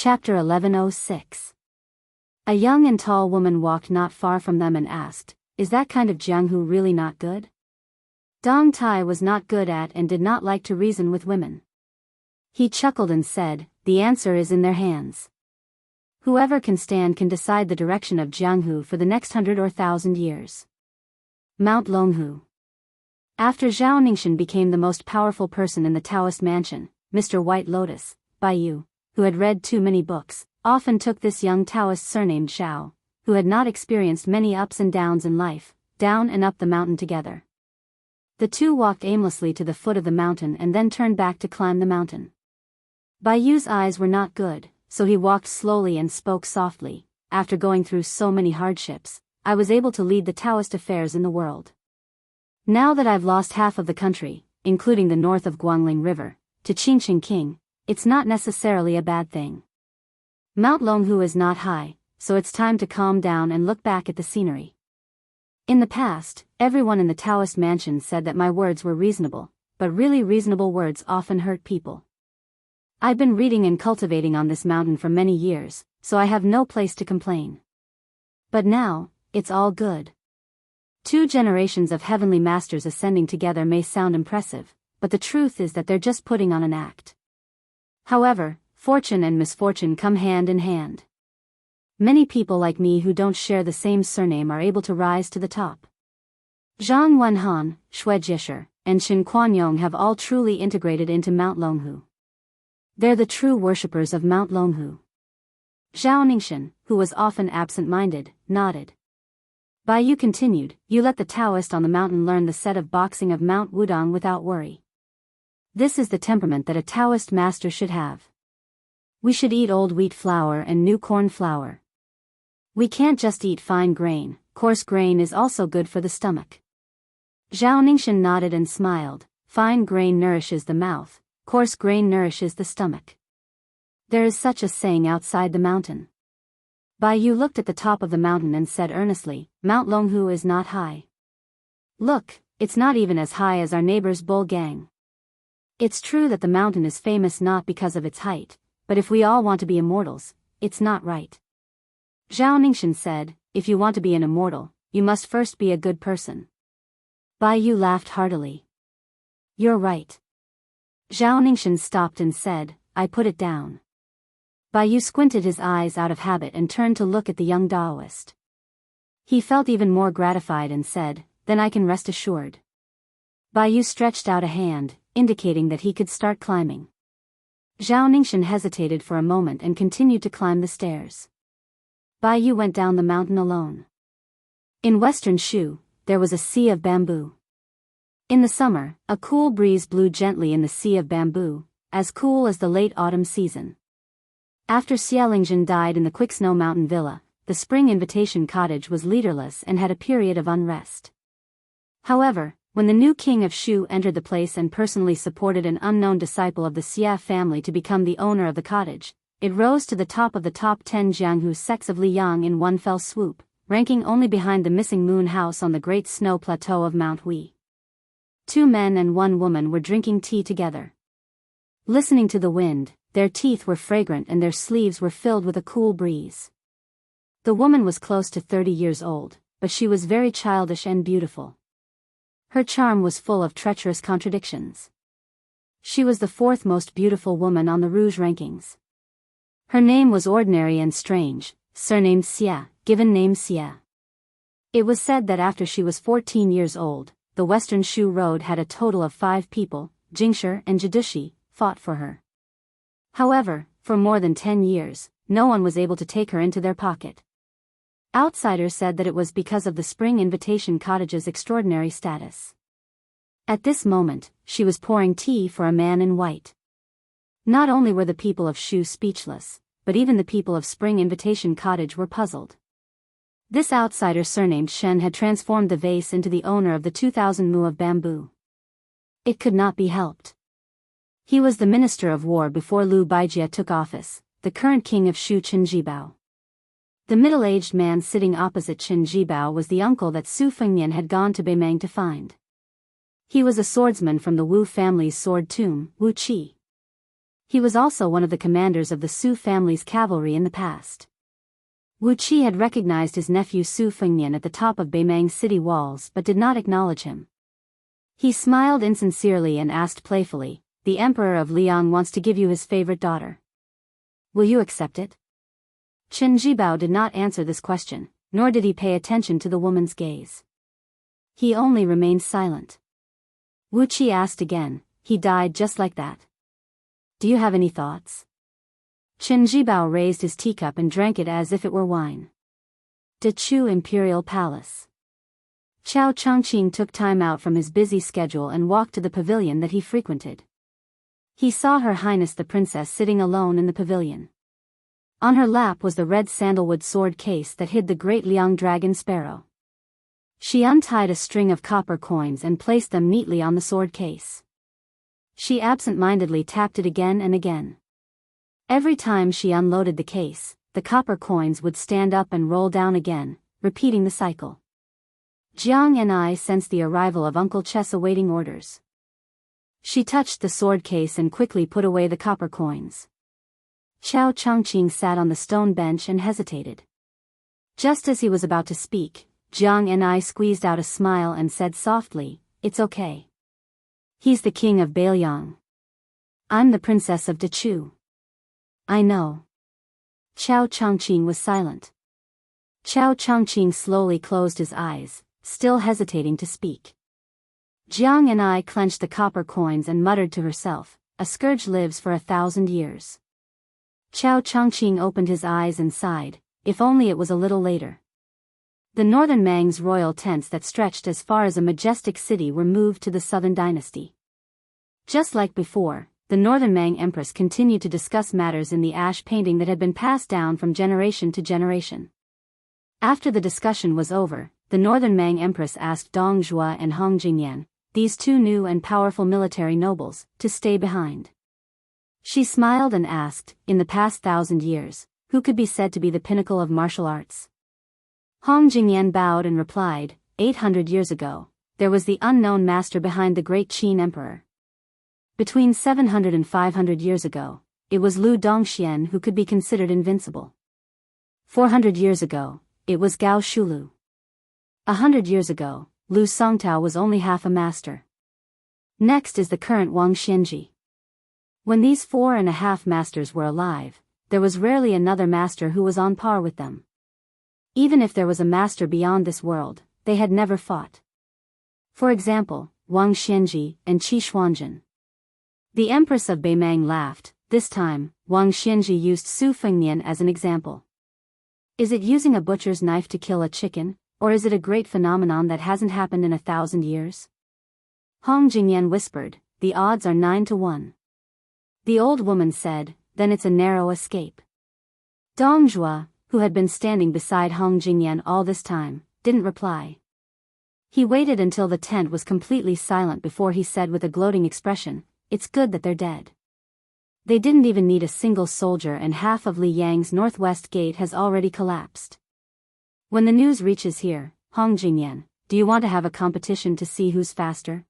Chapter 1106. A young and tall woman walked not far from them and asked, "Is that kind of Jianghu really not good?" Dong Tai was not good at and did not like to reason with women. He chuckled and said, "The answer is in their hands. Whoever can stand can decide the direction of Jianghu for the next 100 or 1,000 years. Mount Longhu. After Zhao Ningxian became the most powerful person in the Taoist mansion, Mr. White Lotus, Biyao, who had read too many books, often took this young Taoist surnamed Zhao, who had not experienced many ups and downs in life, down and up the mountain together. The two walked aimlessly to the foot of the mountain and then turned back to climb the mountain. Biyao's eyes were not good, so he walked slowly and spoke softly. "After going through so many hardships, I was able to lead the Taoist affairs in the world. Now that I've lost half of the country, including the north of Guangling River, to Qingqing King, it's not necessarily a bad thing. Mount Longhu is not high, so it's time to calm down and look back at the scenery. In the past, everyone in the Taoist mansion said that my words were reasonable, but really reasonable words often hurt people. I've been reading and cultivating on this mountain for many years, so I have no place to complain. But now, it's all good. 2 generations of heavenly masters ascending together may sound impressive, but the truth is that they're just putting on an act. However, fortune and misfortune come hand in hand. Many people like me who don't share the same surname are able to rise to the top. Zhang Wenhan, Xue Jisher, and Xin Kuanyong have all truly integrated into Mount Longhu. They're the true worshippers of Mount Longhu." Zhao Ningxian, who was often absent-minded, nodded. Biyao continued, "You let the Taoist on the mountain learn the set of boxing of Mount Wudong without worry. This is the temperament that a Taoist master should have. We should eat old wheat flour and new corn flour. We can't just eat fine grain, coarse grain is also good for the stomach." Zhao Ningxian nodded and smiled. "Fine grain nourishes the mouth, coarse grain nourishes the stomach. There is such a saying outside the mountain." Biyao looked at the top of the mountain and said earnestly, "Mount Longhu is not high. Look, it's not even as high as our neighbor's Bulgang. It's true that the mountain is famous not because of its height, but if we all want to be immortals, it's not right." Zhao Ningxian said, "If you want to be an immortal, you must first be a good person." Biyao laughed heartily. "You're right." Zhao Ningxian stopped and said, "I put it down." Biyao squinted his eyes out of habit and turned to look at the young Taoist. He felt even more gratified and said, "Then I can rest assured." Biyao stretched out a hand, indicating that he could start climbing. Zhao Ningxian hesitated for a moment and continued to climb the stairs. Biyao went down the mountain alone. In western Shu, there was a sea of bamboo. In the summer, a cool breeze blew gently in the sea of bamboo, as cool as the late autumn season. After Xia Lingjin died in the Quicksnow Mountain Villa, the spring invitation cottage was leaderless and had a period of unrest. However, when the new king of Shu entered the place and personally supported an unknown disciple of the Xia family to become the owner of the cottage, it rose to the top of the top 10 Jianghu sects of Liyang in one fell swoop, ranking only behind the missing moon house on the great snow plateau of Mount Hui. 2 men and 1 woman were drinking tea together. Listening to the wind, their teeth were fragrant and their sleeves were filled with a cool breeze. The woman was close to 30 years old, but she was very childish and beautiful. Her charm was full of treacherous contradictions. She was the 4th most beautiful woman on the Rouge rankings. Her name was ordinary and strange, surnamed Xia, given name Xia. It was said that after she was 14 years old, the Western Shu Road had a total of 5 people, Jingshi and Jidushi, fought for her. However, for more than 10 years, no one was able to take her into their pocket. Outsiders said that it was because of the Spring Invitation Cottage's extraordinary status. At this moment, she was pouring tea for a man in white. Not only were the people of Shu speechless, but even the people of Spring Invitation Cottage were puzzled. This outsider surnamed Shen had transformed the vase into the owner of the 2,000 mu of bamboo. It could not be helped. He was the Minister of War before Liu Baijie took office, the current king of Shu Qin Jibao. The middle-aged man sitting opposite Qin Jibao was the uncle that Su Fengnian had gone to Beimang to find. He was a swordsman from the Wu family's sword tomb, Wu Qi. He was also one of the commanders of the Su family's cavalry in the past. Wu Qi had recognized his nephew Su Fengnian at the top of Beimang city walls but did not acknowledge him. He smiled insincerely and asked playfully, "The Emperor of Liang wants to give you his favorite daughter. Will you accept it?" Chen Jibao did not answer this question, nor did he pay attention to the woman's gaze. He only remained silent. Wu Qi asked again, "He died just like that? Do you have any thoughts?" Chen Jibao raised his teacup and drank it as if it were wine. De Chu Imperial Palace. Qiao Chongqing took time out from his busy schedule and walked to the pavilion that he frequented. He saw Her Highness the Princess sitting alone in the pavilion. On her lap was the red sandalwood sword case that hid the great Liang dragon sparrow. She untied a string of copper coins and placed them neatly on the sword case. She absent-mindedly tapped it again and again. Every time she unloaded the case, the copper coins would stand up and roll down again, repeating the cycle. Jiang and I sensed the arrival of Uncle Chess awaiting orders. She touched the sword case and quickly put away the copper coins. Qiao Chongqing sat on the stone bench and hesitated. Just as he was about to speak, Jiang and I squeezed out a smile and said softly, "It's okay. He's the king of Beiyang. I'm the princess of Dechu." "I know." Qiao Chongqing was silent. Qiao Chongqing slowly closed his eyes, still hesitating to speak. Jiang and I clenched the copper coins and muttered to herself, "A scourge lives for 1,000 years." Qiao Chongqing opened his eyes and sighed, "If only it was a little later." The northern Mang's royal tents that stretched as far as a majestic city were moved to the southern dynasty. Just like before, the northern Mang empress continued to discuss matters in the ash painting that had been passed down from generation to generation. After the discussion was over, the northern Mang empress asked Dong Zhuo and Hong Jingyan, these two new and powerful military nobles, to stay behind. She smiled and asked, "In the past 1,000 years, who could be said to be the pinnacle of martial arts?" Hong Jingyan bowed and replied, 800 years ago, there was the unknown master behind the great Qin emperor. Between 700 and 500 years ago, it was Lu Dongxian who could be considered invincible. 400 years ago, it was Gao Shulu. 100 years ago, Lu Songtao was only half a master. Next is the current Wang Xianji. When these 4.5 masters were alive, there was rarely another master who was on par with them. Even if there was a master beyond this world, they had never fought. For example, Wang Xianji and Qi Xuanjun. The Empress of Beimang laughed. This time, Wang Xianji used Su Fengnian as an example. Is it using a butcher's knife to kill a chicken, or is it a great phenomenon that hasn't happened in 1,000 years? Hong Jingyan whispered, "The odds are 9 to 1. The old woman said, "Then it's a narrow escape." Dong Zhuo, who had been standing beside Hong Jingyan all this time, didn't reply. He waited until the tent was completely silent before he said with a gloating expression, "It's good that they're dead. They didn't even need a single soldier and half of Li Yang's northwest gate has already collapsed. When the news reaches here, Hong Jingyan, do you want to have a competition to see who's faster?"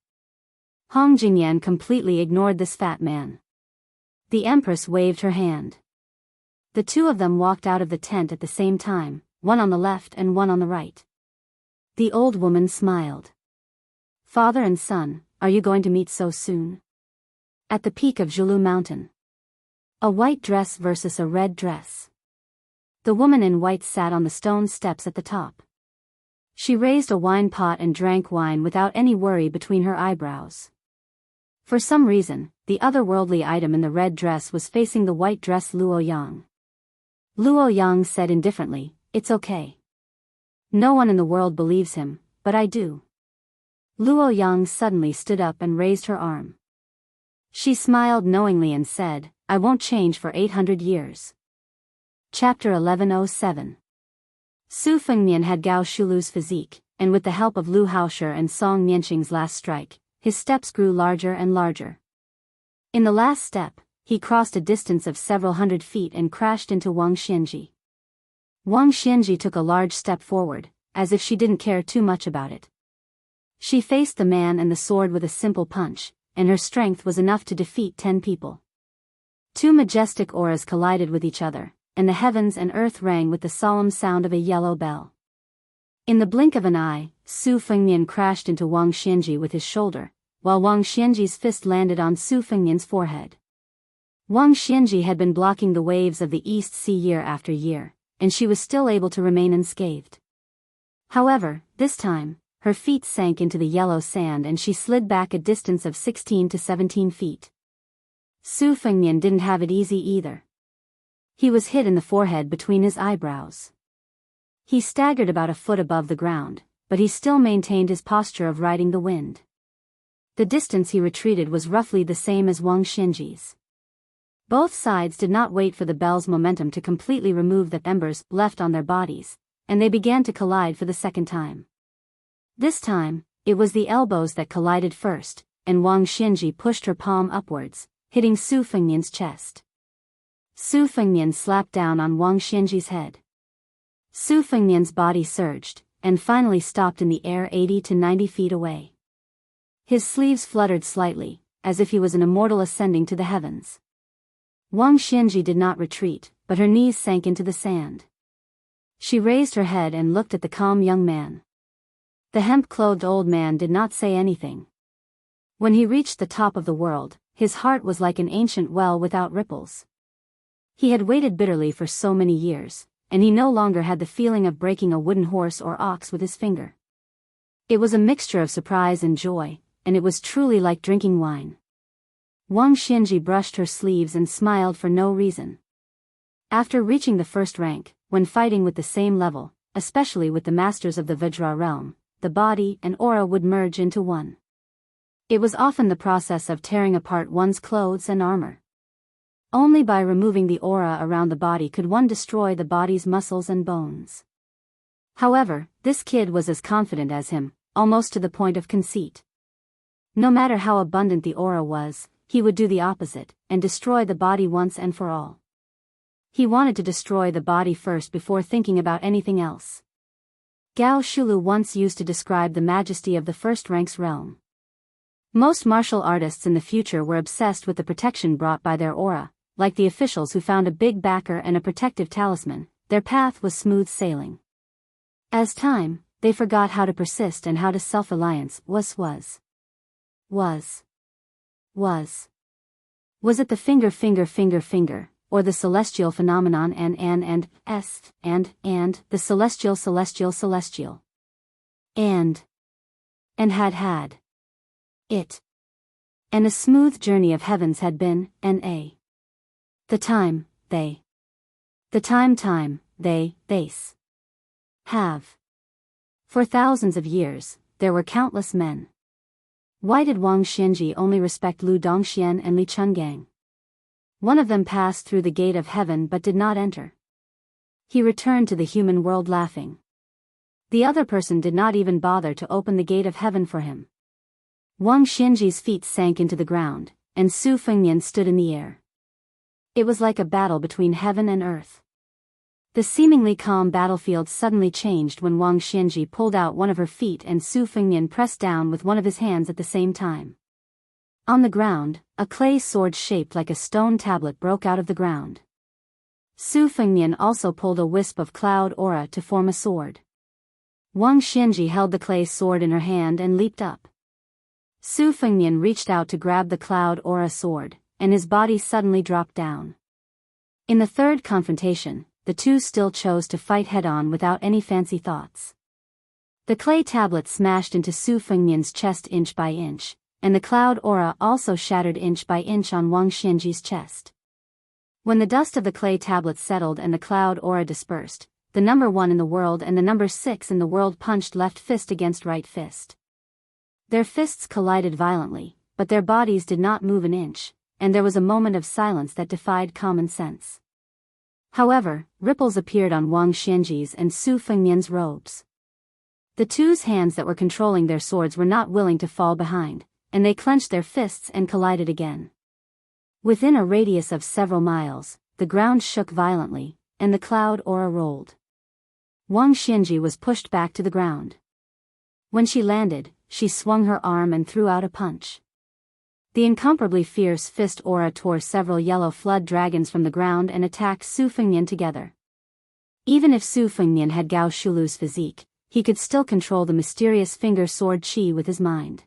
Hong Jingyan completely ignored this fat man. The Empress waved her hand. The two of them walked out of the tent at the same time, one on the left and one on the right. The old woman smiled. "Father and son, are you going to meet so soon?" At the peak of Zhulu Mountain. A white dress versus a red dress. The woman in white sat on the stone steps at the top. She raised a wine pot and drank wine without any worry between her eyebrows. For some reason, the otherworldly item in the red dress was facing the white dress Luo Yang. Luo Yang said indifferently, "It's okay. No one in the world believes him, but I do." Luo Yang suddenly stood up and raised her arm. She smiled knowingly and said, "I won't change for 800 years. Chapter 1107. Su Fengnian had Gao Shulu's physique, and with the help of Lu Haoshi and Song Nianqing's last strike, his steps grew larger and larger. In the last step, he crossed a distance of several hundred feet and crashed into Wang Xianji. Wang Xianji took a large step forward, as if she didn't care too much about it. She faced the man and the sword with a simple punch, and her strength was enough to defeat 10 people. Two majestic auras collided with each other, and the heavens and earth rang with the solemn sound of a yellow bell. In the blink of an eye, Su Fengnian crashed into Wang Xianji with his shoulder, while Wang Xianji's fist landed on Su Fengnian's forehead. Wang Xianji had been blocking the waves of the East Sea year after year, and she was still able to remain unscathed. However, this time, her feet sank into the yellow sand and she slid back a distance of 16 to 17 feet. Su Fengnian didn't have it easy either. He was hit in the forehead between his eyebrows. He staggered about a foot above the ground, but he still maintained his posture of riding the wind. The distance he retreated was roughly the same as Wang Xianji's. Both sides did not wait for the bell's momentum to completely remove the embers left on their bodies, and they began to collide for the second time. This time, it was the elbows that collided first, and Wang Xianji pushed her palm upwards, hitting Su Fengnian's chest. Su Fengnian slapped down on Wang Xianji's head. Su Fengnian's body surged, and finally stopped in the air 80 to 90 feet away. His sleeves fluttered slightly, as if he was an immortal ascending to the heavens. Wang Xianji did not retreat, but her knees sank into the sand. She raised her head and looked at the calm young man. The hemp-clothed old man did not say anything. When he reached the top of the world, his heart was like an ancient well without ripples. He had waited bitterly for so many years, and he no longer had the feeling of breaking a wooden horse or ox with his finger. It was a mixture of surprise and joy, and it was truly like drinking wine. Wang Xianji brushed her sleeves and smiled for no reason. After reaching the first rank, when fighting with the same level, especially with the masters of the Vajra realm, the body and aura would merge into one. It was often the process of tearing apart one's clothes and armor. Only by removing the aura around the body could one destroy the body's muscles and bones. However, this kid was as confident as him, almost to the point of conceit. No matter how abundant the aura was, he would do the opposite, and destroy the body once and for all. He wanted to destroy the body first before thinking about anything else. Gao Shulu once used to describe the majesty of the first rank's realm. Most martial artists in the future were obsessed with the protection brought by their aura, like the officials who found a big backer and a protective talisman, their path was smooth sailing. As time, they forgot how to persist and how to self-reliance Was it the finger, or the celestial phenomenon and the celestial, and had it. And a smooth journey of heavens had been, the time, they have. For thousands of years, there were countless men. Why did Wang Xianji only respect Lu Dongxian and Li Chungang? One of them passed through the gate of heaven but did not enter. He returned to the human world laughing. The other person did not even bother to open the gate of heaven for him. Wang Xianji's feet sank into the ground, and Su Fengnian stood in the air. It was like a battle between heaven and earth. The seemingly calm battlefield suddenly changed when Wang Xianji pulled out one of her feet and Su Fengnian pressed down with one of his hands at the same time. On the ground, a clay sword shaped like a stone tablet broke out of the ground. Su Fengnian also pulled a wisp of cloud aura to form a sword. Wang Xianji held the clay sword in her hand and leaped up. Su Fengnian reached out to grab the cloud aura sword, and his body suddenly dropped down. In the third confrontation, the two still chose to fight head-on without any fancy thoughts. The clay tablet smashed into Su Fengnian's chest inch by inch, and the cloud aura also shattered inch by inch on Wang Xianji's chest. When the dust of the clay tablet settled and the cloud aura dispersed, the number 1 in the world and the number 6 in the world punched left fist against right fist. Their fists collided violently, but their bodies did not move an inch, and there was a moment of silence that defied common sense. However, ripples appeared on Wang Xianji's and Su Fengnian's robes. The two's hands that were controlling their swords were not willing to fall behind, and they clenched their fists and collided again. Within a radius of several miles, the ground shook violently, and the cloud aura rolled. Wang Xianji was pushed back to the ground. When she landed, she swung her arm and threw out a punch. The incomparably fierce fist aura tore several yellow flood dragons from the ground and attacked Su Fengnian together. Even if Su Fengnian had Gao Shulu's physique, he could still control the mysterious finger sword chi with his mind.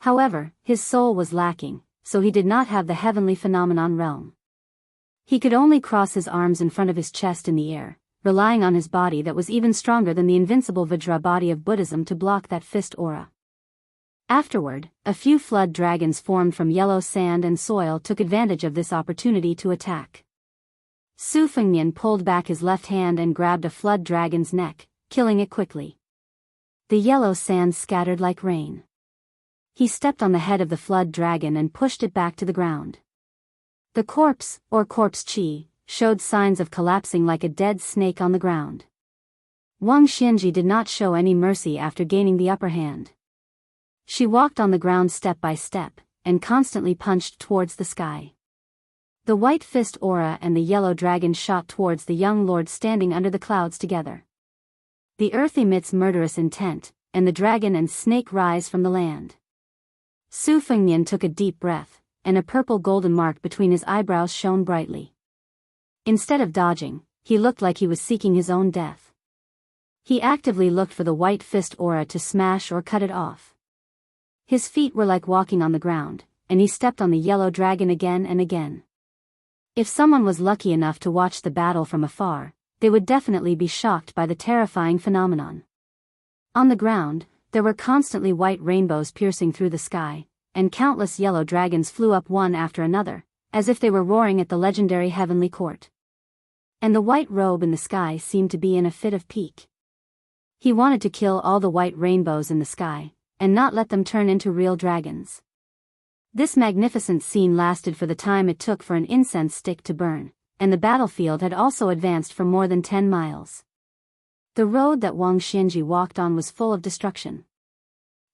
However, his soul was lacking, so he did not have the heavenly phenomenon realm. He could only cross his arms in front of his chest in the air, relying on his body that was even stronger than the invincible Vajra body of Buddhism to block that fist aura. Afterward, a few flood dragons formed from yellow sand and soil took advantage of this opportunity to attack. Su Fengnian pulled back his left hand and grabbed a flood dragon's neck, killing it quickly. The yellow sand scattered like rain. He stepped on the head of the flood dragon and pushed it back to the ground. The corpse, or corpse chi, showed signs of collapsing like a dead snake on the ground. Wang Xianji did not show any mercy after gaining the upper hand. She walked on the ground step by step, and constantly punched towards the sky. The white fist aura and the yellow dragon shot towards the young lord standing under the clouds together. The earth emits murderous intent, and the dragon and snake rise from the land. Su Fengnian took a deep breath, and a purple golden mark between his eyebrows shone brightly. Instead of dodging, he looked like he was seeking his own death. He actively looked for the white fist aura to smash or cut it off. His feet were like walking on the ground, and he stepped on the yellow dragon again and again. If someone was lucky enough to watch the battle from afar, they would definitely be shocked by the terrifying phenomenon. On the ground, there were constantly white rainbows piercing through the sky, and countless yellow dragons flew up one after another, as if they were roaring at the legendary heavenly court. And the white robe in the sky seemed to be in a fit of pique. He wanted to kill all the white rainbows in the sky, and not let them turn into real dragons. This magnificent scene lasted for the time it took for an incense stick to burn, and the battlefield had also advanced for more than 10 miles. The road that Wang Xianji walked on was full of destruction.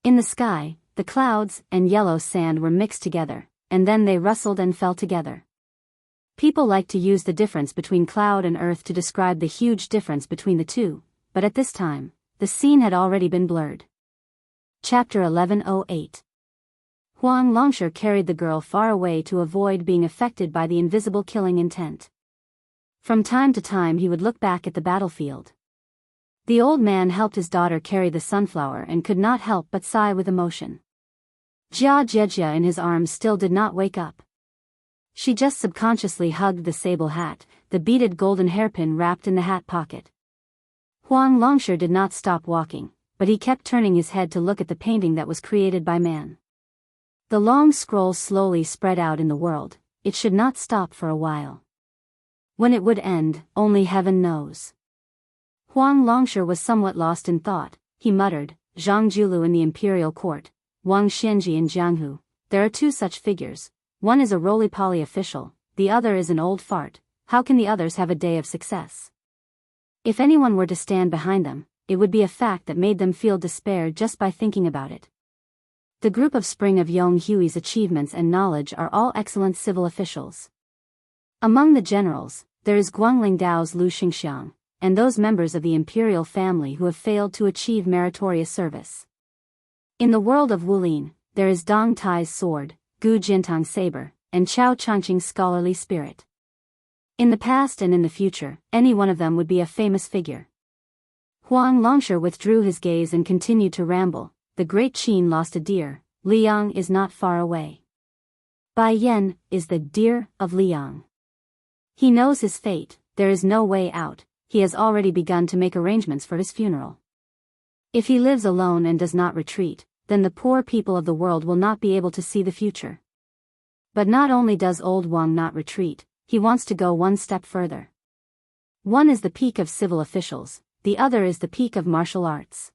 In the sky, the clouds and yellow sand were mixed together, and then they rustled and fell together. People like to use the difference between cloud and earth to describe the huge difference between the two, but at this time, the scene had already been blurred. Chapter 1108. Huang Longsher carried the girl far away to avoid being affected by the invisible killing intent. From time to time he would look back at the battlefield. The old man helped his daughter carry the sunflower and could not help but sigh with emotion. Jia Jejia in his arms still did not wake up. She just subconsciously hugged the sable hat, the beaded golden hairpin wrapped in the hat pocket. Huang Longsher did not stop walking, but he kept turning his head to look at the painting that was created by man. The long scroll slowly spread out in the world, it should not stop for a while. When it would end, only heaven knows. Huang Longsher was somewhat lost in thought. He muttered, Zhang Julu in the imperial court, Wang Xianji in Jianghu, there are two such figures, one is a roly-poly official, the other is an old fart, how can the others have a day of success? If anyone were to stand behind them, it would be a fact that made them feel despair just by thinking about it. The group of Spring of Yong Hui's achievements and knowledge are all excellent civil officials. Among the generals, there is Guangling Dao's Lu Xingxiang, and those members of the imperial family who have failed to achieve meritorious service. In the world of Wulin, there is Dong Tai's sword, Gu Jintang's saber, and Chao Changqing's scholarly spirit. In the past and in the future, any one of them would be a famous figure. Huang Longsher withdrew his gaze and continued to ramble. The great Qin lost a deer, Liang is not far away. Bai Yan is the deer of Liang. He knows his fate, there is no way out, he has already begun to make arrangements for his funeral. If he lives alone and does not retreat, then the poor people of the world will not be able to see the future. But not only does old Wang not retreat, he wants to go one step further. One is the peak of civil officials, the other is the peak of martial arts.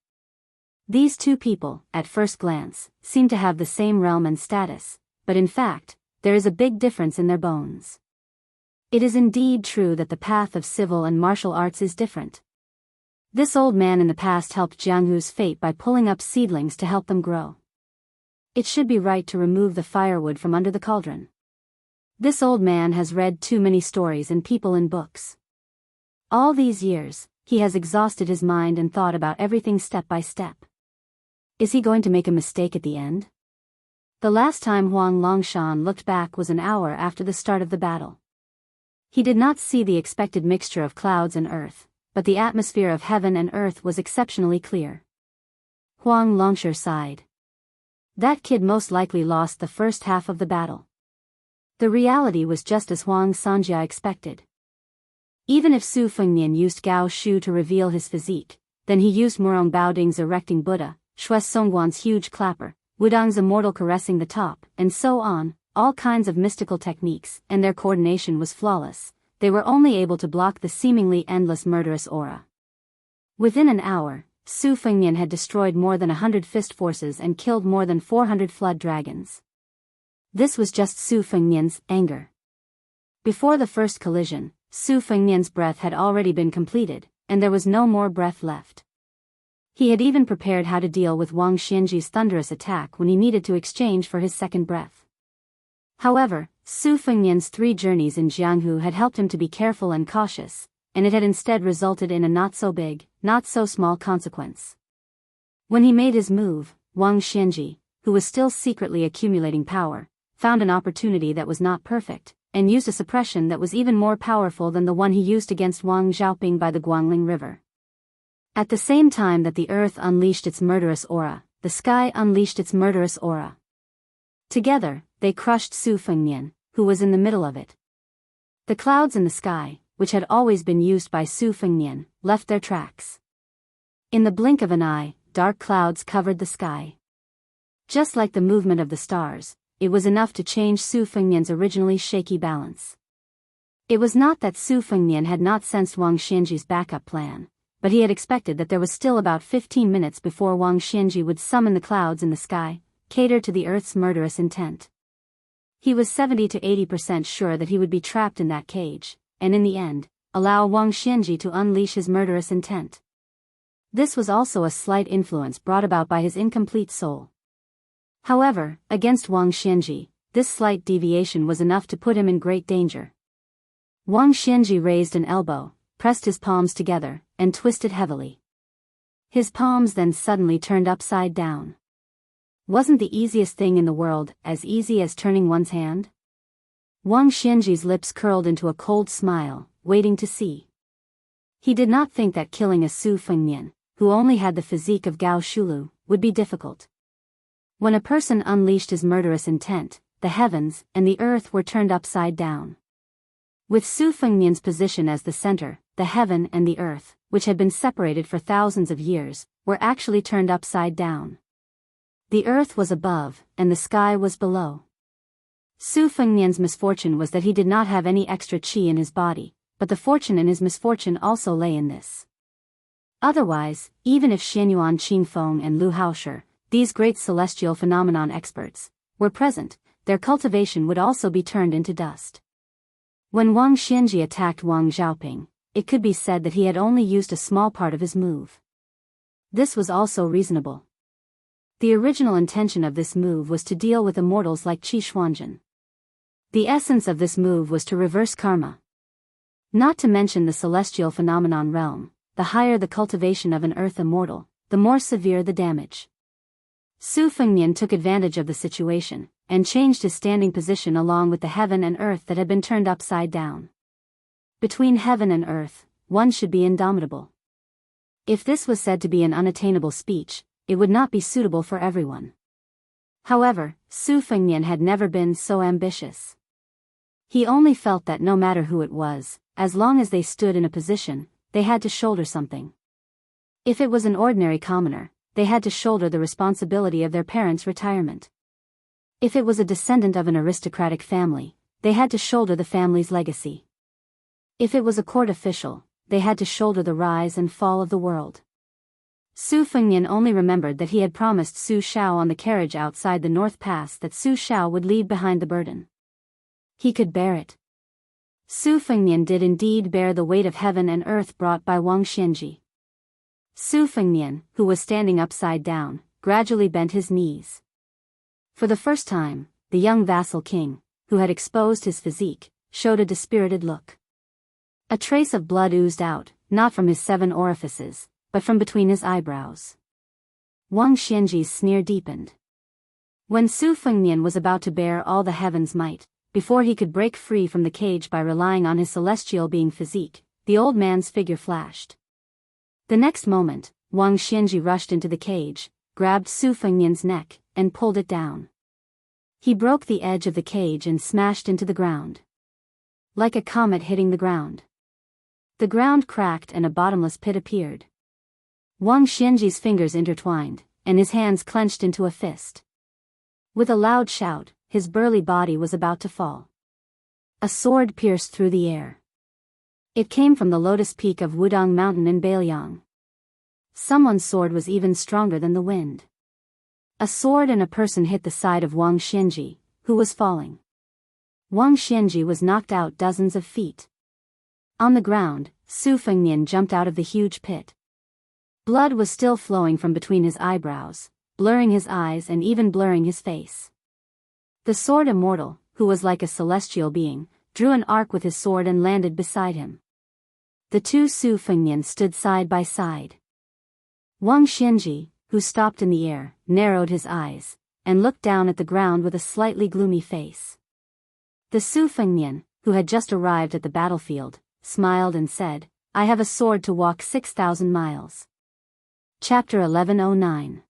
These two people, at first glance, seem to have the same realm and status, but in fact, there is a big difference in their bones. It is indeed true that the path of civil and martial arts is different. This old man in the past helped Jianghu's fate by pulling up seedlings to help them grow. It should be right to remove the firewood from under the cauldron. This old man has read too many stories and people in books. All these years, he has exhausted his mind and thought about everything step by step. Is he going to make a mistake at the end? The last time Huang Longshan looked back was an hour after the start of the battle. He did not see the expected mixture of clouds and earth, but the atmosphere of heaven and earth was exceptionally clear. Huang Longshan sighed. That kid most likely lost the first half of the battle. The reality was just as Huang Sanjia expected. Even if Su Fengnian used Gao Shu to reveal his physique, then he used Murong Baoding's erecting Buddha, Shui Songguan's huge clapper, Wudang's immortal caressing the top, and so on, all kinds of mystical techniques, and their coordination was flawless. They were only able to block the seemingly endless murderous aura. Within an hour, Su Fengnian had destroyed more than 100 fist forces and killed more than 400 flood dragons. This was just Su Fengnian's anger. Before the first collision, Su Fengnian's breath had already been completed, and there was no more breath left. He had even prepared how to deal with Wang Xianji's thunderous attack when he needed to exchange for his second breath. However, Su Fengnian's 3 journeys in Jianghu had helped him to be careful and cautious, and it had instead resulted in a not-so-big, not-so-small consequence. When he made his move, Wang Xianji, who was still secretly accumulating power, found an opportunity that was not perfect, and used a suppression that was even more powerful than the one he used against Wang Xiaoping by the Guangling River. At the same time that the earth unleashed its murderous aura, the sky unleashed its murderous aura. Together, they crushed Su Fengnian, who was in the middle of it. The clouds in the sky, which had always been used by Su Fengnian, left their tracks. In the blink of an eye, dark clouds covered the sky. Just like the movement of the stars, it was enough to change Su Fengnian's originally shaky balance. It was not that Su Fengnian had not sensed Wang Xianji's backup plan, but he had expected that there was still about 15 minutes before Wang Xianji would summon the clouds in the sky, cater to the earth's murderous intent. He was 70 to 80% sure that he would be trapped in that cage, and in the end, allow Wang Xianji to unleash his murderous intent. This was also a slight influence brought about by his incomplete soul. However, against Wang Xianji, this slight deviation was enough to put him in great danger. Wang Xianji raised an elbow, pressed his palms together, and twisted heavily. His palms then suddenly turned upside down. Wasn't the easiest thing in the world as easy as turning one's hand? Wang Xianji's lips curled into a cold smile, waiting to see. He did not think that killing a Su Fengnian, who only had the physique of Gao Shulu, would be difficult. When a person unleashed his murderous intent, the heavens and the earth were turned upside down. With Su Fengnian's position as the center, the heaven and the earth, which had been separated for thousands of years, were actually turned upside down. The earth was above, and the sky was below. Su Fengnian's misfortune was that he did not have any extra qi in his body, but the fortune in his misfortune also lay in this. Otherwise, even if Xianyuan Qingfeng and Lu Haoshi, these great celestial phenomenon experts, were present, their cultivation would also be turned into dust. When Wang Xianji attacked Wang Xiaoping, it could be said that he had only used a small part of his move. This was also reasonable. The original intention of this move was to deal with immortals like Qi Xuanjun. The essence of this move was to reverse karma. Not to mention the celestial phenomenon realm, the higher the cultivation of an earth immortal, the more severe the damage. Su Fengnian took advantage of the situation, and changed his standing position along with the heaven and earth that had been turned upside down. Between heaven and earth, one should be indomitable. If this was said to be an unattainable speech, it would not be suitable for everyone. However, Su Fengnian had never been so ambitious. He only felt that no matter who it was, as long as they stood in a position, they had to shoulder something. If it was an ordinary commoner, they had to shoulder the responsibility of their parents' retirement. If it was a descendant of an aristocratic family, they had to shoulder the family's legacy. If it was a court official, they had to shoulder the rise and fall of the world. Su Fengnian only remembered that he had promised Su Xiao on the carriage outside the North Pass that Su Xiao would leave behind the burden. He could bear it. Su Fengnian did indeed bear the weight of heaven and earth brought by Wang Xianji. Su Fengnian, who was standing upside down, gradually bent his knees. For the first time, the young vassal king, who had exposed his physique, showed a dispirited look. A trace of blood oozed out, not from his 7 orifices, but from between his eyebrows. Wang Xianji's sneer deepened. When Su Fengnian was about to bear all the heaven's might, before he could break free from the cage by relying on his celestial being physique, the old man's figure flashed. The next moment, Wang Xianji rushed into the cage, grabbed Su Fengnian's neck, and pulled it down. He broke the edge of the cage and smashed into the ground. Like a comet hitting the ground. The ground cracked and a bottomless pit appeared. Wang Xianji's fingers intertwined, and his hands clenched into a fist. With a loud shout, his burly body was about to fall. A sword pierced through the air. It came from the lotus peak of Wudong Mountain in Biyao. Someone's sword was even stronger than the wind. A sword and a person hit the side of Wang Xianji, who was falling. Wang Xianji was knocked out dozens of feet. On the ground, Su Fengnian jumped out of the huge pit. Blood was still flowing from between his eyebrows, blurring his eyes and even blurring his face. The sword immortal, who was like a celestial being, drew an arc with his sword and landed beside him. The two Su Fengnian stood side by side. Wang Xianji, who stopped in the air, narrowed his eyes, and looked down at the ground with a slightly gloomy face. The Su Fengnian, who had just arrived at the battlefield, smiled and said, "I have a sword to walk 6,000 miles. Chapter 1109.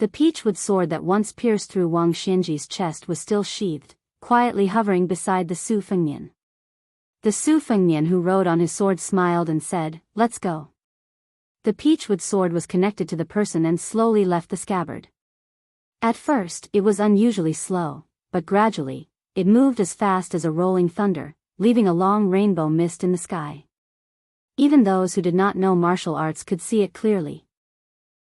The peachwood sword that once pierced through Wang Xianji's chest was still sheathed, quietly hovering beside the Su Fengnian. The Su Fengnian who rode on his sword smiled and said, "Let's go." The peachwood sword was connected to the person and slowly left the scabbard. At first, it was unusually slow, but gradually, it moved as fast as a rolling thunder, leaving a long rainbow mist in the sky. Even those who did not know martial arts could see it clearly.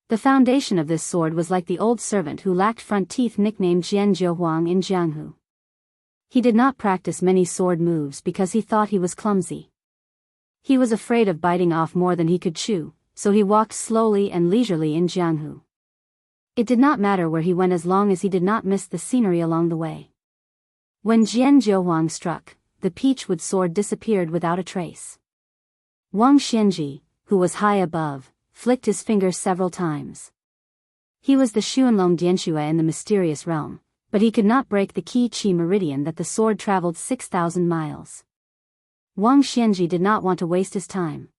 The foundation of this sword was like the old servant who lacked front teeth nicknamed Jianghu in Jianghu. He did not practice many sword moves because he thought he was clumsy. He was afraid of biting off more than he could chew, so he walked slowly and leisurely in Jianghu. It did not matter where he went as long as he did not miss the scenery along the way. When Jianghu struck, the peachwood sword disappeared without a trace. Wang Xianji, who was high above, flicked his finger several times. He was the Xuanlong Dianxue in the mysterious realm, but he could not break the Qi meridian that the sword traveled 6,000 miles. Wang Xianji did not want to waste his time.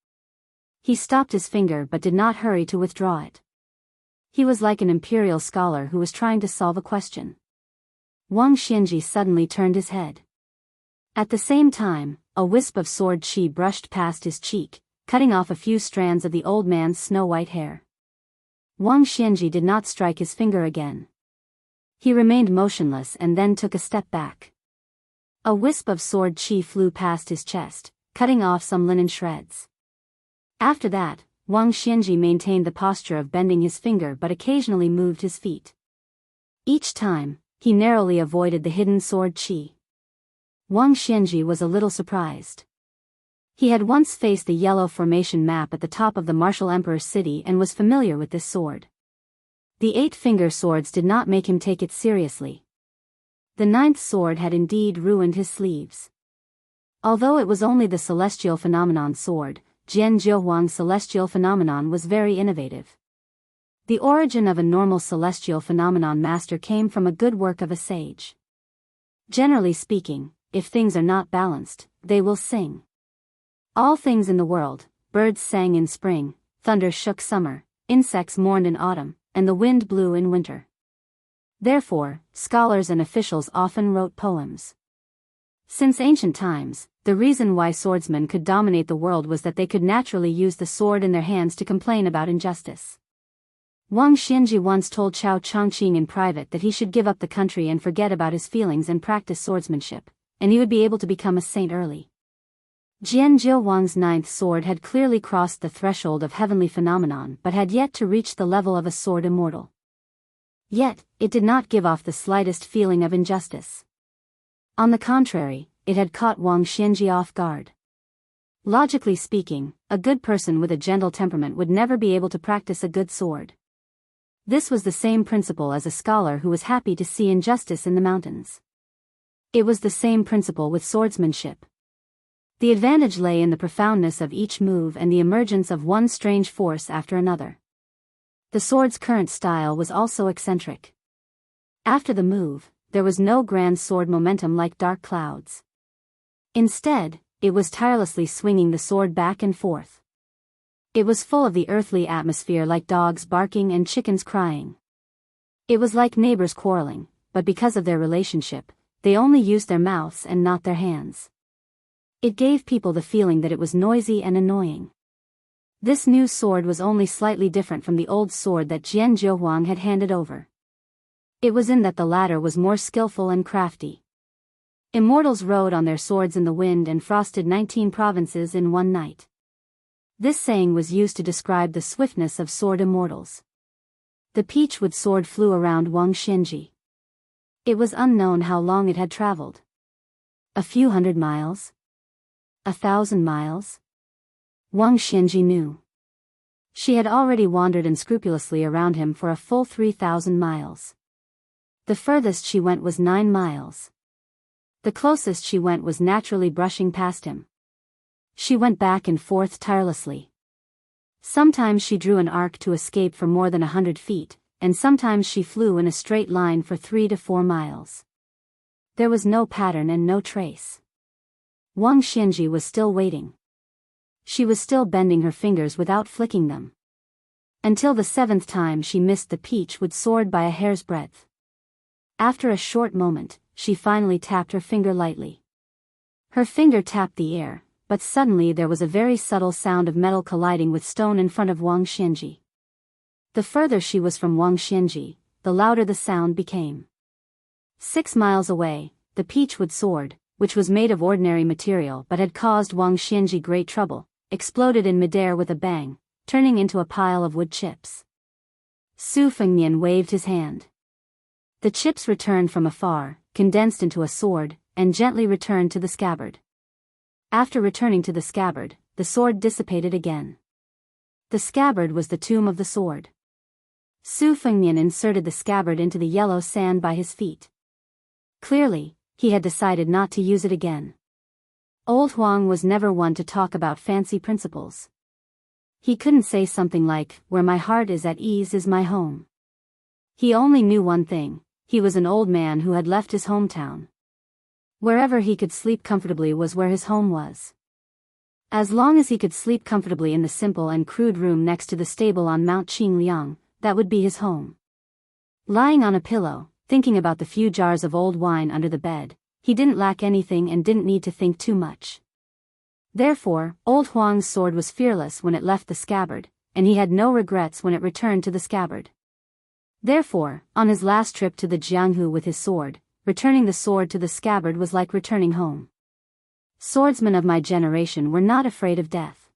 He stopped his finger but did not hurry to withdraw it. He was like an imperial scholar who was trying to solve a question. Wang Xianji suddenly turned his head. At the same time, a wisp of sword qi brushed past his cheek, cutting off a few strands of the old man's snow-white hair. Wang Xianji did not strike his finger again. He remained motionless and then took a step back. A wisp of sword qi flew past his chest, cutting off some linen shreds. After that, Wang Xianji maintained the posture of bending his finger but occasionally moved his feet. Each time, he narrowly avoided the hidden sword qi. Wang Xianji was a little surprised. He had once faced the yellow formation map at the top of the martial emperor's city and was familiar with this sword. The 8-finger swords did not make him take it seriously. The 9th sword had indeed ruined his sleeves. Although it was only the celestial phenomenon sword, Jianzhuang's celestial phenomenon was very innovative. The origin of a normal celestial phenomenon master came from a good work of a sage. Generally speaking, if things are not balanced, they will sing. All things in the world, birds sang in spring, thunder shook summer, insects mourned in autumn, and the wind blew in winter. Therefore, scholars and officials often wrote poems. Since ancient times, the reason why swordsmen could dominate the world was that they could naturally use the sword in their hands to complain about injustice. Wang Xianji once told Chao Chongqing in private that he should give up the country and forget about his feelings and practice swordsmanship, and he would be able to become a saint early. Jianzhuang's 9th sword had clearly crossed the threshold of heavenly phenomenon but had yet to reach the level of a sword immortal. Yet, it did not give off the slightest feeling of injustice. On the contrary, it had caught Wang Xianji off guard. Logically speaking, a good person with a gentle temperament would never be able to practice a good sword. This was the same principle as a scholar who was happy to see injustice in the mountains. It was the same principle with swordsmanship. The advantage lay in the profoundness of each move and the emergence of one strange force after another. The sword's current style was also eccentric. After the move, there was no grand sword momentum like dark clouds. Instead, it was tirelessly swinging the sword back and forth. It was full of the earthly atmosphere, like dogs barking and chickens crying. It was like neighbors quarreling, but because of their relationship, they only used their mouths and not their hands. It gave people the feeling that it was noisy and annoying. This new sword was only slightly different from the old sword that Jian Zhuohuang had handed over. It was in that the latter was more skillful and crafty. Immortals rode on their swords in the wind and frosted 19 provinces in one night. This saying was used to describe the swiftness of sword immortals. The peachwood sword flew around Wang Xinji. It was unknown how long it had traveled. A few hundred miles? 1,000 miles? Wang Xinji knew. She had already wandered unscrupulously around him for a full 3,000 miles. The furthest she went was 9 miles. The closest she went was naturally brushing past him. She went back and forth tirelessly. Sometimes she drew an arc to escape for more than 100 feet, and sometimes she flew in a straight line for 3 to 4 miles. There was no pattern and no trace. Wang Xinji was still waiting. She was still bending her fingers without flicking them. Until the 7th time she missed the peachwood sword by a hair's breadth. After a short moment, she finally tapped her finger lightly. Her finger tapped the air, but suddenly there was a very subtle sound of metal colliding with stone in front of Wang Xinji. The further she was from Wang Xinji, the louder the sound became. 6 miles away, the peachwood sword, which was made of ordinary material but had caused Wang Xinji great trouble, exploded in midair with a bang, turning into a pile of wood chips. Su Fengnian waved his hand. The chips returned from afar, condensed into a sword, and gently returned to the scabbard. After returning to the scabbard, the sword dissipated again. The scabbard was the tomb of the sword. Su Fengnian inserted the scabbard into the yellow sand by his feet. Clearly, he had decided not to use it again. Old Huang was never one to talk about fancy principles. He couldn't say something like, "Where my heart is at ease is my home." He only knew one thing: he was an old man who had left his hometown. Wherever he could sleep comfortably was where his home was. As long as he could sleep comfortably in the simple and crude room next to the stable on Mount Qingliang, that would be his home. Lying on a pillow, thinking about the few jars of old wine under the bed, he didn't lack anything and didn't need to think too much. Therefore, old Huang's sword was fearless when it left the scabbard, and he had no regrets when it returned to the scabbard. Therefore, on his last trip to the Jianghu with his sword, returning the sword to the scabbard was like returning home. Swordsmen of my generation were not afraid of death.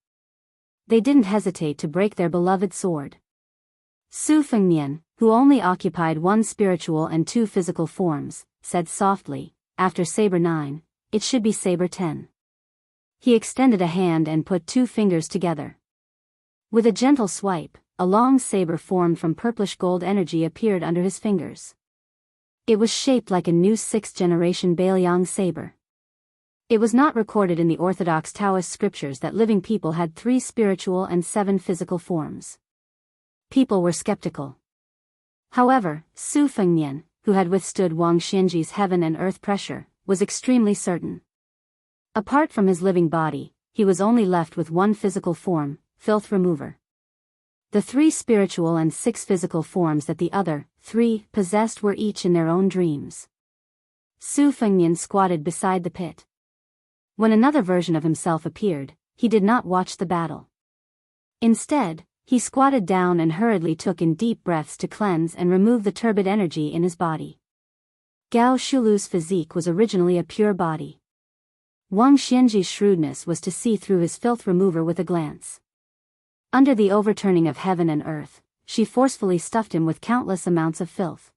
They didn't hesitate to break their beloved sword. Su Fengnian, who only occupied 1 spiritual and 2 physical forms, said softly, "After Saber 9, it should be Saber 10. He extended a hand and put 2 fingers together. With a gentle swipe, a long saber formed from purplish gold energy appeared under his fingers. It was shaped like a new 6th-generation Bailiang saber. It was not recorded in the Orthodox Taoist scriptures that living people had 3 spiritual and 7 physical forms. People were skeptical. However, Su Fengnian, who had withstood Wang Xinji's heaven and earth pressure, was extremely certain. Apart from his living body, he was only left with 1 physical form, filth remover. The 3 spiritual and 6 physical forms that the other 3 possessed were each in their own dreams. Su Fengnian squatted beside the pit. When another version of himself appeared, he did not watch the battle. Instead, he squatted down and hurriedly took in deep breaths to cleanse and remove the turbid energy in his body. Gao Shulu's physique was originally a pure body. Wang Xinji's shrewdness was to see through his filth remover with a glance. Under the overturning of heaven and earth, she forcefully stuffed him with countless amounts of filth.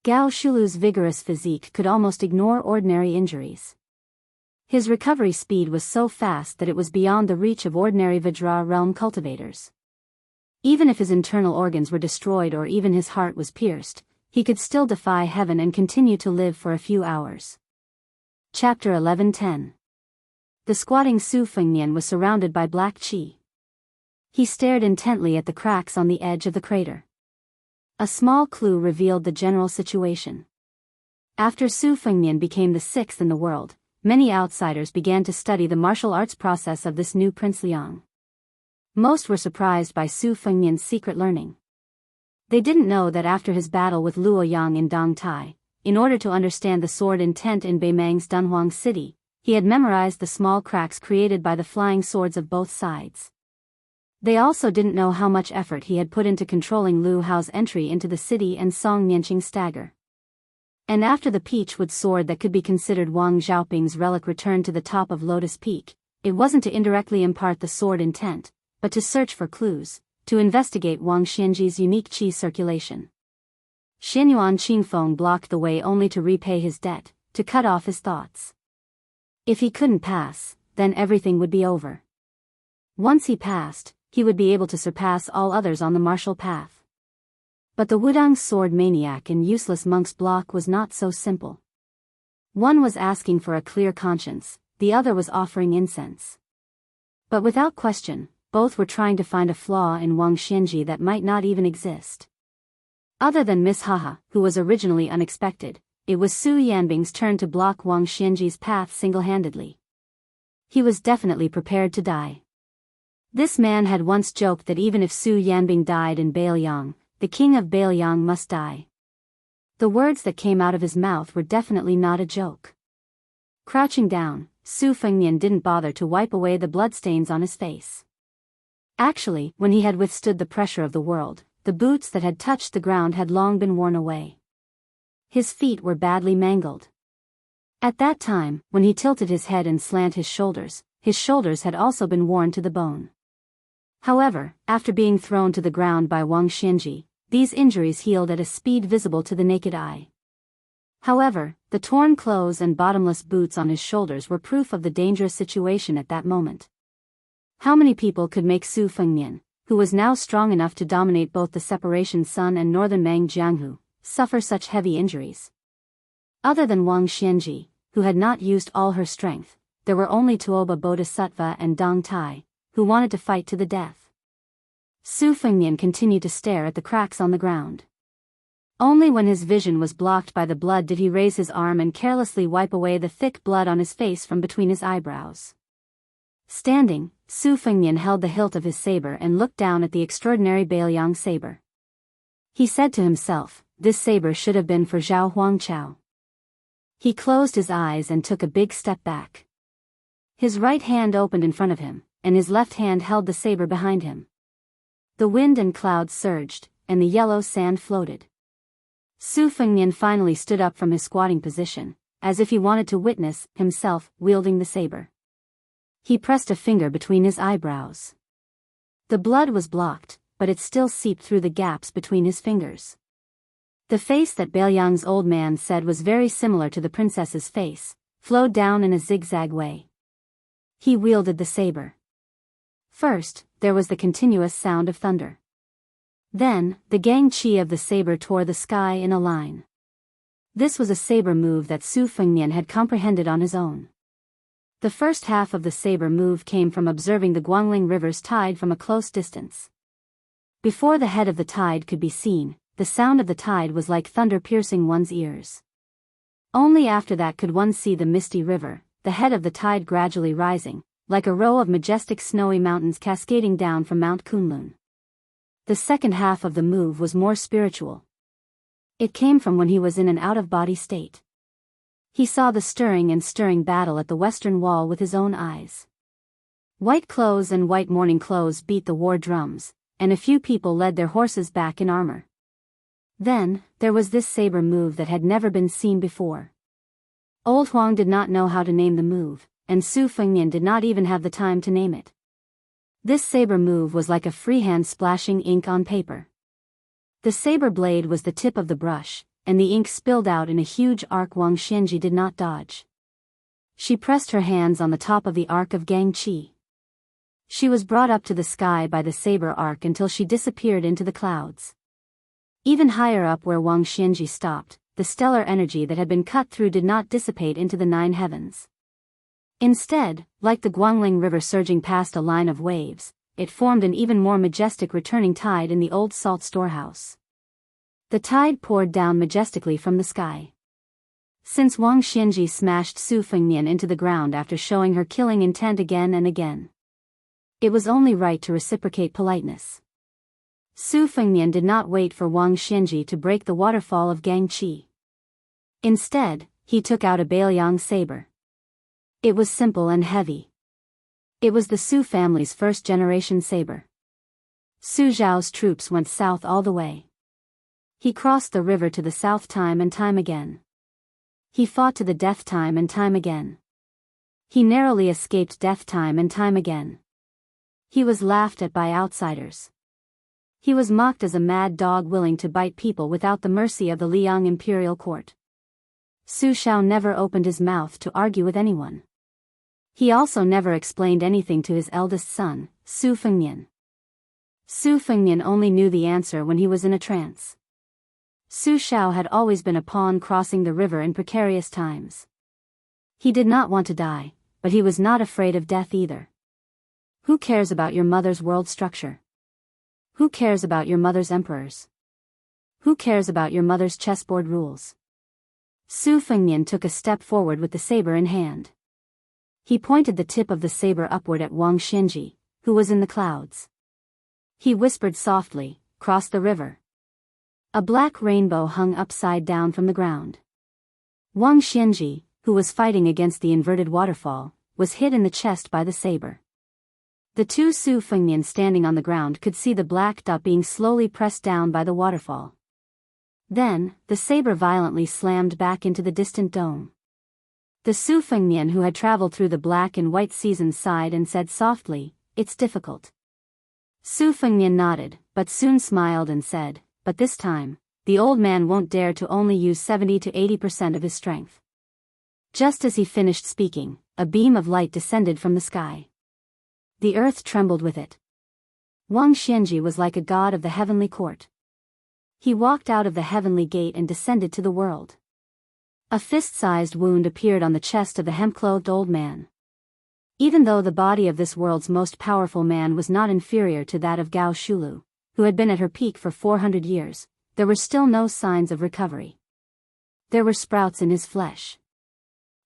Gao Shulu's vigorous physique could almost ignore ordinary injuries. His recovery speed was so fast that it was beyond the reach of ordinary Vajra realm cultivators. Even if his internal organs were destroyed or even his heart was pierced, he could still defy heaven and continue to live for a few hours. Chapter 11:10. The squatting Su Fengnian was surrounded by black qi. He stared intently at the cracks on the edge of the crater. A small clue revealed the general situation. After Su Fengnian became the sixth in the world, many outsiders began to study the martial arts process of this new Prince Liang. Most were surprised by Su Fengnian's secret learning. They didn't know that after his battle with Luo Yang in Dongtai, in order to understand the sword intent in Beimang's Dunhuang city, he had memorized the small cracks created by the flying swords of both sides. They also didn't know how much effort he had put into controlling Lu Hao's entry into the city and Song Nianqing's stagger. And after the peach-wood sword that could be considered Wang Xiaoping's relic returned to the top of Lotus Peak, it wasn't to indirectly impart the sword intent, but to search for clues, to investigate Wang Xianji's unique qi circulation. Xianyuan Qingfeng blocked the way only to repay his debt, to cut off his thoughts. If he couldn't pass, then everything would be over. Once he passed, he would be able to surpass all others on the martial path. But the Wudang sword maniac and useless monk's block was not so simple. One was asking for a clear conscience, the other was offering incense. But without question, both were trying to find a flaw in Wang Xianji that might not even exist. Other than Miss Haha, who was originally unexpected, it was Su Yanbing's turn to block Wang Xianji's path single-handedly. He was definitely prepared to die. This man had once joked that even if Su Yanbing died in Beiliang, the king of Beiliang must die. The words that came out of his mouth were definitely not a joke. Crouching down, Su Fengnian didn't bother to wipe away the bloodstains on his face. Actually, when he had withstood the pressure of the world, the boots that had touched the ground had long been worn away. His feet were badly mangled. At that time, when he tilted his head and slant his shoulders had also been worn to the bone. However, after being thrown to the ground by Wang Xianji, these injuries healed at a speed visible to the naked eye. However, the torn clothes and bottomless boots on his shoulders were proof of the dangerous situation at that moment. How many people could make Su Fengnian, who was now strong enough to dominate both the separation Sun and northern Mang Jianghu, suffer such heavy injuries? Other than Wang Xianji, who had not used all her strength, there were only Tuoba Bodhisattva and Dong Tai, who wanted to fight to the death. Su Fengnian continued to stare at the cracks on the ground. Only when his vision was blocked by the blood did he raise his arm and carelessly wipe away the thick blood on his face from between his eyebrows. Standing, Su Fengnian held the hilt of his saber and looked down at the extraordinary Beiliang saber. He said to himself, this saber should have been for Zhao Huangchao. He closed his eyes and took a big step back. His right hand opened in front of him, and his left hand held the saber behind him. The wind and clouds surged, and the yellow sand floated. Su Fengnian finally stood up from his squatting position, as if he wanted to witness himself wielding the saber. He pressed a finger between his eyebrows. The blood was blocked, but it still seeped through the gaps between his fingers. The face that Beiliang's old man said was very similar to the princess's face, flowed down in a zigzag way. He wielded the saber. First, there was the continuous sound of thunder. Then, the gang qi of the saber tore the sky in a line. This was a saber move that Su Fengnian had comprehended on his own. The first half of the saber move came from observing the Guangling River's tide from a close distance. Before the head of the tide could be seen, the sound of the tide was like thunder piercing one's ears. Only after that could one see the misty river, the head of the tide gradually rising, like a row of majestic snowy mountains cascading down from Mount Kunlun. The second half of the move was more spiritual. It came from when he was in an out-of-body state. He saw the stirring and stirring battle at the western wall with his own eyes. White clothes and white mourning clothes beat the war drums, and a few people led their horses back in armor. Then, there was this saber move that had never been seen before. Old Huang did not know how to name the move, and Su Fengnian did not even have the time to name it. This saber move was like a freehand splashing ink on paper. The saber blade was the tip of the brush, and the ink spilled out in a huge arc. Wang Xianji did not dodge. She pressed her hands on the top of the arc of Gang Qi. She was brought up to the sky by the saber arc until she disappeared into the clouds. Even higher up where Wang Xianji stopped, the stellar energy that had been cut through did not dissipate into the 9 heavens. Instead, like the Guangling River surging past a line of waves, it formed an even more majestic returning tide in the old salt storehouse. The tide poured down majestically from the sky. Since Wang Xinji smashed Su Fengnian into the ground after showing her killing intent again and again, it was only right to reciprocate politeness. Su Fengnian did not wait for Wang Xinji to break the waterfall of Gangqi. Instead, he took out a Biyao saber. It was simple and heavy. It was the Su family's first-generation saber. Su Zhao's troops went south all the way. He crossed the river to the south time and time again. He fought to the death time and time again. He narrowly escaped death time and time again. He was laughed at by outsiders. He was mocked as a mad dog willing to bite people without the mercy of the Liang imperial court. Su Zhao never opened his mouth to argue with anyone. He also never explained anything to his eldest son, Su Fengnian. Su Fengnian only knew the answer when he was in a trance. Su Zhao had always been a pawn crossing the river in precarious times. He did not want to die, but he was not afraid of death either. Who cares about your mother's world structure? Who cares about your mother's emperors? Who cares about your mother's chessboard rules? Su Fengnian took a step forward with the saber in hand. He pointed the tip of the saber upward at Wang Xinji, who was in the clouds. He whispered softly, "Cross the river." A black rainbow hung upside down from the ground. Wang Xinji, who was fighting against the inverted waterfall, was hit in the chest by the saber. The two Su Fengnian standing on the ground could see the black dot being slowly pressed down by the waterfall. Then, the saber violently slammed back into the distant dome. The Su Fengnian who had traveled through the black and white seasons sighed and said softly, "It's difficult." Su Fengnian nodded, but soon smiled and said, "But this time, the old man won't dare to only use 70 to 80% of his strength." Just as he finished speaking, a beam of light descended from the sky. The earth trembled with it. Wang Xinji was like a god of the heavenly court. He walked out of the heavenly gate and descended to the world. A fist-sized wound appeared on the chest of the hemp-clothed old man. Even though the body of this world's most powerful man was not inferior to that of Gao Shulu, who had been at her peak for 400 years, there were still no signs of recovery. There were sprouts in his flesh.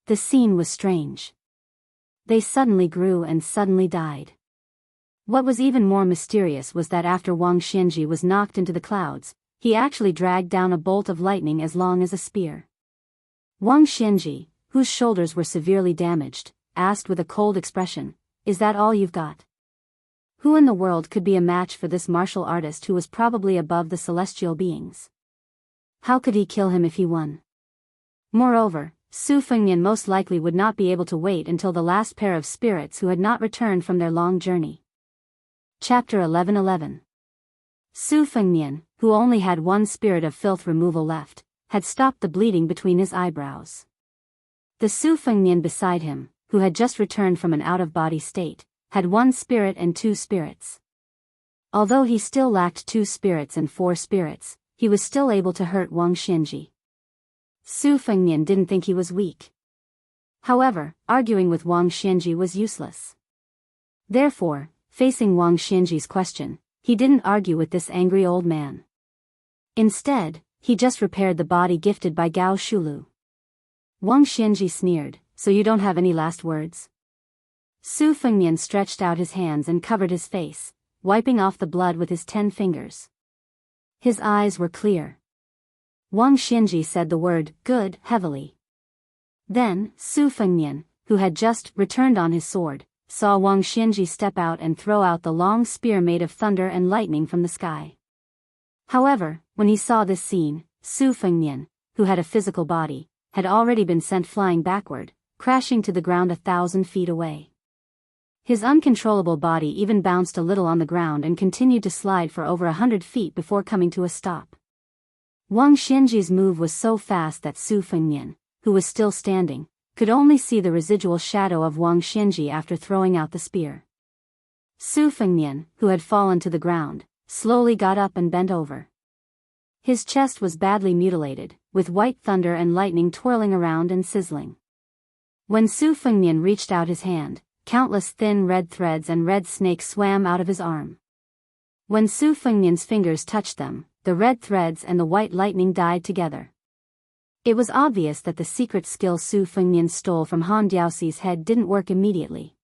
The scene was strange. They suddenly grew and suddenly died. What was even more mysterious was that after Wang Xinji was knocked into the clouds, he actually dragged down a bolt of lightning as long as a spear. Wang Xinji, whose shoulders were severely damaged, asked with a cold expression, "Is that all you've got?" Who in the world could be a match for this martial artist who was probably above the celestial beings? How could he kill him if he won? Moreover, Su Fengnian most likely would not be able to wait until the last pair of spirits who had not returned from their long journey. Chapter 11:11. Su Fengnian, who only had one spirit of filth removal left, had stopped the bleeding between his eyebrows. The Su Fengnian beside him, who had just returned from an out-of-body state, had one spirit and two spirits. Although he still lacked 2 spirits and 4 spirits, he was still able to hurt Wang Xinji. Su Fengnian didn't think he was weak. However, arguing with Wang Xinji was useless. Therefore, facing Wang Xinji's question, he didn't argue with this angry old man. Instead, he just repaired the body gifted by Gao Shulu. Wang Xinji sneered, "So you don't have any last words?" Su Fengnian stretched out his hands and covered his face, wiping off the blood with his 10 fingers. His eyes were clear. Wang Xinji said the word, "Good," heavily. Then, Su Fengnian, who had just returned on his sword, saw Wang Xinji step out and throw out the long spear made of thunder and lightning from the sky. However, when he saw this scene, Su Fengnian, who had a physical body, had already been sent flying backward, crashing to the ground 1,000 feet away. His uncontrollable body even bounced a little on the ground and continued to slide for over 100 feet before coming to a stop. Wang Xinji's move was so fast that Su Fengnian, who was still standing, could only see the residual shadow of Wang Xinji after throwing out the spear. Su Fengnian, who had fallen to the ground, slowly got up and bent over. His chest was badly mutilated, with white thunder and lightning twirling around and sizzling. When Su Fengnian reached out his hand, countless thin red threads and red snakes swam out of his arm. When Su Fengnian's fingers touched them, the red threads and the white lightning died together. It was obvious that the secret skill Su Fengnian stole from Han Diaoxi's head didn't work immediately.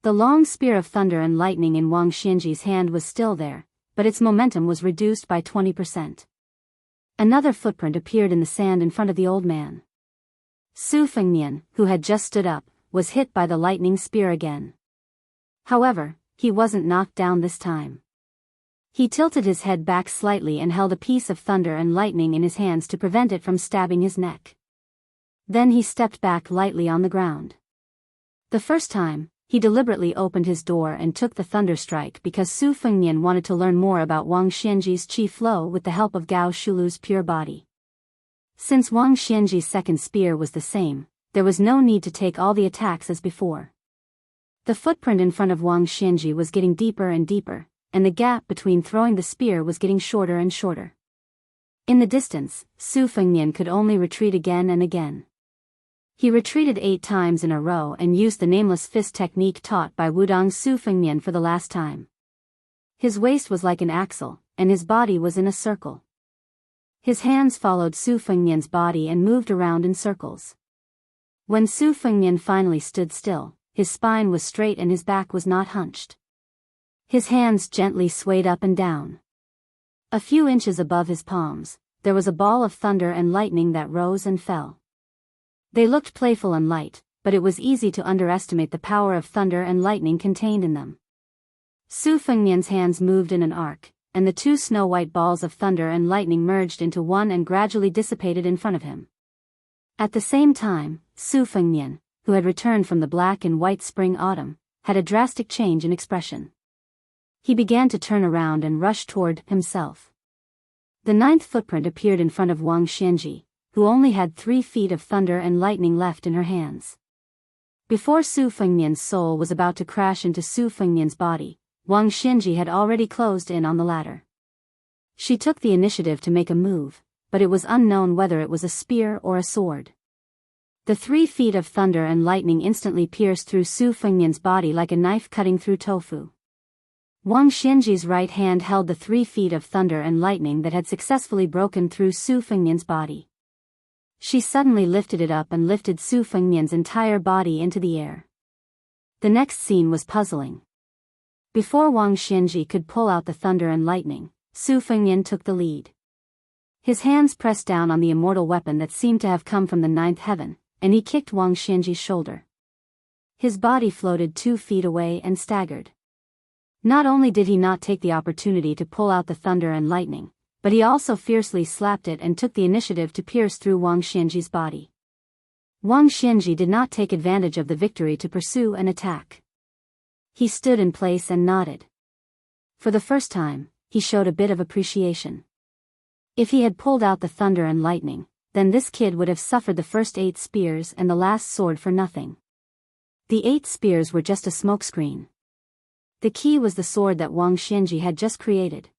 The long spear of thunder and lightning in Wang Xianji's hand was still there, but its momentum was reduced by 20%. Another footprint appeared in the sand in front of the old man. Su Fengnian, who had just stood up, was hit by the lightning spear again. However, he wasn't knocked down this time. He tilted his head back slightly and held a piece of thunder and lightning in his hands to prevent it from stabbing his neck. Then he stepped back lightly on the ground. The first time, he deliberately opened his door and took the thunder strike because Su Fengnian wanted to learn more about Wang Xianji's qi flow with the help of Gao Shulu's pure body. Since Wang Xianji's second spear was the same, there was no need to take all the attacks as before. The footprint in front of Wang Xianji was getting deeper and deeper, and the gap between throwing the spear was getting shorter and shorter. In the distance, Su Fengnian could only retreat again and again. He retreated 8 times in a row and used the nameless fist technique taught by Wudong Su Fengnian for the last time. His waist was like an axle, and his body was in a circle. His hands followed Su Fengnian's body and moved around in circles. When Su Fengnian finally stood still, his spine was straight and his back was not hunched. His hands gently swayed up and down. A few inches above his palms, there was a ball of thunder and lightning that rose and fell. They looked playful and light, but it was easy to underestimate the power of thunder and lightning contained in them. Su Fengnian's hands moved in an arc, and the 2 snow-white balls of thunder and lightning merged into one and gradually dissipated in front of him. At the same time, Su Fengnian, who had returned from the black and white spring-autumn, had a drastic change in expression. He began to turn around and rush toward himself. The 9th footprint appeared in front of Wang Xianji, who only had 3 feet of thunder and lightning left in her hands. Before Su Fengnian's soul was about to crash into Su Fengnian's body, Wang Xianji had already closed in on the ladder. She took the initiative to make a move, but it was unknown whether it was a spear or a sword. The 3 feet of thunder and lightning instantly pierced through Su Fengnian's body like a knife cutting through tofu. Wang Xianji's right hand held the 3 feet of thunder and lightning that had successfully broken through Su Fengnian's body. She suddenly lifted it up and lifted Su Fengnian's entire body into the air. The next scene was puzzling. Before Wang Xianji could pull out the thunder and lightning, Su Fengnian took the lead. His hands pressed down on the immortal weapon that seemed to have come from the 9th heaven, and he kicked Wang Xianji's shoulder. His body floated 2 feet away and staggered. Not only did he not take the opportunity to pull out the thunder and lightning, but he also fiercely slapped it and took the initiative to pierce through Wang Xianji's body. Wang Xianji did not take advantage of the victory to pursue an attack. He stood in place and nodded. For the first time, he showed a bit of appreciation. If he had pulled out the thunder and lightning, then this kid would have suffered the first 8 spears and the last sword for nothing. The 8 spears were just a smokescreen. The key was the sword that Wang Xianji had just created.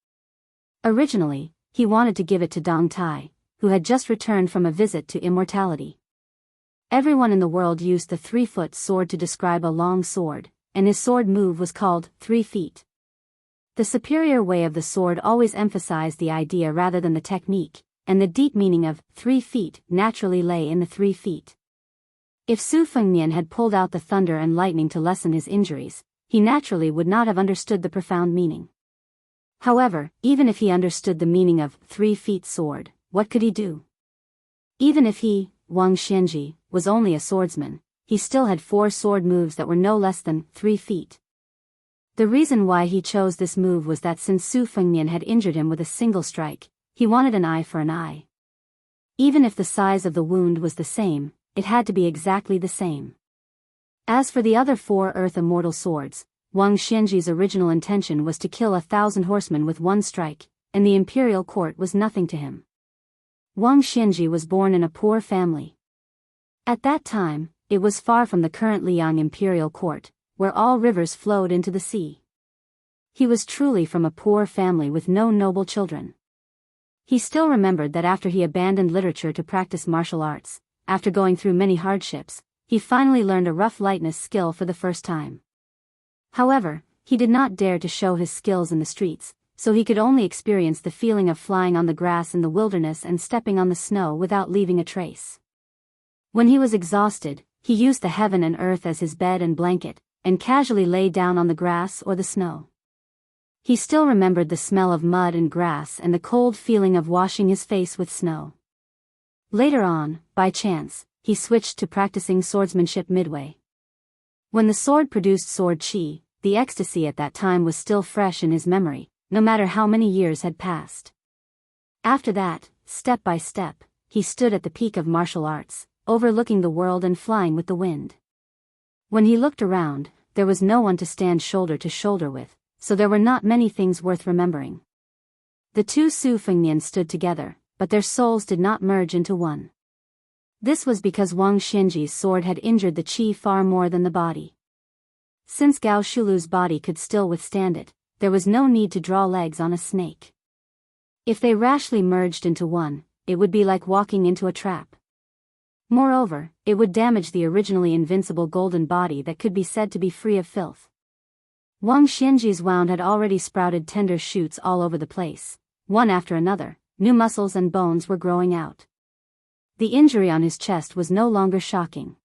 Originally, he wanted to give it to Dong Tai, who had just returned from a visit to immortality. Everyone in the world used the 3-foot sword to describe a long sword, and his sword move was called 3 feet. The superior way of the sword always emphasized the idea rather than the technique, and the deep meaning of 3 feet naturally lay in the 3 feet. If Su Fengnian had pulled out the thunder and lightning to lessen his injuries, he naturally would not have understood the profound meaning. However, even if he understood the meaning of 3 feet sword, what could he do? Even if he, Wang Xianji, was only a swordsman, he still had 4 sword moves that were no less than 3 feet. The reason why he chose this move was that since Su Fengnian had injured him with a single strike, he wanted an eye for an eye. Even if the size of the wound was the same, it had to be exactly the same. As for the other 4 earth immortal swords, Wang Xianji's original intention was to kill 1,000 horsemen with 1 strike, and the imperial court was nothing to him. Wang Xianji was born in a poor family. At that time, it was far from the current Liang imperial court, where all rivers flowed into the sea. He was truly from a poor family with no noble children. He still remembered that after he abandoned literature to practice martial arts, after going through many hardships, he finally learned a rough lightness skill for the first time. However, he did not dare to show his skills in the streets, so he could only experience the feeling of flying on the grass in the wilderness and stepping on the snow without leaving a trace. When he was exhausted, he used the heaven and earth as his bed and blanket, and casually lay down on the grass or the snow. He still remembered the smell of mud and grass and the cold feeling of washing his face with snow. Later on, by chance, he switched to practicing swordsmanship midway. When the sword produced sword chi, the ecstasy at that time was still fresh in his memory, no matter how many years had passed. After that, step by step, he stood at the peak of martial arts, overlooking the world and flying with the wind. When he looked around, there was no one to stand shoulder to shoulder with, so there were not many things worth remembering. The two Su Fengnian stood together, but their souls did not merge into one. This was because Wang Xianji's sword had injured the qi far more than the body. Since Gao Shulu's body could still withstand it, there was no need to draw legs on a snake. If they rashly merged into one, it would be like walking into a trap. Moreover, it would damage the originally invincible golden body that could be said to be free of filth. Wang Xianji's wound had already sprouted tender shoots all over the place. One after another, new muscles and bones were growing out. The injury on his chest was no longer shocking.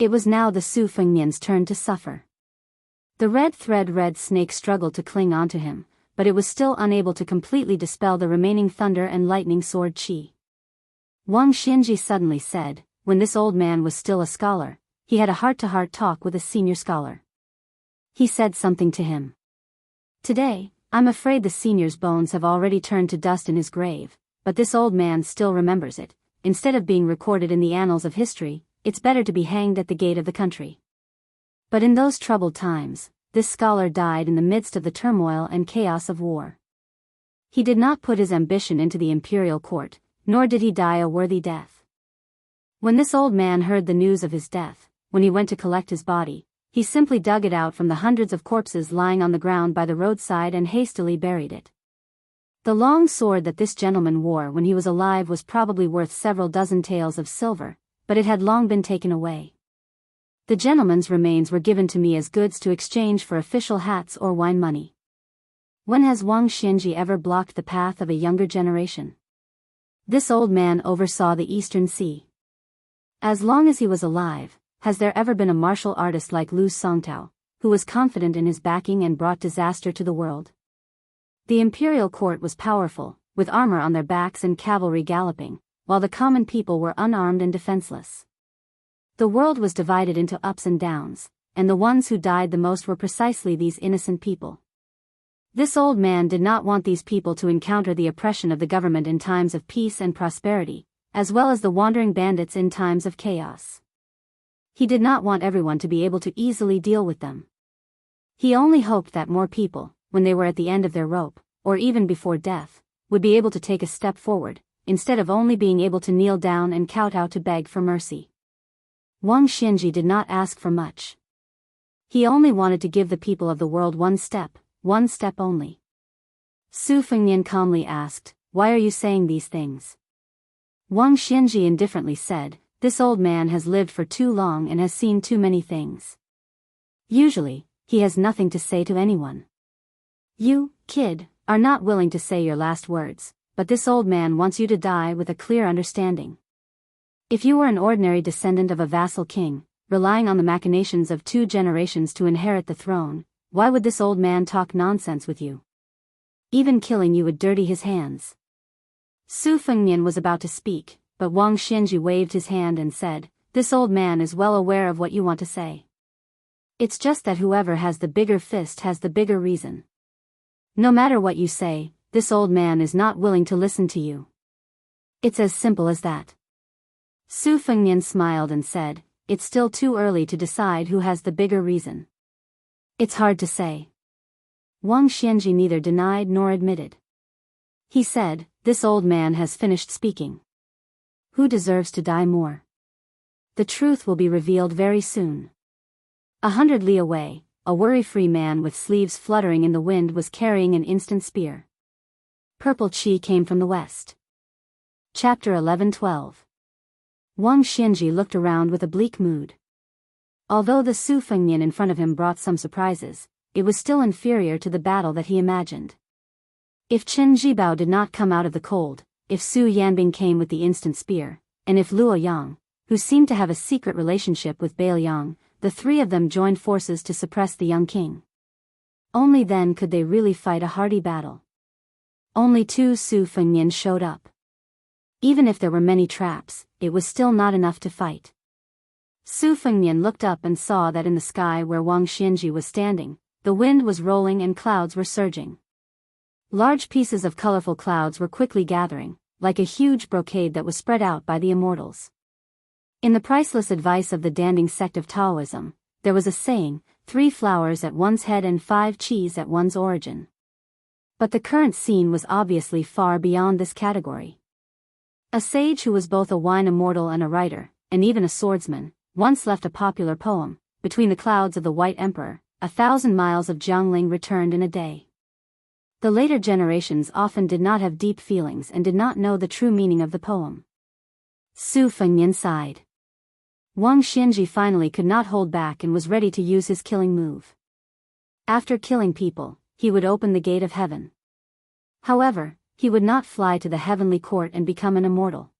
It was now the Su Fengnian's turn to suffer. The red snake struggled to cling onto him, but it was still unable to completely dispel the remaining thunder and lightning sword chi. Wang Xianji suddenly said, when this old man was still a scholar, he had a heart-to-heart talk with a senior scholar. He said something to him. Today, I'm afraid the senior's bones have already turned to dust in his grave, but this old man still remembers it. Instead of being recorded in the annals of history, it's better to be hanged at the gate of the country. But in those troubled times, this scholar died in the midst of the turmoil and chaos of war. He did not put his ambition into the imperial court, nor did he die a worthy death. When this old man heard the news of his death, when he went to collect his body, he simply dug it out from the hundreds of corpses lying on the ground by the roadside and hastily buried it. The long sword that this gentleman wore when he was alive was probably worth several dozen taels of silver, but it had long been taken away. The gentleman's remains were given to me as goods to exchange for official hats or wine money. When has Wang Xianji ever blocked the path of a younger generation? This old man oversaw the Eastern Sea. As long as he was alive, has there ever been a martial artist like Lu Songtao, who was confident in his backing and brought disaster to the world? The imperial court was powerful, with armor on their backs and cavalry galloping, while the common people were unarmed and defenseless. The world was divided into ups and downs, and the ones who died the most were precisely these innocent people. This old man did not want these people to encounter the oppression of the government in times of peace and prosperity, as well as the wandering bandits in times of chaos. He did not want everyone to be able to easily deal with them. He only hoped that more people, when they were at the end of their rope, or even before death, would be able to take a step forward, instead of only being able to kneel down and kowtow to beg for mercy. Wang Xianji did not ask for much. He only wanted to give the people of the world one step only. Su Fengnian calmly asked, "Why are you saying these things?" Wang Xianji indifferently said, "This old man has lived for too long and has seen too many things. Usually, he has nothing to say to anyone. You, kid, are not willing to say your last words, but this old man wants you to die with a clear understanding. If you were an ordinary descendant of a vassal king, relying on the machinations of 2 generations to inherit the throne, why would this old man talk nonsense with you? Even killing you would dirty his hands." Su Fengnian was about to speak, but Wang Xianji waved his hand and said, "This old man is well aware of what you want to say. It's just that whoever has the bigger fist has the bigger reason. No matter what you say, this old man is not willing to listen to you. It's as simple as that." Su Fengnian smiled and said, "It's still too early to decide who has the bigger reason. It's hard to say." Wang Xianji neither denied nor admitted. He said, "This old man has finished speaking. Who deserves to die more? The truth will be revealed very soon." 100 li away, a worry-free man with sleeves fluttering in the wind was carrying an instant spear. Purple chi came from the west. Chapter 11-12. Wang Xianji looked around with a bleak mood. Although the Su Fengnian in front of him brought some surprises, it was still inferior to the battle that he imagined. If Chen Zhibao did not come out of the cold, if Su Yanbing came with the instant spear, and if Luo Yang, who seemed to have a secret relationship with Bai Liang, the three of them joined forces to suppress the young king. Only then could they really fight a hardy battle. Only 2 Su Fengnian showed up. Even if there were many traps, it was still not enough to fight. Su Fengnian looked up and saw that in the sky where Wang Xianji was standing, the wind was rolling and clouds were surging. Large pieces of colorful clouds were quickly gathering, like a huge brocade that was spread out by the immortals. In the priceless advice of the Danding sect of Taoism, there was a saying, 3 flowers at one's head and 5 cheese at one's origin. But the current scene was obviously far beyond this category. A sage who was both a wine immortal and a writer, and even a swordsman, once left a popular poem, Between the Clouds of the White Emperor, 1,000 miles of Jiangling returned in a day. The later generations often did not have deep feelings and did not know the true meaning of the poem. Su Fengnian sighed. Wang Xianji finally could not hold back and was ready to use his killing move. After killing people, he would open the gate of heaven. However, he would not fly to the heavenly court and become an immortal.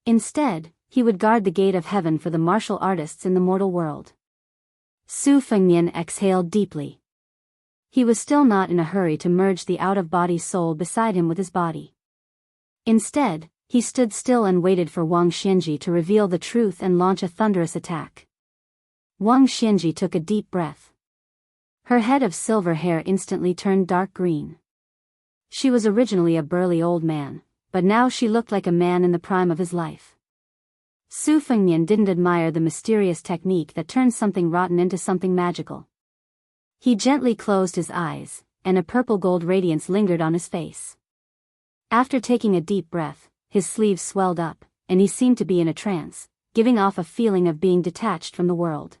Instead, he would guard the gate of heaven for the martial artists in the mortal world. Su Fengnian exhaled deeply. He was still not in a hurry to merge the out-of-body soul beside him with his body. Instead, he stood still and waited for Wang Xianji to reveal the truth and launch a thunderous attack. Wang Xianji took a deep breath. Her head of silver hair instantly turned dark green. She was originally a burly old man, but now she looked like a man in the prime of his life. Su Fengnian didn't admire the mysterious technique that turns something rotten into something magical. He gently closed his eyes, and a purple-gold radiance lingered on his face. After taking a deep breath, his sleeves swelled up, and he seemed to be in a trance, giving off a feeling of being detached from the world.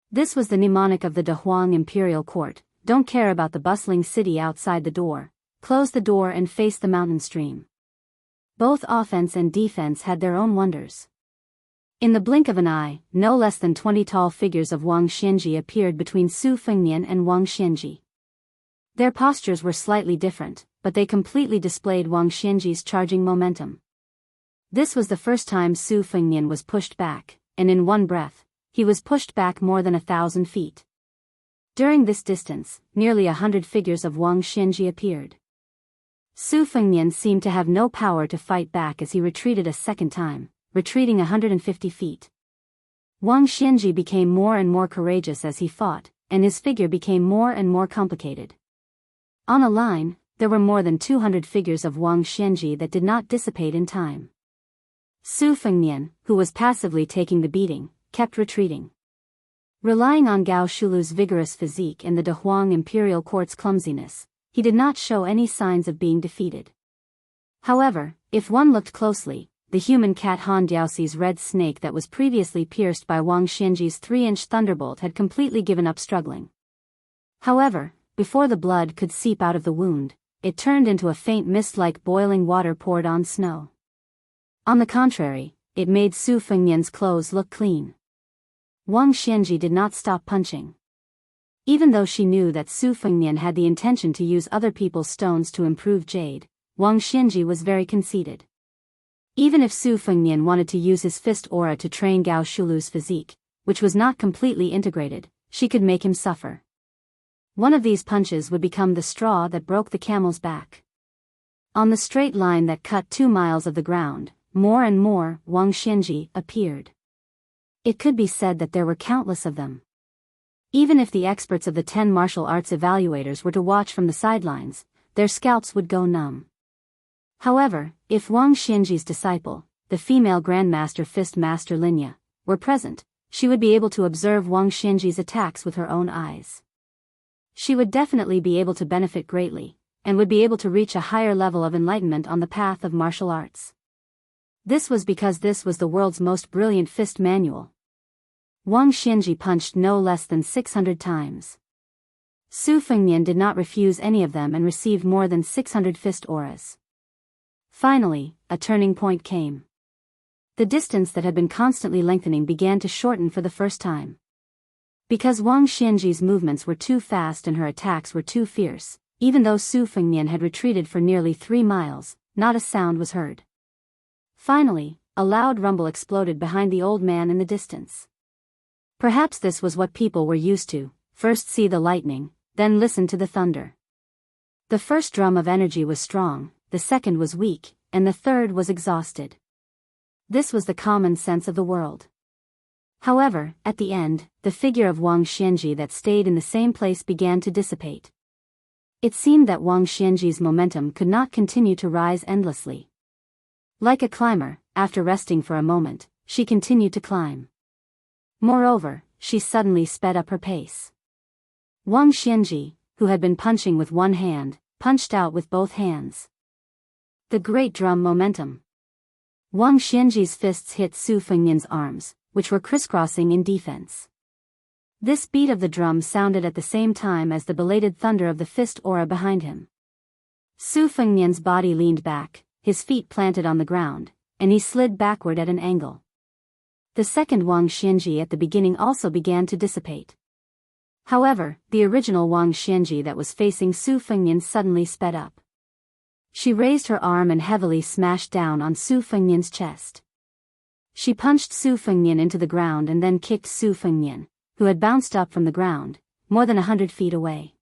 This was the mnemonic of the Dehuang imperial court: don't care about the bustling city outside the door, close the door and face the mountain stream. Both offense and defense had their own wonders. In the blink of an eye, no less than 20 tall figures of Wang Xianji appeared between Su Fengnian and Wang Xianji. Their postures were slightly different, but they completely displayed Wang Xianji's charging momentum. This was the first time Su Fengnian was pushed back, and in one breath, he was pushed back more than 1,000 feet. During this distance, nearly 100 figures of Wang Xianji appeared. Su Fengnian seemed to have no power to fight back as he retreated a second time, retreating 150 feet. Wang Xianji became more and more courageous as he fought, and his figure became more and more complicated. On a line, there were more than 200 figures of Wang Xianji that did not dissipate in time. Su Fengnian, who was passively taking the beating, kept retreating. Relying on Gao Shulu's vigorous physique and the Dehuang imperial court's clumsiness, he did not show any signs of being defeated. However, if one looked closely, the human cat Han Diaoxi's red snake that was previously pierced by Wang Xianji's 3-inch thunderbolt had completely given up struggling. However, before the blood could seep out of the wound, it turned into a faint mist like boiling water poured on snow. On the contrary, it made Su Fengnian's clothes look clean. Wang Xianji did not stop punching. Even though she knew that Su Fengnian had the intention to use other people's stones to improve jade, Wang Xianji was very conceited. Even if Su Fengnian wanted to use his fist aura to train Gao Shulu's physique, which was not completely integrated, she could make him suffer. One of these punches would become the straw that broke the camel's back. On the straight line that cut 2 miles of the ground, more and more Wang Xianji appeared. It could be said that there were countless of them. Even if the experts of the 10 martial arts evaluators were to watch from the sidelines, their scalps would go numb. However, if Wang Xianji's disciple, the female Grandmaster Fist Master Linya, were present, she would be able to observe Wang Xianji's attacks with her own eyes. She would definitely be able to benefit greatly, and would be able to reach a higher level of enlightenment on the path of martial arts. This was because this was the world's most brilliant fist manual. Wang Xianji punched no less than 600 times. Su Fengnian did not refuse any of them and received more than 600 fist auras. Finally, a turning point came. The distance that had been constantly lengthening began to shorten for the first time. Because Wang Xianji's movements were too fast and her attacks were too fierce, Even though Su Fengnian had retreated for nearly 3 miles, not a sound was heard. Finally, a loud rumble exploded behind the old man in the distance. Perhaps this was what people were used to: first see the lightning, then listen to the thunder. The first drum of energy was strong, the second was weak, and the third was exhausted. This was the common sense of the world. However, at the end, the figure of Wang Xianji that stayed in the same place began to dissipate. It seemed that Wang Xianji's momentum could not continue to rise endlessly. Like a climber, after resting for a moment, she continued to climb. Moreover, she suddenly sped up her pace. Wang Xianji, who had been punching with one hand, punched out with both hands. The great drum momentum. Wang Xianji's fists hit Su Fengnian's arms, which were crisscrossing in defense. This beat of the drum sounded at the same time as the belated thunder of the fist aura behind him. Su Fengnian's body leaned back, his feet planted on the ground, and he slid backward at an angle. The second Wang Xianji at the beginning also began to dissipate. However, the original Wang Xianji that was facing Su Fengnian suddenly sped up. She raised her arm and heavily smashed down on Su Fengnian's chest. She punched Su Fengnian into the ground and then kicked Su Fengnian, who had bounced up from the ground, more than 100 feet away.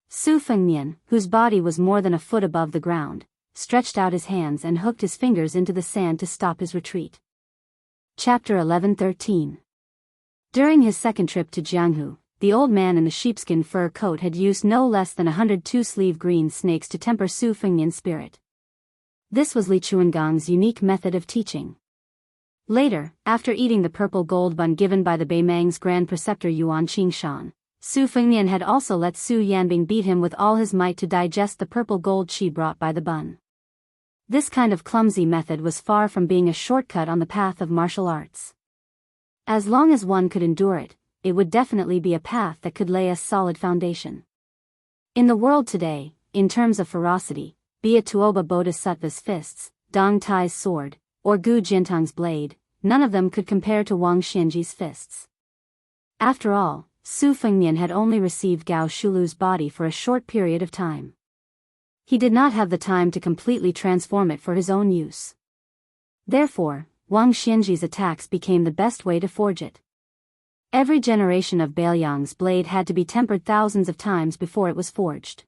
Su Fengnian, whose body was more than a foot above the ground, stretched out his hands and hooked his fingers into the sand to stop his retreat. Chapter 11:13. During his second trip to Jianghu, the old man in the sheepskin fur coat had used no less than 100 two-sleeve green snakes to temper Su Fengnian's spirit. This was Li Chuangong's unique method of teaching. Later, after eating the purple gold bun given by the Beimang's grand preceptor Yuan Qingshan, Su Fengnian had also let Su Yanbing beat him with all his might to digest the purple gold qi brought by the bun. This kind of clumsy method was far from being a shortcut on the path of martial arts. As long as one could endure it, it would definitely be a path that could lay a solid foundation. In the world today, in terms of ferocity, be it Tuoba Bodhisattva's fists, Dong Tai's sword, or Gu Jintang's blade, none of them could compare to Wang Xianji's fists. After all, Su Fengnian had only received Gao Shulu's body for a short period of time. He did not have the time to completely transform it for his own use. Therefore, Wang Xianji's attacks became the best way to forge it. Every generation of Bailiang's blade had to be tempered thousands of times before it was forged.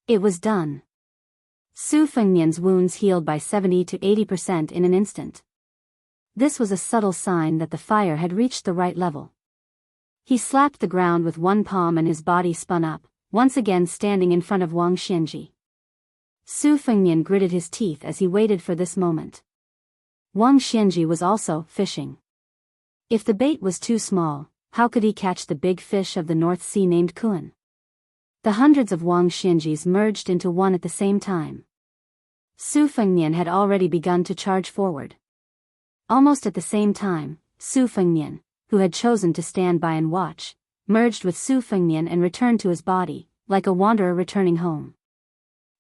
It was done. Su Fengnian's wounds healed by 70 to 80% in an instant. This was a subtle sign that the fire had reached the right level. He slapped the ground with one palm and his body spun up, once again standing in front of Wang Xianji. Su Fengnian gritted his teeth as he waited for this moment. Wang Xianji was also fishing. If the bait was too small, how could he catch the big fish of the North Sea named Kun? The hundreds of Wang Xianjis merged into one at the same time. Su Fengnian had already begun to charge forward. Almost at the same time, Su Fengnian, who had chosen to stand by and watch, merged with Su Fengnian and returned to his body, like a wanderer returning home.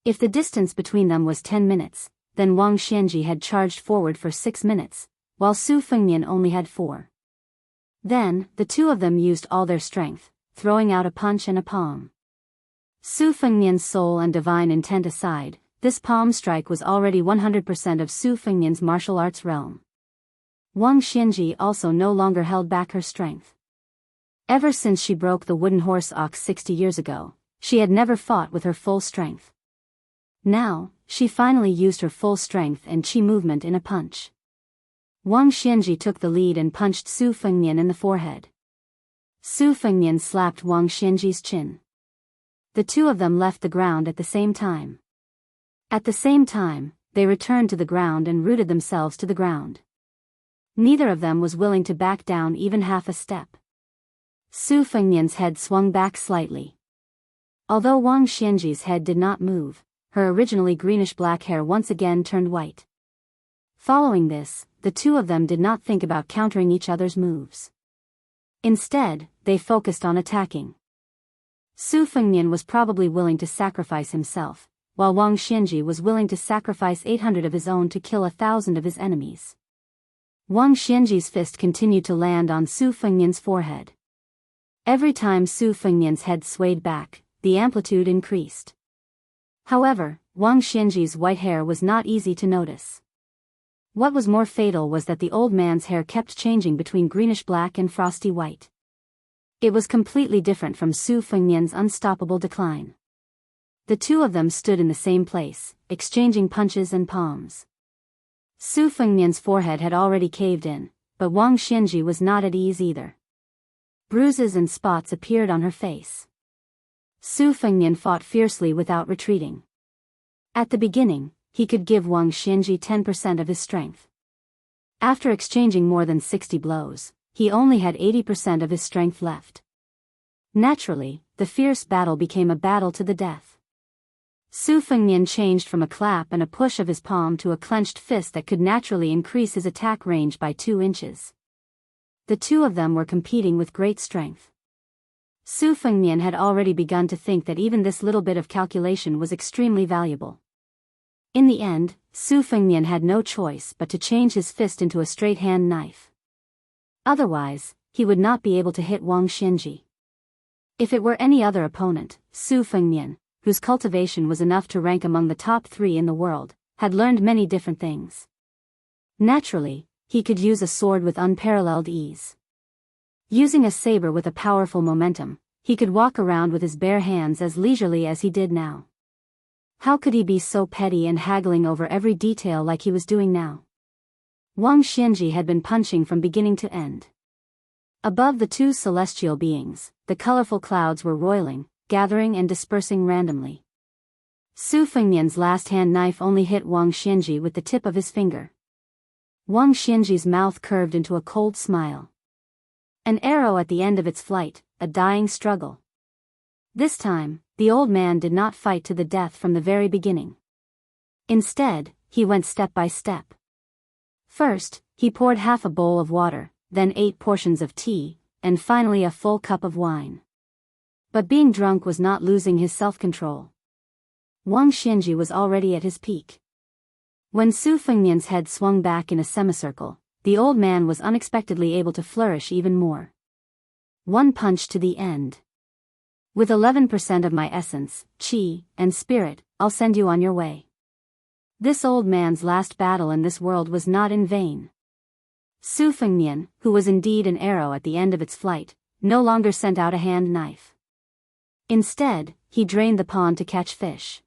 If the distance between them was 10 minutes, then Wang Xianji had charged forward for 6 minutes, while Su Fengnian only had 4. Then, the two of them used all their strength, throwing out a punch and a palm. Su Fengnian's soul and divine intent aside, this palm strike was already 100% of Su Fengnian's martial arts realm. Wang Xianji also no longer held back her strength. Ever since she broke the wooden horse ox 60 years ago, she had never fought with her full strength. Now, she finally used her full strength and qi movement in a punch. Wang Xianji took the lead and punched Su Fengnian in the forehead. Su Fengnian slapped Wang Xianji's chin. The two of them left the ground at the same time. At the same time, they returned to the ground and rooted themselves to the ground. Neither of them was willing to back down even half a step. Su Fengnian's head swung back slightly. Although Wang Xianji's head did not move, her originally greenish-black hair once again turned white. Following this, the two of them did not think about countering each other's moves. Instead, they focused on attacking. Su Fengnian was probably willing to sacrifice himself, while Wang Xianji was willing to sacrifice 800 of his own to kill 1,000 of his enemies. Wang Xianji's fist continued to land on Su Fengnian's forehead. Every time Su Fengnian's head swayed back, the amplitude increased. However, Wang Xianji's white hair was not easy to notice. What was more fatal was that the old man's hair kept changing between greenish-black and frosty white. It was completely different from Su Fengnian's unstoppable decline. The two of them stood in the same place, exchanging punches and palms. Su Fengnian's forehead had already caved in, but Wang Xianji was not at ease either. Bruises and spots appeared on her face. Su Fengnian fought fiercely without retreating. At the beginning, he could give Wang Xianji 10% of his strength. After exchanging more than 60 blows, he only had 80% of his strength left. Naturally, the fierce battle became a battle to the death. Su Fengnian changed from a clap and a push of his palm to a clenched fist that could naturally increase his attack range by 2 inches. The two of them were competing with great strength. Su Fengnian had already begun to think that even this little bit of calculation was extremely valuable. In the end, Su Fengnian had no choice but to change his fist into a straight-hand knife. Otherwise, he would not be able to hit Wang Xianji. If it were any other opponent, Su Fengnian, whose cultivation was enough to rank among the top 3 in the world, had learned many different things. Naturally, he could use a sword with unparalleled ease. Using a saber with a powerful momentum, he could walk around with his bare hands as leisurely as he did now. How could he be so petty and haggling over every detail like he was doing now? Wang Xianji had been punching from beginning to end. Above the two celestial beings, the colorful clouds were roiling, gathering and dispersing randomly. Su Fengnian's last hand knife only hit Wang Xianji with the tip of his finger. Wang Xianji's mouth curved into a cold smile. An arrow at the end of its flight, a dying struggle. This time, the old man did not fight to the death from the very beginning. Instead, he went step by step. First, he poured half a bowl of water, then 8 portions of tea, and finally a full cup of wine. But being drunk was not losing his self-control. Wang Xianji was already at his peak. When Su Fengnian's head swung back in a semicircle, the old man was unexpectedly able to flourish even more. One punch to the end. With 11% of my essence, qi, and spirit, I'll send you on your way. This old man's last battle in this world was not in vain. Su Fengnian, who was indeed an arrow at the end of its flight, no longer sent out a hand knife. Instead, he drained the pond to catch fish.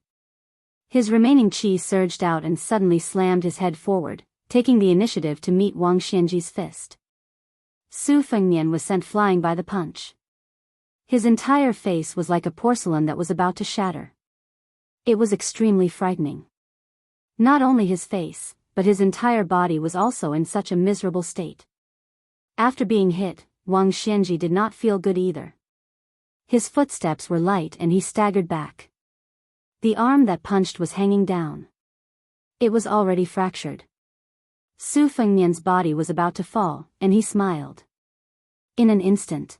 His remaining qi surged out and suddenly slammed his head forward, taking the initiative to meet Wang Xianji's fist. Su Fengnian was sent flying by the punch. His entire face was like a porcelain that was about to shatter. It was extremely frightening. Not only his face, but his entire body was also in such a miserable state. After being hit, Wang Xianji did not feel good either. His footsteps were light and he staggered back. The arm that punched was hanging down. It was already fractured. Su Fengnian's body was about to fall, and he smiled. In an instant,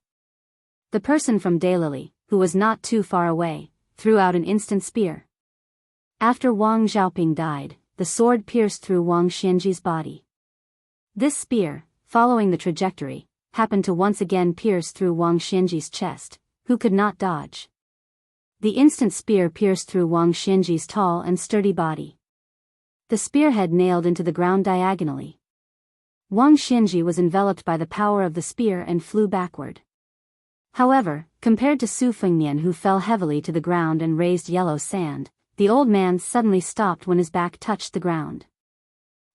the person from Daylily, who was not too far away, threw out an instant spear. After Wang Xiaoping died, the sword pierced through Wang Xianji's body. This spear, following the trajectory, happened to once again pierce through Wang Xianji's chest, who could not dodge. The instant spear pierced through Wang Xianji's tall and sturdy body. The spearhead nailed into the ground diagonally. Wang Xianji was enveloped by the power of the spear and flew backward. However, compared to Su Fengnian, who fell heavily to the ground and raised yellow sand, the old man suddenly stopped when his back touched the ground.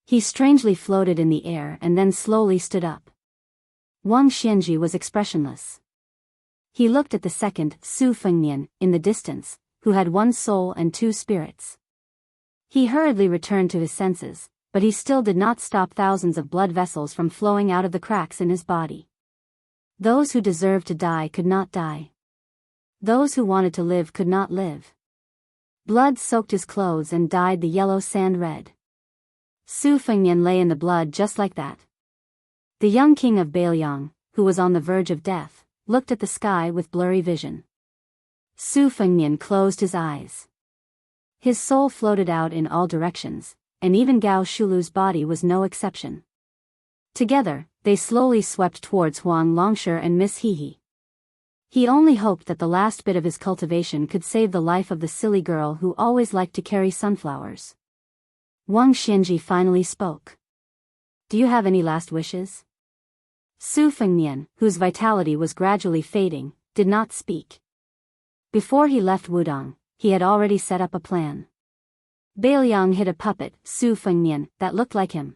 He strangely floated in the air and then slowly stood up. Wang Xianji was expressionless. He looked at the second, Su Fengnian, in the distance, who had 1 soul and 2 spirits. He hurriedly returned to his senses, but he still did not stop thousands of blood vessels from flowing out of the cracks in his body. Those who deserved to die could not die. Those who wanted to live could not live. Blood soaked his clothes and dyed the yellow sand red. Su Fengnian lay in the blood just like that. The young king of Biyao, who was on the verge of death, looked at the sky with blurry vision. Su Fengnian closed his eyes. His soul floated out in all directions, and even Gao Shulu's body was no exception. Together, they slowly swept towards Huang Longshi and Miss Hehe. He only hoped that the last bit of his cultivation could save the life of the silly girl who always liked to carry sunflowers. Wang Xianji finally spoke. Do you have any last wishes? Su Fengnian, whose vitality was gradually fading, did not speak. Before he left Wudong, he had already set up a plan. Bailiang hid a puppet, Su Fengnian, that looked like him.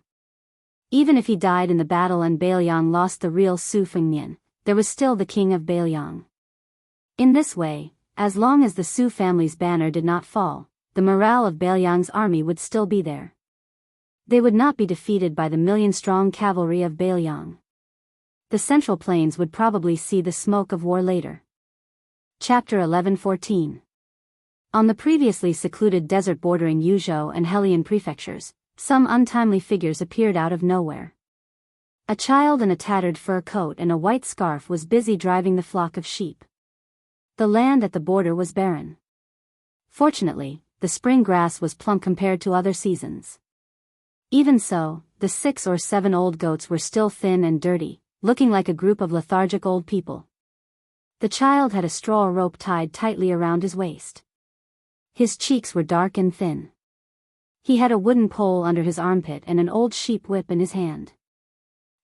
Even if he died in the battle and Bailiang lost the real Su Fengnian, there was still the king of Bailiang. In this way, as long as the Su family's banner did not fall, the morale of Bailiang's army would still be there. They would not be defeated by the million-strong cavalry of Bailiang. The Central Plains would probably see the smoke of war later. Chapter 11:14. On the previously secluded desert bordering Yuzhou and Helian prefectures, some untimely figures appeared out of nowhere. A child in a tattered fur coat and a white scarf was busy driving the flock of sheep. The land at the border was barren. Fortunately, the spring grass was plump compared to other seasons. Even so, the 6 or 7 old goats were still thin and dirty, looking like a group of lethargic old people. The child had a straw rope tied tightly around his waist. His cheeks were dark and thin. He had a wooden pole under his armpit and an old sheep whip in his hand.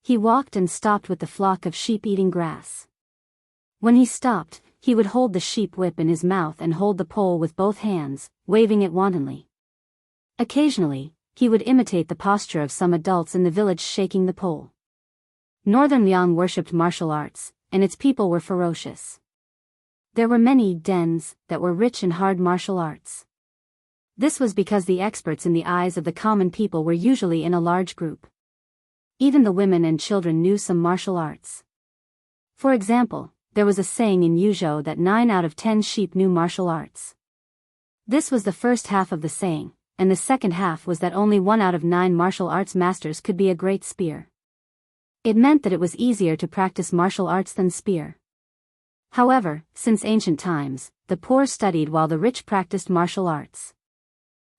He walked and stopped with the flock of sheep eating grass. When he stopped, he would hold the sheep whip in his mouth and hold the pole with both hands, waving it wantonly. Occasionally, he would imitate the posture of some adults in the village shaking the pole. Northern Liang worshipped martial arts, and its people were ferocious. There were many dens that were rich in hard martial arts. This was because the experts in the eyes of the common people were usually in a large group. Even the women and children knew some martial arts. For example, there was a saying in Yuzhou that 9 out of 10 sheep knew martial arts. This was the first half of the saying, and the second half was that only 1 out of 9 martial arts masters could be a great spear. It meant that it was easier to practice martial arts than spear. However, since ancient times, the poor studied while the rich practiced martial arts.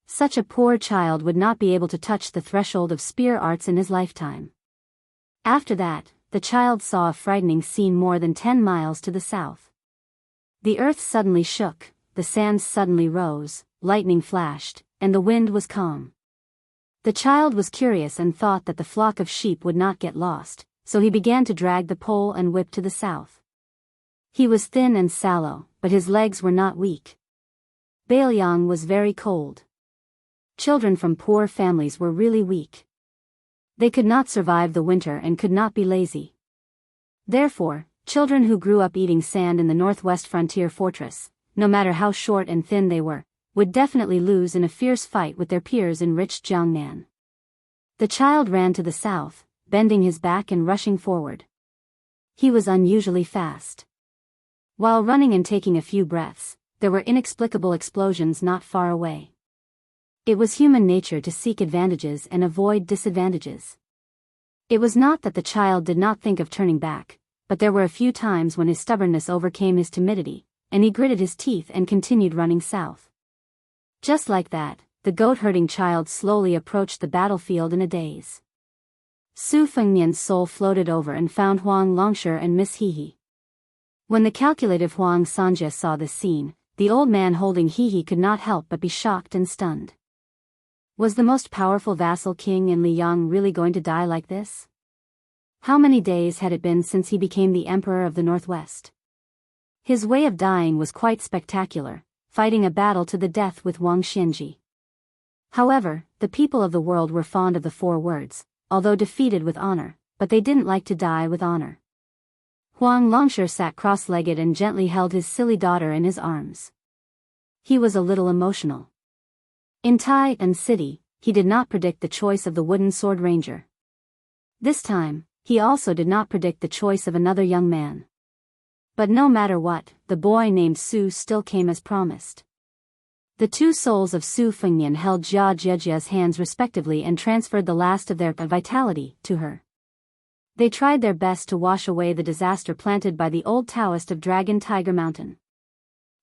Such a poor child would not be able to touch the threshold of spear arts in his lifetime. After that, the child saw a frightening scene more than 10 miles to the south. The earth suddenly shook, the sands suddenly rose, lightning flashed, and the wind was calm. The child was curious and thought that the flock of sheep would not get lost, so he began to drag the pole and whip to the south. He was thin and sallow, but his legs were not weak. Bailiang was very cold. Children from poor families were really weak. They could not survive the winter and could not be lazy. Therefore, children who grew up eating sand in the northwest frontier fortress, no matter how short and thin they were, would definitely lose in a fierce fight with their peers in rich Jiangnan. The child ran to the south, bending his back and rushing forward. He was unusually fast. While running and taking a few breaths, there were inexplicable explosions not far away. It was human nature to seek advantages and avoid disadvantages. It was not that the child did not think of turning back, but there were a few times when his stubbornness overcame his timidity, and he gritted his teeth and continued running south. Just like that, the goat-herding child slowly approached the battlefield in a daze. Su Fengnian's soul floated over and found Huang Longshi and Miss Hehe. When the calculative Huang Sanja saw this scene, the old man holding Hehe could not help but be shocked and stunned. Was the most powerful vassal king in Liang really going to die like this? How many days had it been since he became the emperor of the Northwest? His way of dying was quite spectacular, fighting a battle to the death with Wang Xianji. However, the people of the world were fond of the 4 words, although defeated with honor, but they didn't like to die with honor. Huang Longshi sat cross-legged and gently held his silly daughter in his arms. He was a little emotional. In Tai and City, he did not predict the choice of the wooden sword ranger. This time, he also did not predict the choice of another young man. But no matter what, the boy named Su still came as promised. The 2 souls of Su Fengnian held Jia Jiejia's hands respectively and transferred the last of their vitality to her. They tried their best to wash away the disaster planted by the old Taoist of Dragon Tiger Mountain.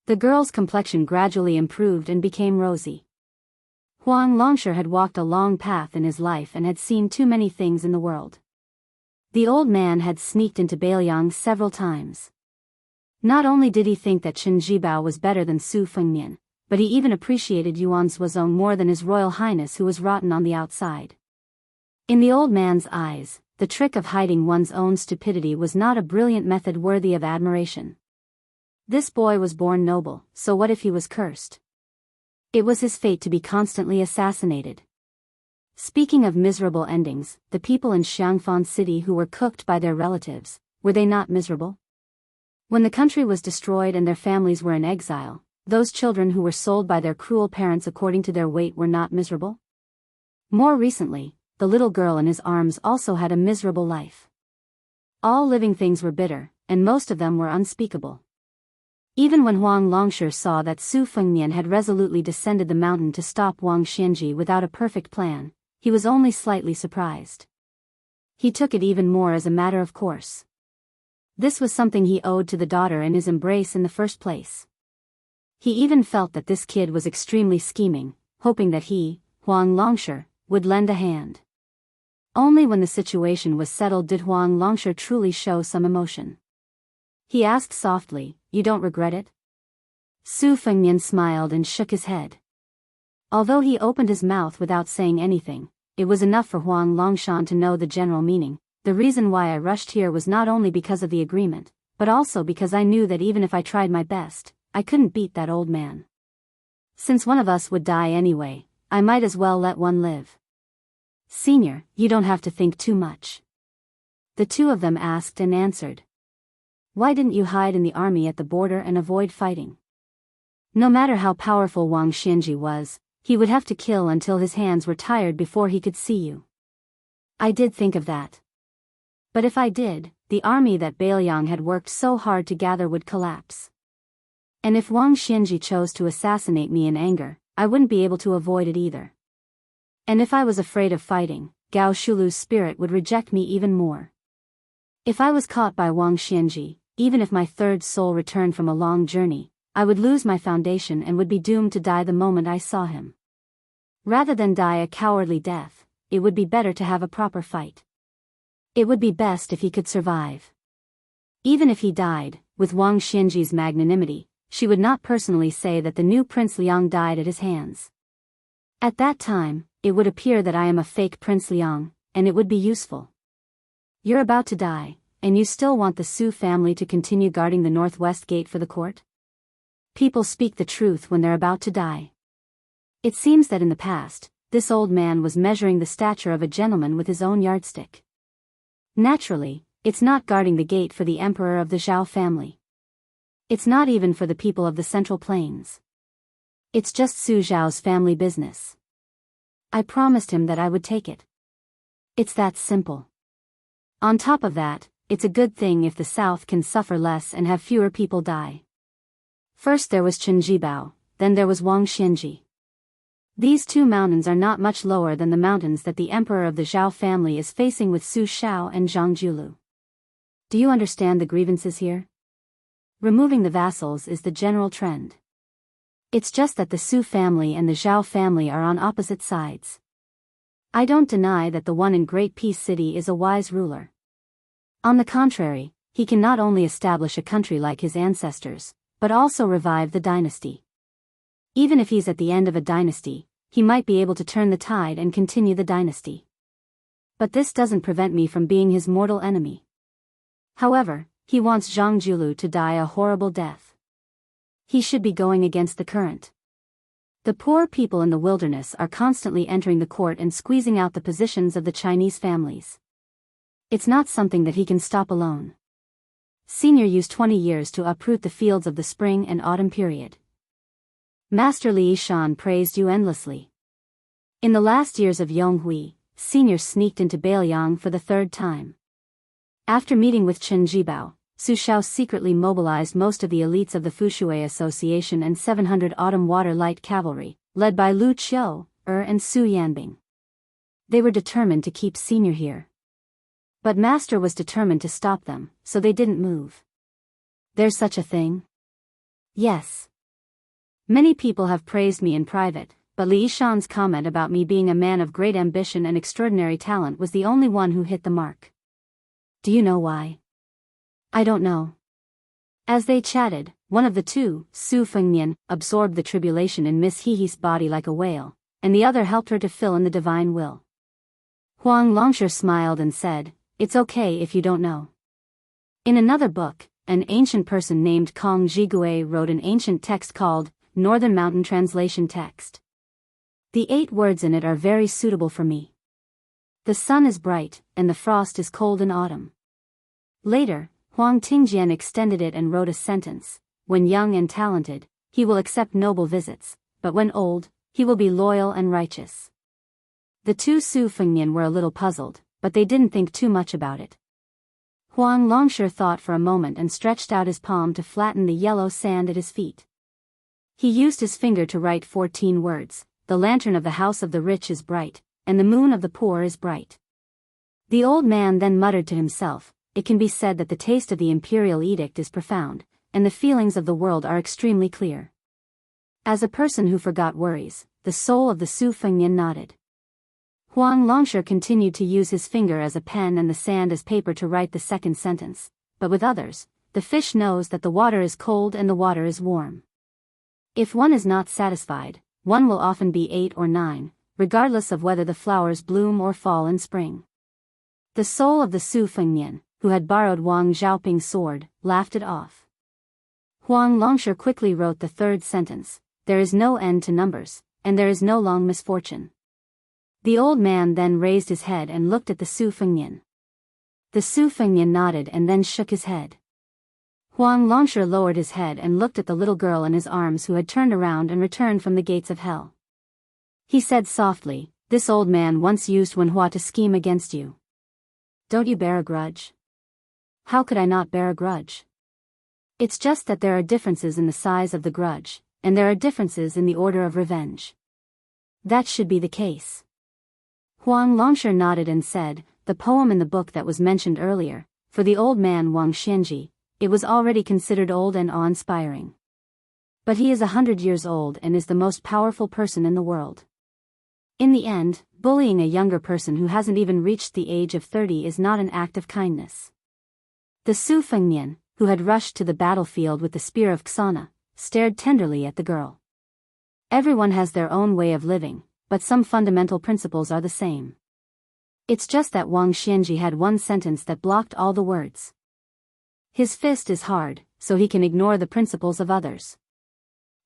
The girl's complexion gradually improved and became rosy. Huang Longshi had walked a long path in his life and had seen too many things in the world. The old man had sneaked into Bailiang several times. Not only did he think that Chen Jibao was better than Su Fengmian, but he even appreciated Yuan Zuozong more than his royal highness who was rotten on the outside. In the old man's eyes, the trick of hiding one's own stupidity was not a brilliant method worthy of admiration. This boy was born noble, so what if he was cursed? It was his fate to be constantly assassinated. Speaking of miserable endings, the people in Xiangfan City who were cooked by their relatives, were they not miserable? When the country was destroyed and their families were in exile, those children who were sold by their cruel parents according to their weight were not miserable? More recently, the little girl in his arms also had a miserable life. All living things were bitter, and most of them were unspeakable. Even when Huang Longshi saw that Su Fengmian had resolutely descended the mountain to stop Wang Xianji without a perfect plan, he was only slightly surprised. He took it even more as a matter of course. This was something he owed to the daughter in his embrace in the first place. He even felt that this kid was extremely scheming, hoping that he, Huang Longshi, would lend a hand. Only when the situation was settled did Huang Longshi truly show some emotion. He asked softly, "You don't regret it?" Su Fengmian smiled and shook his head. Although he opened his mouth without saying anything, it was enough for Huang Longshan to know the general meaning. The reason why I rushed here was not only because of the agreement, but also because I knew that even if I tried my best, I couldn't beat that old man. Since one of us would die anyway, I might as well let one live. Senior, you don't have to think too much. The two of them asked and answered. Why didn't you hide in the army at the border and avoid fighting? No matter how powerful Wang Xianji was, he would have to kill until his hands were tired before he could see you. I did think of that. But if I did, the army that Biyao had worked so hard to gather would collapse. And if Wang Xianji chose to assassinate me in anger, I wouldn't be able to avoid it either. And if I was afraid of fighting, Gao Shulu's spirit would reject me even more. If I was caught by Wang Xianji, even if my third soul returned from a long journey, I would lose my foundation and would be doomed to die the moment I saw him. Rather than die a cowardly death, it would be better to have a proper fight. It would be best if he could survive. Even if he died, with Wang Xianji's magnanimity, she would not personally say that the new Prince Liang died at his hands. At that time, it would appear that I am a fake Prince Liang, and it would be useful. You're about to die, and you still want the Su family to continue guarding the northwest gate for the court? People speak the truth when they're about to die. It seems that in the past, this old man was measuring the stature of a gentleman with his own yardstick. Naturally, it's not guarding the gate for the emperor of the Zhao family. It's not even for the people of the Central Plains. It's just Su Zhao's family business. I promised him that I would take it. It's that simple. On top of that, it's a good thing if the South can suffer less and have fewer people die. First there was Chen Jibao, then there was Wang Xianji. These two mountains are not much lower than the mountains that the emperor of the Zhao family is facing with Su Shao and Zhang Julu. Do you understand the grievances here? Removing the vassals is the general trend. It's just that the Su family and the Zhao family are on opposite sides. I don't deny that the one in Great Peace City is a wise ruler. On the contrary, he can not only establish a country like his ancestors, but also revive the dynasty. Even if he's at the end of a dynasty, he might be able to turn the tide and continue the dynasty. But this doesn't prevent me from being his mortal enemy. However, he wants Zhang Julu to die a horrible death. He should be going against the current. The poor people in the wilderness are constantly entering the court and squeezing out the positions of the Chinese families. It's not something that he can stop alone. Senior used 20 years to uproot the fields of the spring and autumn period. Master Li Yishan praised you endlessly. In the last years of Yonghui, Senior sneaked into Biyao for the third time. After meeting with Chen Jibao, Su Shao secretly mobilized most of the elites of the Fushui Association and 700 Autumn Water Light Cavalry, led by Lu Qiu, and Su Yanbing. They were determined to keep Senior here. But Master was determined to stop them, so they didn't move. There's such a thing? Yes. Many people have praised me in private, but Li Yishan's comment about me being a man of great ambition and extraordinary talent was the only one who hit the mark. Do you know why? I don't know. As they chatted, one of the two, Su Fengnian, absorbed the tribulation in Miss Hehe's body like a whale, and the other helped her to fill in the divine will. Huang Longsher smiled and said, "It's okay if you don't know." In another book, an ancient person named Kong Zhigui wrote an ancient text called Northern Mountain Translation Text. The 8 words in it are very suitable for me. The sun is bright, and the frost is cold in autumn. Later, Huang Tingjian extended it and wrote a sentence: when young and talented, he will accept noble visits, but when old, he will be loyal and righteous. The two Su Fengnian were a little puzzled, but they didn't think too much about it. Huang Longsher thought for a moment and stretched out his palm to flatten the yellow sand at his feet. He used his finger to write 14 words: the lantern of the house of the rich is bright, and the moon of the poor is bright. The old man then muttered to himself, "It can be said that the taste of the imperial edict is profound, and the feelings of the world are extremely clear." As a person who forgot worries, the soul of the Su Fengnian nodded. Huang Longsher continued to use his finger as a pen and the sand as paper to write the second sentence, but with others, the fish knows that the water is cold and the water is warm. If one is not satisfied, one will often be 8 or 9, regardless of whether the flowers bloom or fall in spring. The soul of the Su Fengnian, who had borrowed Wang Xiaoping's sword, laughed it off. Huang Longsher quickly wrote the third sentence: there is no end to numbers, and there is no long misfortune. The old man then raised his head and looked at the Su Fengnian. The Su Fengnian nodded and then shook his head. Huang Longsher lowered his head and looked at the little girl in his arms who had turned around and returned from the gates of hell. He said softly, "This old man once used Wenhua to scheme against you. Don't you bear a grudge?" "How could I not bear a grudge? It's just that there are differences in the size of the grudge, and there are differences in the order of revenge. That should be the case." Huang Longsher nodded and said, "The poem in the book that was mentioned earlier, for the old man Wang Xianji, it was already considered old and awe-inspiring. But he is 100 years old and is the most powerful person in the world. In the end, bullying a younger person who hasn't even reached the age of 30 is not an act of kindness." The Su Fengnian, who had rushed to the battlefield with the spear of Xana, stared tenderly at the girl. Everyone has their own way of living, but some fundamental principles are the same. It's just that Wang Xianji had one sentence that blocked all the words. His fist is hard, so he can ignore the principles of others.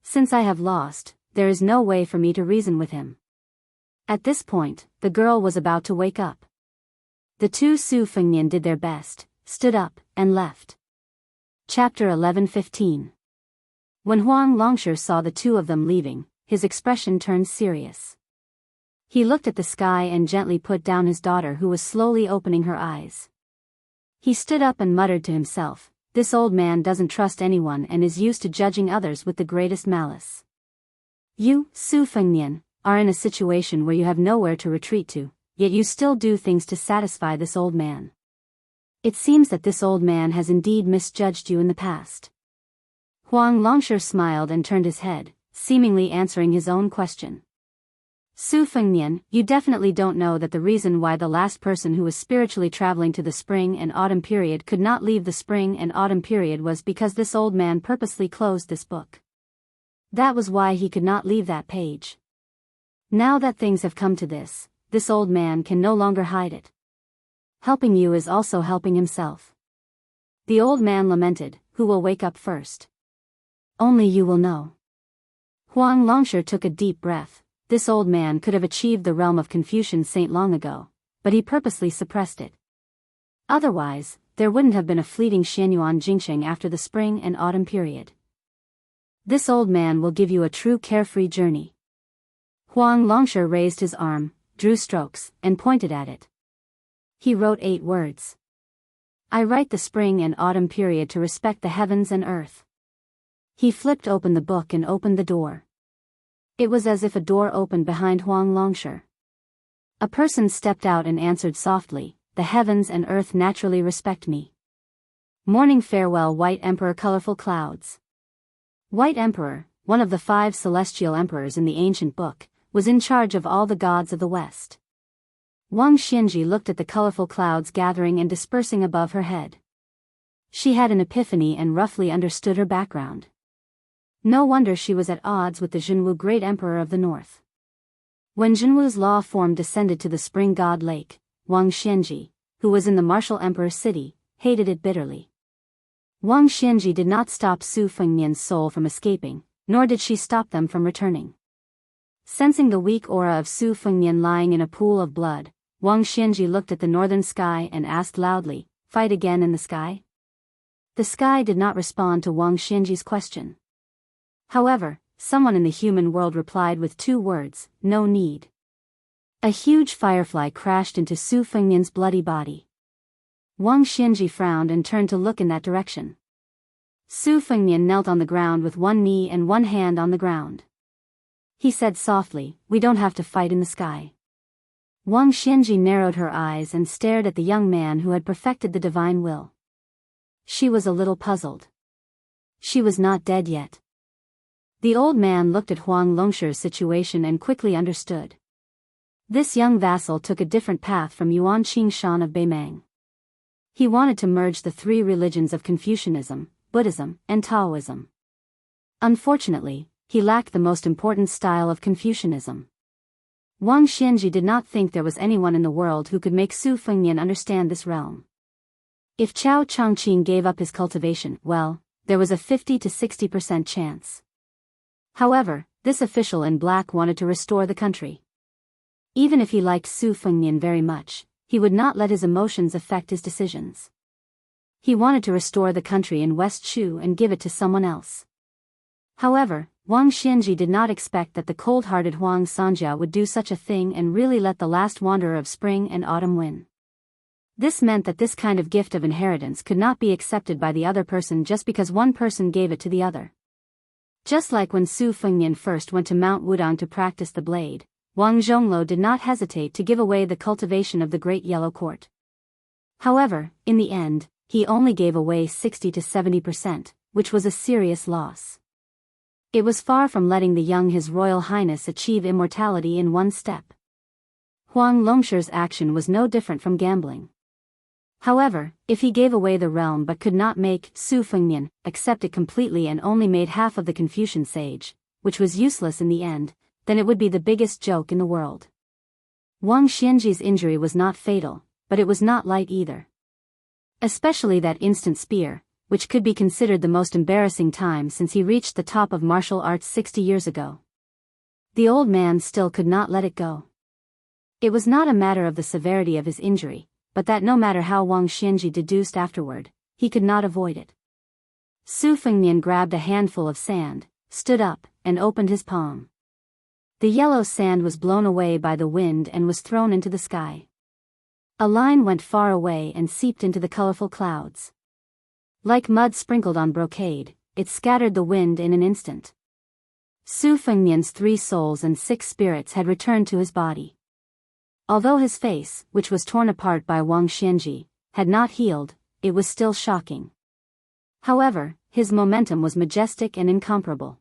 Since I have lost, there is no way for me to reason with him. At this point, the girl was about to wake up. The two Su Fengnian did their best, stood up, and left. Chapter 11:15. When Huang Longsher saw the two of them leaving, his expression turned serious. He looked at the sky and gently put down his daughter who was slowly opening her eyes. He stood up and muttered to himself, "This old man doesn't trust anyone and is used to judging others with the greatest malice. You, Su Fengnian, are in a situation where you have nowhere to retreat to, yet you still do things to satisfy this old man. It seems that this old man has indeed misjudged you in the past." Huang Longsher smiled and turned his head, seemingly answering his own question. "Su Fengnian, you definitely don't know that the reason why the last person who was spiritually traveling to the spring and autumn period could not leave the spring and autumn period was because this old man purposely closed this book. That was why he could not leave that page. Now that things have come to this old man can no longer hide it. Helping you is also helping himself." The old man lamented, "Who will wake up first? Only you will know." Huang Longsher took a deep breath. This old man could have achieved the realm of Confucian saint long ago, but he purposely suppressed it. Otherwise, there wouldn't have been a fleeting Xianyuan Jingsheng after the spring and autumn period. This old man will give you a true carefree journey. Huang Longsher raised his arm, drew strokes, and pointed at it. He wrote 8 words. "I write the spring and autumn period to respect the heavens and earth." He flipped open the book and opened the door. It was as if a door opened behind Huang Longsher. A person stepped out and answered softly, "The heavens and earth naturally respect me. Morning farewell, White Emperor, colorful clouds." White Emperor, one of the 5 celestial emperors in the ancient book, was in charge of all the gods of the West. Wang Xianji looked at the colorful clouds gathering and dispersing above her head. She had an epiphany and roughly understood her background. No wonder she was at odds with the Jianghu great emperor of the north. When Jianghu's law form descended to the spring god lake, Wang Xianji, who was in the martial emperor's city, hated it bitterly. Wang Xianji did not stop Su Fengnian's soul from escaping, nor did she stop them from returning. Sensing the weak aura of Su Fengnian lying in a pool of blood, Wang Xianji looked at the northern sky and asked loudly, "Fight again in the sky?" The sky did not respond to Wang Xianji's question. However, someone in the human world replied with 2 words, "No need." A huge firefly crashed into Su Fengnian's bloody body. Wang Xianji frowned and turned to look in that direction. Su Fengnian knelt on the ground with one knee and one hand on the ground. He said softly, "We don't have to fight in the sky." Wang Xianji narrowed her eyes and stared at the young man who had perfected the divine will. She was a little puzzled. She was not dead yet. The old man looked at Huang Longshi's situation and quickly understood. This young vassal took a different path from Yuan Qingshan of Beimang. He wanted to merge the 3 religions of Confucianism, Buddhism, and Taoism. Unfortunately, he lacked the most important style of Confucianism. Wang Xianji did not think there was anyone in the world who could make Su Fengnian understand this realm. If Chao Changqing gave up his cultivation, well, there was a 50 to 60% chance. However, this official in black wanted to restore the country. Even if he liked Su Fengnian very much, he would not let his emotions affect his decisions. He wanted to restore the country in West Shu and give it to someone else. However, Wang Xianji did not expect that the cold-hearted Huang Sanjia would do such a thing and really let the last wanderer of spring and autumn win. This meant that this kind of gift of inheritance could not be accepted by the other person just because one person gave it to the other. Just like when Su Fengnian first went to Mount Wudang to practice the blade, Wang Zhongluo did not hesitate to give away the cultivation of the Great Yellow Court. However, in the end, he only gave away 60 to 70%, which was a serious loss. It was far from letting the young His Royal Highness achieve immortality in one step. Huang Longshi's action was no different from gambling. However, if he gave away the realm but could not make Su Fengnian accept it completely and only made half of the Confucian sage, which was useless in the end, then it would be the biggest joke in the world. Wang Xianji's injury was not fatal, but it was not light either. Especially that instant spear, which could be considered the most embarrassing time since he reached the top of martial arts 60 years ago. The old man still could not let it go. It was not a matter of the severity of his injury, but that no matter how Wang Xianji deduced afterward, he could not avoid it. Su Fengnian grabbed a handful of sand, stood up, and opened his palm. The yellow sand was blown away by the wind and was thrown into the sky. A line went far away and seeped into the colorful clouds. Like mud sprinkled on brocade, it scattered the wind in an instant. Su Fengnian's 3 souls and 6 spirits had returned to his body. Although his face, which was torn apart by Wang Xianji, had not healed, it was still shocking. However, his momentum was majestic and incomparable.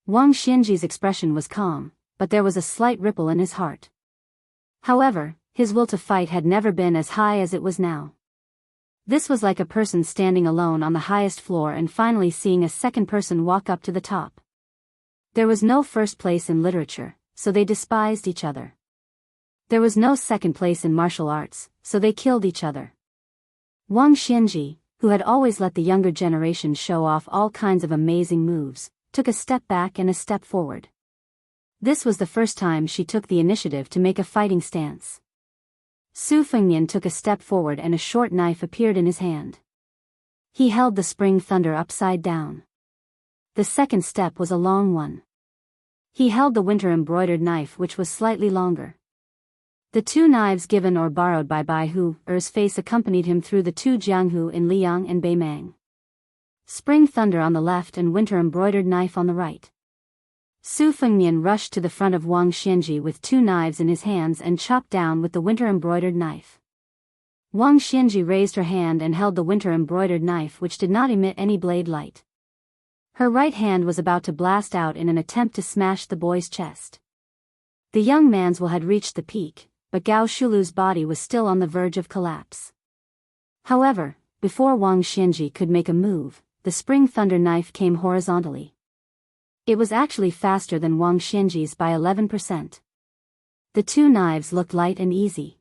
Wang Xianji's expression was calm, but there was a slight ripple in his heart. However, his will to fight had never been as high as it was now. This was like a person standing alone on the highest floor and finally seeing a second person walk up to the top. There was no first place in literature, so they despised each other. There was no second place in martial arts, so they killed each other. Wang Xianji, who had always let the younger generation show off all kinds of amazing moves, took a step back and a step forward. This was the first time she took the initiative to make a fighting stance. Su Fengnian took a step forward and a short knife appeared in his hand. He held the spring thunder upside down. The second step was a long one. He held the winter embroidered knife which was slightly longer. The 2 knives given or borrowed by Bai Hu's face accompanied him through the 2 Jianghu in Liang and Beimang. Spring thunder on the left and winter embroidered knife on the right. Su Fengnian rushed to the front of Wang Xianji with 2 knives in his hands and chopped down with the winter embroidered knife. Wang Xianji raised her hand and held the winter embroidered knife which did not emit any blade light. Her right hand was about to blast out in an attempt to smash the boy's chest. The young man's will had reached the peak, but Gao Shulu's body was still on the verge of collapse. However, before Wang Xinji could make a move, the spring thunder knife came horizontally. It was actually faster than Wang Xinji's by 11%. The two knives looked light and easy.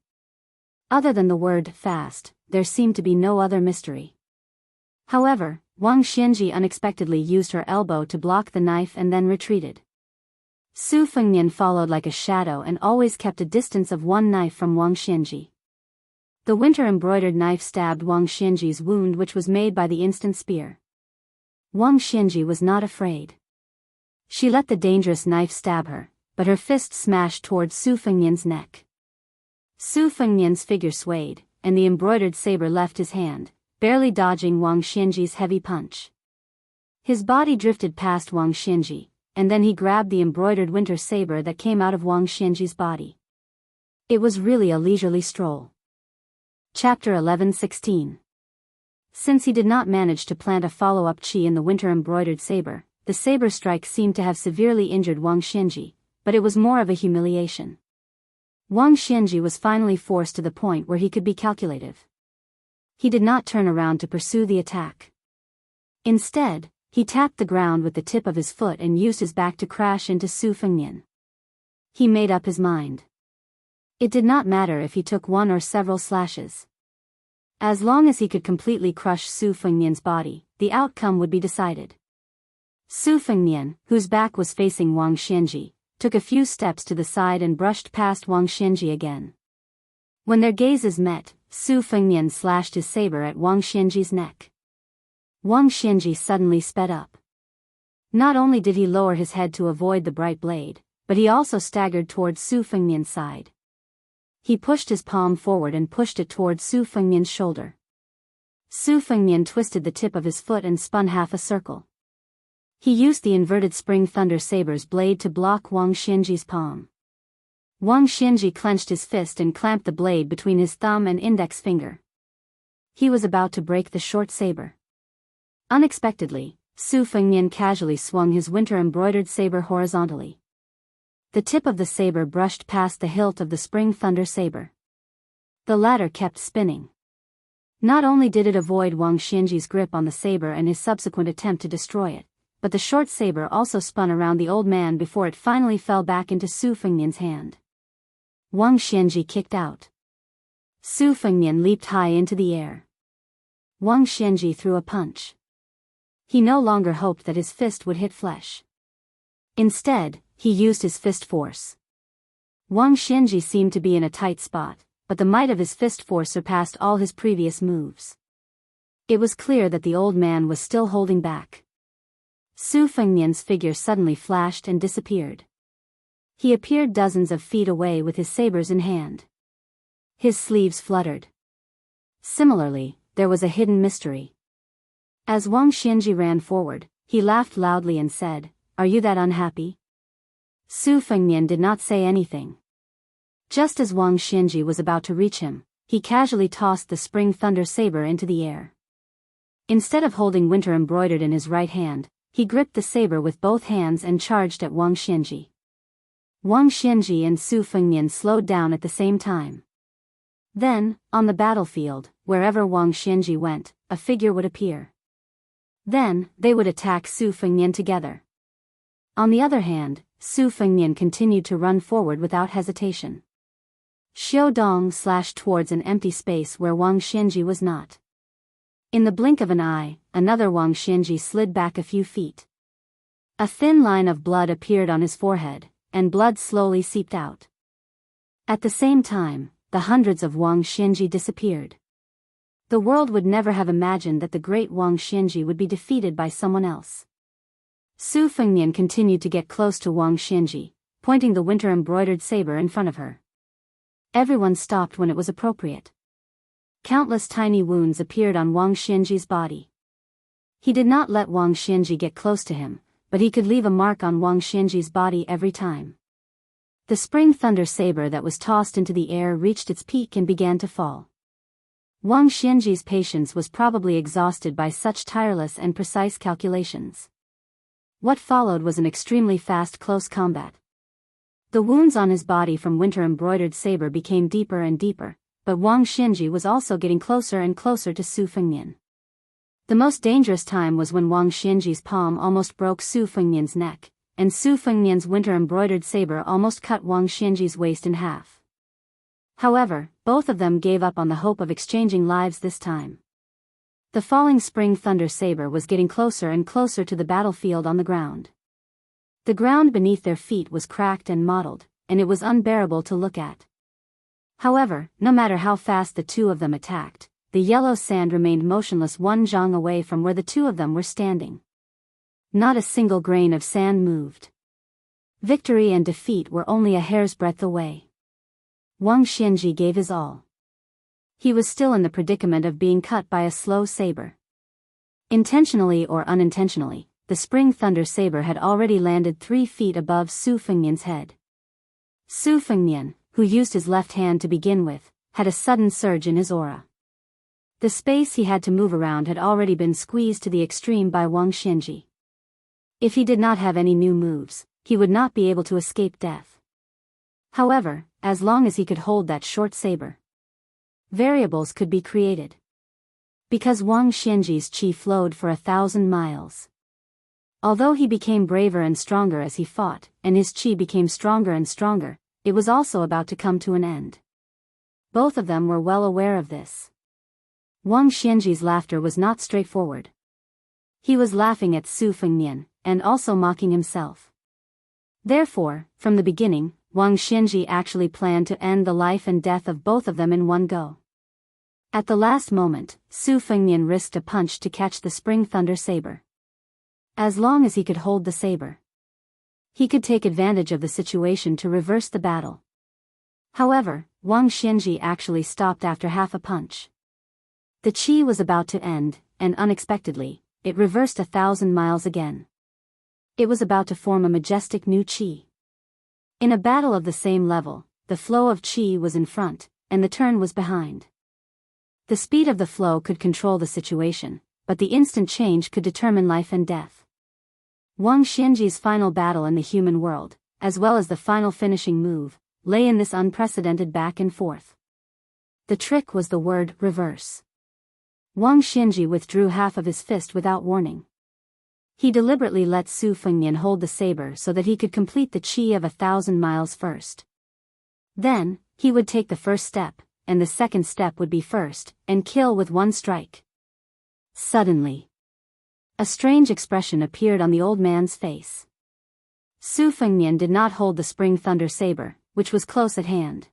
Other than the word fast, there seemed to be no other mystery. However, Wang Xinji unexpectedly used her elbow to block the knife and then retreated. Su Fengnian followed like a shadow and always kept a distance of one knife from Wang Xinji. The winter-embroidered knife stabbed Wang Xinji's wound, which was made by the instant spear. Wang Xinji was not afraid. She let the dangerous knife stab her, but her fist smashed towards Su Fengnian's neck. Su Fengnian's figure swayed, and the embroidered saber left his hand, barely dodging Wang Xinji's heavy punch. His body drifted past Wang Xinji, and then he grabbed the embroidered winter saber that came out of Wang Xinji's body. It was really a leisurely stroll. Chapter 11:16. Since he did not manage to plant a follow-up chi in the winter-embroidered saber, the saber strike seemed to have severely injured Wang Xinji, but it was more of a humiliation. Wang Xinji was finally forced to the point where he could be calculative. He did not turn around to pursue the attack. Instead, he tapped the ground with the tip of his foot and used his back to crash into Su Fengnian. He made up his mind. It did not matter if he took one or several slashes. As long as he could completely crush Su Fengnian's body, the outcome would be decided. Su Fengnian, whose back was facing Wang Xinji, took a few steps to the side and brushed past Wang Xinji again. When their gazes met, Su Fengnian slashed his saber at Wang Xinji's neck. Wang Xinji suddenly sped up. Not only did he lower his head to avoid the bright blade, but he also staggered towards Su Fengnian's side. He pushed his palm forward and pushed it towards Su Fengnian's shoulder. Su Fengnian twisted the tip of his foot and spun half a circle. He used the inverted spring thunder saber's blade to block Wang Xinji's palm. Wang Xinji clenched his fist and clamped the blade between his thumb and index finger. He was about to break the short saber. Unexpectedly, Su Fengnian casually swung his winter-embroidered saber horizontally. The tip of the saber brushed past the hilt of the spring thunder saber. The latter kept spinning. Not only did it avoid Wang Xinji's grip on the saber and his subsequent attempt to destroy it, but the short saber also spun around the old man before it finally fell back into Su Fengnian's hand. Wang Xinji kicked out. Su Fengnian leaped high into the air. Wang Xinji threw a punch. He no longer hoped that his fist would hit flesh. Instead, he used his fist force. Wang Xinji seemed to be in a tight spot, but the might of his fist force surpassed all his previous moves. It was clear that the old man was still holding back. Su Fengnian's figure suddenly flashed and disappeared. He appeared dozens of feet away with his sabers in hand. His sleeves fluttered. Similarly, there was a hidden mystery. As Wang Xinji ran forward, he laughed loudly and said, "Are you that unhappy?" Su Fengnian did not say anything. Just as Wang Xinji was about to reach him, he casually tossed the spring thunder saber into the air. Instead of holding winter embroidered in his right hand, he gripped the saber with both hands and charged at Wang Xinji. Wang Xinji and Su Fengnian slowed down at the same time. Then, on the battlefield, wherever Wang Xinji went, a figure would appear. Then, they would attack Su Fengnian together. On the other hand, Su Fengnian continued to run forward without hesitation. Xiao Dong slashed towards an empty space where Wang Xinji was not. In the blink of an eye, another Wang Xinji slid back a few feet. A thin line of blood appeared on his forehead, and blood slowly seeped out. At the same time, the hundreds of Wang Xinji disappeared. The world would never have imagined that the great Wang Xinji would be defeated by someone else. Su Fengnian continued to get close to Wang Xinji, pointing the winter-embroidered saber in front of her. Everyone stopped when it was appropriate. Countless tiny wounds appeared on Wang Xinji's body. He did not let Wang Xinji get close to him, but he could leave a mark on Wang Xinji's body every time. The spring thunder saber that was tossed into the air reached its peak and began to fall. Wang Xinji's patience was probably exhausted by such tireless and precise calculations. What followed was an extremely fast close combat. The wounds on his body from winter-embroidered saber became deeper and deeper, but Wang Xinji was also getting closer and closer to Su Fengnian. The most dangerous time was when Wang Xinji's palm almost broke Su Fengnian's neck, and Su Fengnian's winter-embroidered saber almost cut Wang Xinji's waist in half. However, both of them gave up on the hope of exchanging lives this time. The falling spring thunder saber was getting closer and closer to the battlefield on the ground. The ground beneath their feet was cracked and mottled, and it was unbearable to look at. However, no matter how fast the two of them attacked, the yellow sand remained motionless 1 zhang away from where the two of them were standing. Not a single grain of sand moved. Victory and defeat were only a hair's breadth away. Wang Xinji gave his all. He was still in the predicament of being cut by a slow saber. Intentionally or unintentionally, the spring thunder saber had already landed 3 feet above Su Fengnian's head. Su Fengnian, who used his left hand to begin with, had a sudden surge in his aura. The space he had to move around had already been squeezed to the extreme by Wang Xinji. If he did not have any new moves, he would not be able to escape death. However, as long as he could hold that short saber, variables could be created. Because Wang Xinji's qi flowed for 1,000 miles. Although he became braver and stronger as he fought, and his qi became stronger and stronger, it was also about to come to an end. Both of them were well aware of this. Wang Xinji's laughter was not straightforward. He was laughing at Su Fengnian, and also mocking himself. Therefore, from the beginning, Wang Xinji actually planned to end the life and death of both of them in one go. At the last moment, Su Fengnian risked a punch to catch the spring thunder saber. As long as he could hold the saber, he could take advantage of the situation to reverse the battle. However, Wang Xinji actually stopped after half a punch. The qi was about to end, and unexpectedly, it reversed 1,000 miles again. It was about to form a majestic new qi. In a battle of the same level, the flow of qi was in front, and the turn was behind. The speed of the flow could control the situation, but the instant change could determine life and death. Wang Xinji's final battle in the human world, as well as the final finishing move, lay in this unprecedented back and forth. The trick was the word reverse. Wang Xinji withdrew half of his fist without warning. He deliberately let Su Fengnian hold the saber so that he could complete the qi of 1,000 miles first. Then, he would take the first step, and the second step would be first, and kill with one strike. Suddenly, a strange expression appeared on the old man's face. Su Fengnian did not hold the spring thunder saber, which was close at hand.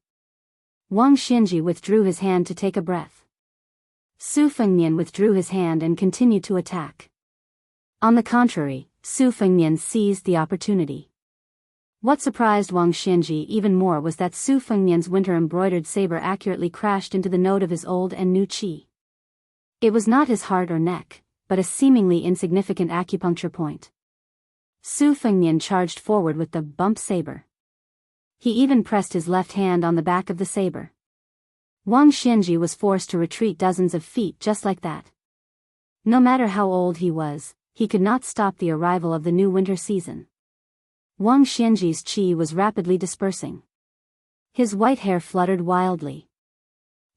Wang Xinji withdrew his hand to take a breath. Su Fengnian withdrew his hand and continued to attack. On the contrary, Su Fengnian seized the opportunity. What surprised Wang Xinji even more was that Su Fengnian's winter-embroidered saber accurately crashed into the node of his old and new qi. It was not his heart or neck, but a seemingly insignificant acupuncture point. Su Fengnian charged forward with the bump saber. He even pressed his left hand on the back of the saber. Wang Xinji was forced to retreat dozens of feet just like that. No matter how old he was, he could not stop the arrival of the new winter season. Wang Xinji's qi was rapidly dispersing. His white hair fluttered wildly.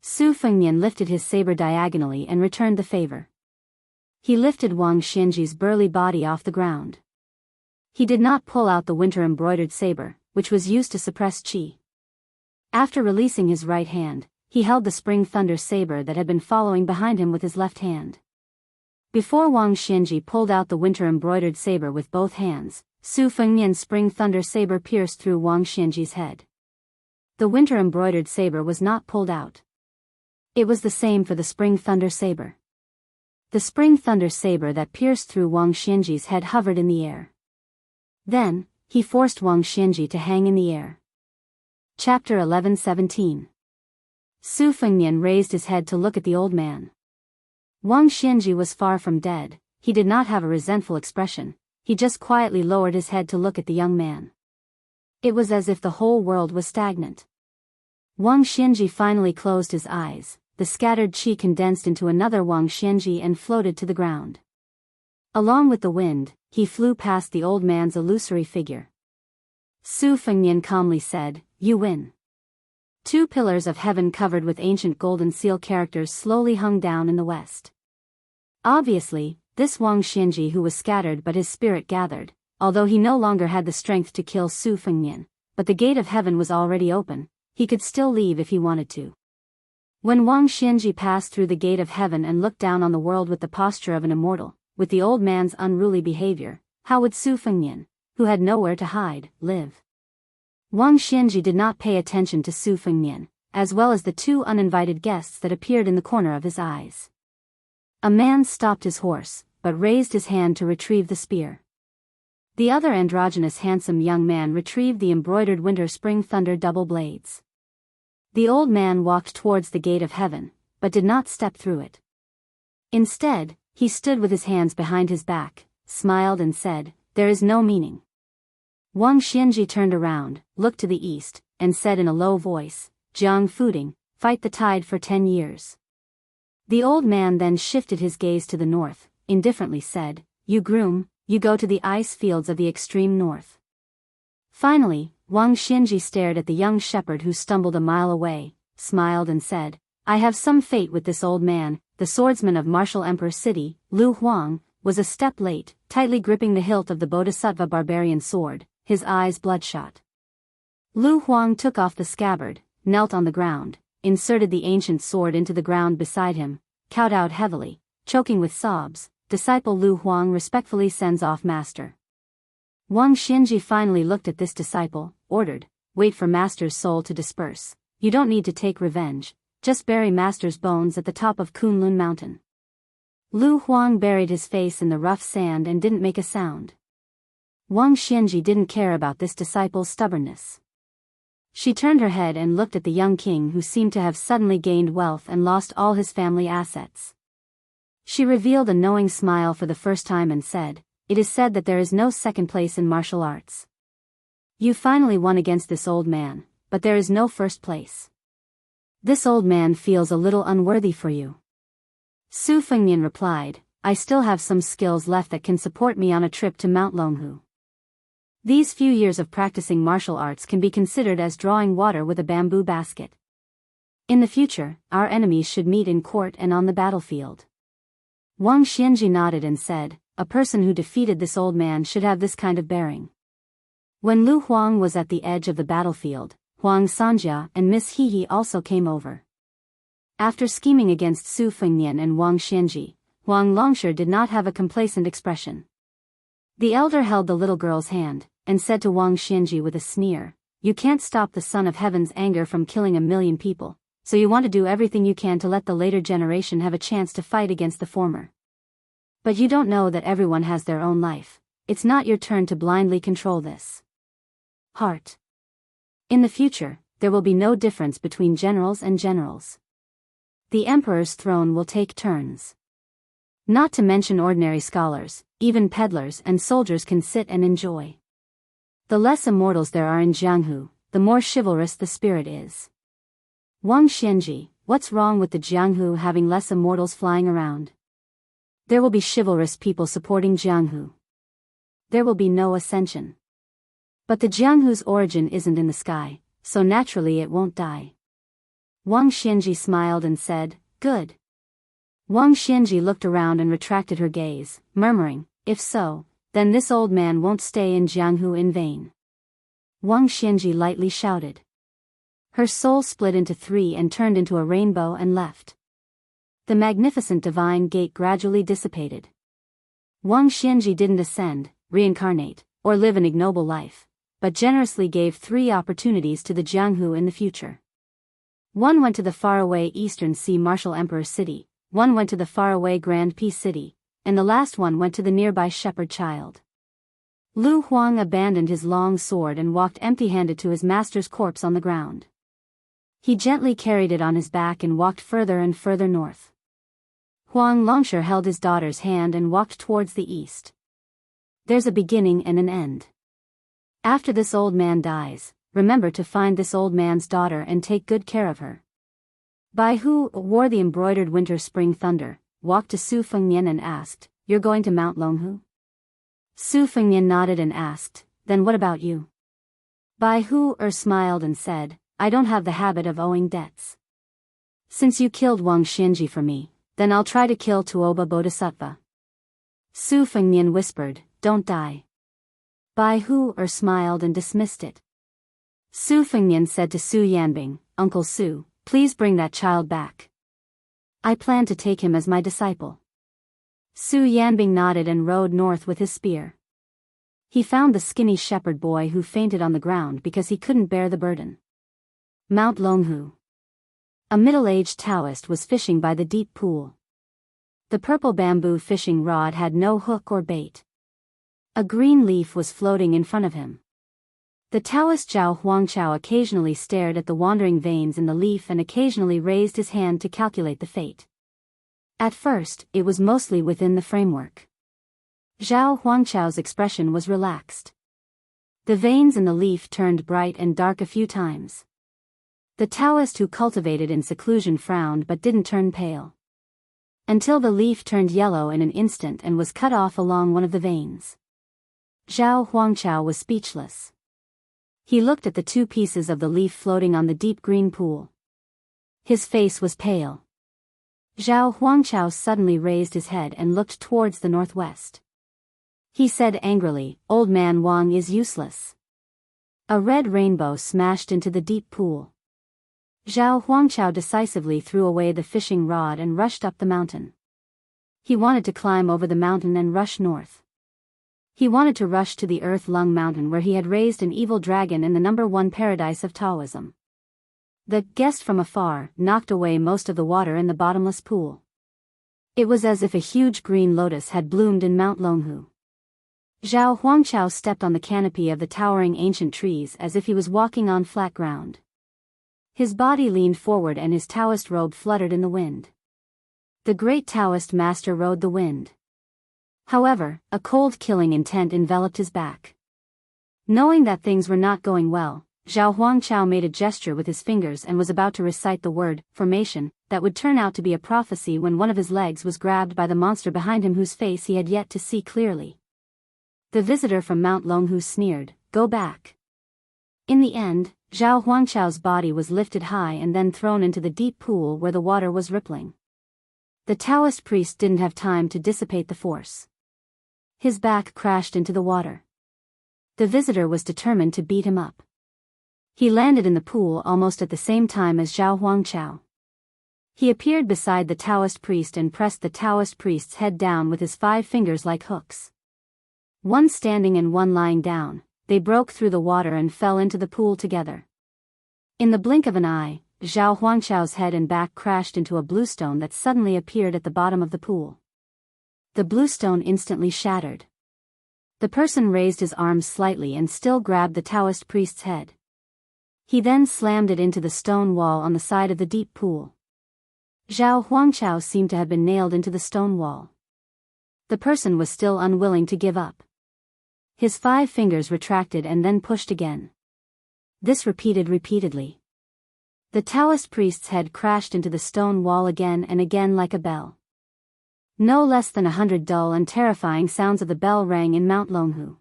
Su Fengnian lifted his saber diagonally and returned the favor. He lifted Wang Xinji's burly body off the ground. He did not pull out the winter-embroidered saber, which was used to suppress qi. After releasing his right hand, he held the spring thunder saber that had been following behind him with his left hand. Before Wang Xinji pulled out the winter-embroidered saber with both hands, Su Fengnian's spring thunder saber pierced through Wang Xinji's head. The winter-embroidered saber was not pulled out. It was the same for the spring thunder saber. The spring thunder saber that pierced through Wang Xinji's head hovered in the air. Then, he forced Wang Xinji to hang in the air. Chapter 11:17. Su Fengnian raised his head to look at the old man. Wang Xinji was far from dead. He did not have a resentful expression. He just quietly lowered his head to look at the young man. It was as if the whole world was stagnant. Wang Xinji finally closed his eyes. The scattered qi condensed into another Wang Xinji and floated to the ground. Along with the wind, he flew past the old man's illusory figure. Su Fengnian calmly said, "You win." Two pillars of heaven covered with ancient golden seal characters slowly hung down in the west. Obviously, this Wang Xianji who was scattered but his spirit gathered, although he no longer had the strength to kill Su Fengnian, but the gate of heaven was already open, he could still leave if he wanted to. When Wang Xianji passed through the gate of heaven and looked down on the world with the posture of an immortal, with the old man's unruly behavior, how would Su Fengnian, who had nowhere to hide, live? Wang Xianji did not pay attention to Su Fengnian, as well as the two uninvited guests that appeared in the corner of his eyes. A man stopped his horse, but raised his hand to retrieve the spear. The other androgynous handsome young man retrieved the embroidered winter-spring thunder double blades. The old man walked towards the gate of heaven, but did not step through it. Instead, he stood with his hands behind his back, smiled and said, "There is no meaning." Wang Xianji turned around, looked to the east, and said in a low voice, "Jiang Fuding, fight the tide for 10 years. The old man then shifted his gaze to the north, indifferently said, "You groom, you go to the ice fields of the extreme north." Finally, Wang Xianji stared at the young shepherd who stumbled a mile away, smiled and said, "I have some fate with this old man." The swordsman of Martial Emperor City, Lu Huang, was a step late, tightly gripping the hilt of the Bodhisattva barbarian sword, his eyes bloodshot. Lu Huang took off the scabbard, knelt on the ground, inserted the ancient sword into the ground beside him, cowed out heavily, choking with sobs. Disciple Lu Huang respectfully sends off master. Wang Xianji finally looked at this disciple, ordered, "Wait for master's soul to disperse. You don't need to take revenge, just bury master's bones at the top of Kunlun Mountain." Lu Huang buried his face in the rough sand and didn't make a sound. Wang Xianji didn't care about this disciple's stubbornness. She turned her head and looked at the young king who seemed to have suddenly gained wealth and lost all his family assets. She revealed a knowing smile for the first time and said, "It is said that there is no second place in martial arts. You finally won against this old man, but there is no first place. This old man feels a little unworthy for you." Su Fengnian replied, "I still have some skills left that can support me on a trip to Mount Longhu. These few years of practicing martial arts can be considered as drawing water with a bamboo basket. In the future, our enemies should meet in court and on the battlefield." Wang Xianji nodded and said, "A person who defeated this old man should have this kind of bearing." When Lu Huang was at the edge of the battlefield, Huang Sanjia and Miss Hehe also came over. After scheming against Su Fengnian and Wang Xianji, Huang Longsher did not have a complacent expression. The elder held the little girl's hand, and said to Wang Xianji with a sneer, "You can't stop the Son of Heaven's anger from killing 1,000,000 people, so you want to do everything you can to let the later generation have a chance to fight against the former. But you don't know that everyone has their own life. It's not your turn to blindly control this. Heart. In the future, there will be no difference between generals and generals. The emperor's throne will take turns. Not to mention ordinary scholars, even peddlers and soldiers can sit and enjoy. The less immortals there are in Jianghu, the more chivalrous the spirit is. Wang Xianji, what's wrong with the Jianghu having less immortals flying around? There will be chivalrous people supporting Jianghu. There will be no ascension. But the Jianghu's origin isn't in the sky, so naturally it won't die." Wang Xianji smiled and said, "Good." Wang Xianji looked around and retracted her gaze, murmuring, "If so, then this old man won't stay in Jianghu in vain." Wang Xianji lightly shouted. Her soul split into 3 and turned into a rainbow and left. The magnificent divine gate gradually dissipated. Wang Xianji didn't ascend, reincarnate, or live an ignoble life, but generously gave 3 opportunities to the Jianghu in the future. One went to the faraway Eastern Sea Martial Emperor City, one went to the faraway Grand Peace City, and the last one went to the nearby shepherd child. Lu Huang abandoned his long sword and walked empty-handed to his master's corpse on the ground. He gently carried it on his back and walked further and further north. Huang Longsher held his daughter's hand and walked towards the east. There's a beginning and an end. After this old man dies, remember to find this old man's daughter and take good care of her. Bai Hu wore the embroidered winter-spring thunder, walked to Su Fengnian and asked, "You're going to Mount Longhu?" Su Fengnian nodded and asked, "Then what about you?" Bai Hu smiled and said, I don't have the habit of owing debts. Since you killed Wang Xinji for me, then I'll try to kill Tuoba Bodhisattva. Su Fengnian whispered, don't die. Bai Hu smiled and dismissed it. Su Fengnian said to Su Yanbing, Uncle Su, please bring that child back. I plan to take him as my disciple. Su Yanbing nodded and rode north with his spear. He found the skinny shepherd boy who fainted on the ground because he couldn't bear the burden. Mount Longhu. A middle-aged Taoist was fishing by the deep pool. The purple bamboo fishing rod had no hook or bait. A green leaf was floating in front of him. The Taoist Zhao Huangchao occasionally stared at the wandering veins in the leaf and occasionally raised his hand to calculate the fate. At first, it was mostly within the framework. Zhao Huangchao's expression was relaxed. The veins in the leaf turned bright and dark a few times. The Taoist who cultivated in seclusion frowned but didn't turn pale. Until the leaf turned yellow in an instant and was cut off along one of the veins. Zhao Huangchao was speechless. He looked at the two pieces of the leaf floating on the deep green pool. His face was pale. Zhao Huangchao suddenly raised his head and looked towards the northwest. He said angrily, Old man Wang is useless. A red rainbow smashed into the deep pool. Zhao Huangchao decisively threw away the fishing rod and rushed up the mountain. He wanted to climb over the mountain and rush north. He wanted to rush to the Earth Lung Mountain where he had raised an evil dragon in the #1 paradise of Taoism. The guest from afar knocked away most of the water in the bottomless pool. It was as if a huge green lotus had bloomed in Mount Longhu. Zhao Huangchao stepped on the canopy of the towering ancient trees as if he was walking on flat ground. His body leaned forward and his Taoist robe fluttered in the wind. The great Taoist master rode the wind. However, a cold killing intent enveloped his back. Knowing that things were not going well, Zhao Huangchao made a gesture with his fingers and was about to recite the word, formation, that would turn out to be a prophecy when one of his legs was grabbed by the monster behind him whose face he had yet to see clearly. The visitor from Mount Longhu sneered, go back. In the end, Zhao Huangchao's body was lifted high and then thrown into the deep pool where the water was rippling. The Taoist priest didn't have time to dissipate the force. His back crashed into the water. The visitor was determined to beat him up. He landed in the pool almost at the same time as Zhao Huangchao. He appeared beside the Taoist priest and pressed the Taoist priest's head down with his 5 fingers like hooks. One standing and one lying down, they broke through the water and fell into the pool together. In the blink of an eye, Zhao Huangchao's head and back crashed into a bluestone that suddenly appeared at the bottom of the pool. The bluestone instantly shattered. The person raised his arms slightly and still grabbed the Taoist priest's head. He then slammed it into the stone wall on the side of the deep pool. Zhao Huangchao seemed to have been nailed into the stone wall. The person was still unwilling to give up. His 5 fingers retracted and then pushed again. This repeated repeatedly. The Taoist priest's head crashed into the stone wall again and again like a bell. No less than 100 dull and terrifying sounds of the bell rang in Mount Longhu.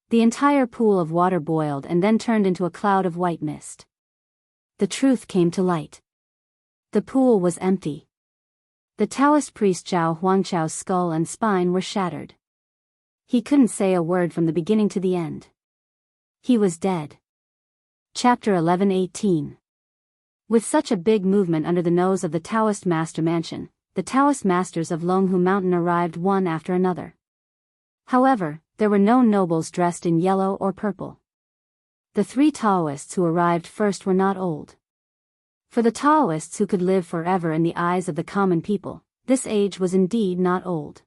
The entire pool of water boiled and then turned into a cloud of white mist. The truth came to light. The pool was empty. The Taoist priest Zhao Huangchao's skull and spine were shattered. He couldn't say a word from the beginning to the end. He was dead. Chapter 11:18. With such a big movement under the nose of the Taoist master mansion, the Taoist masters of Longhu Mountain arrived one after another. However, there were no nobles dressed in yellow or purple. The 3 Taoists who arrived first were not old. For the Taoists who could live forever in the eyes of the common people, this age was indeed not old.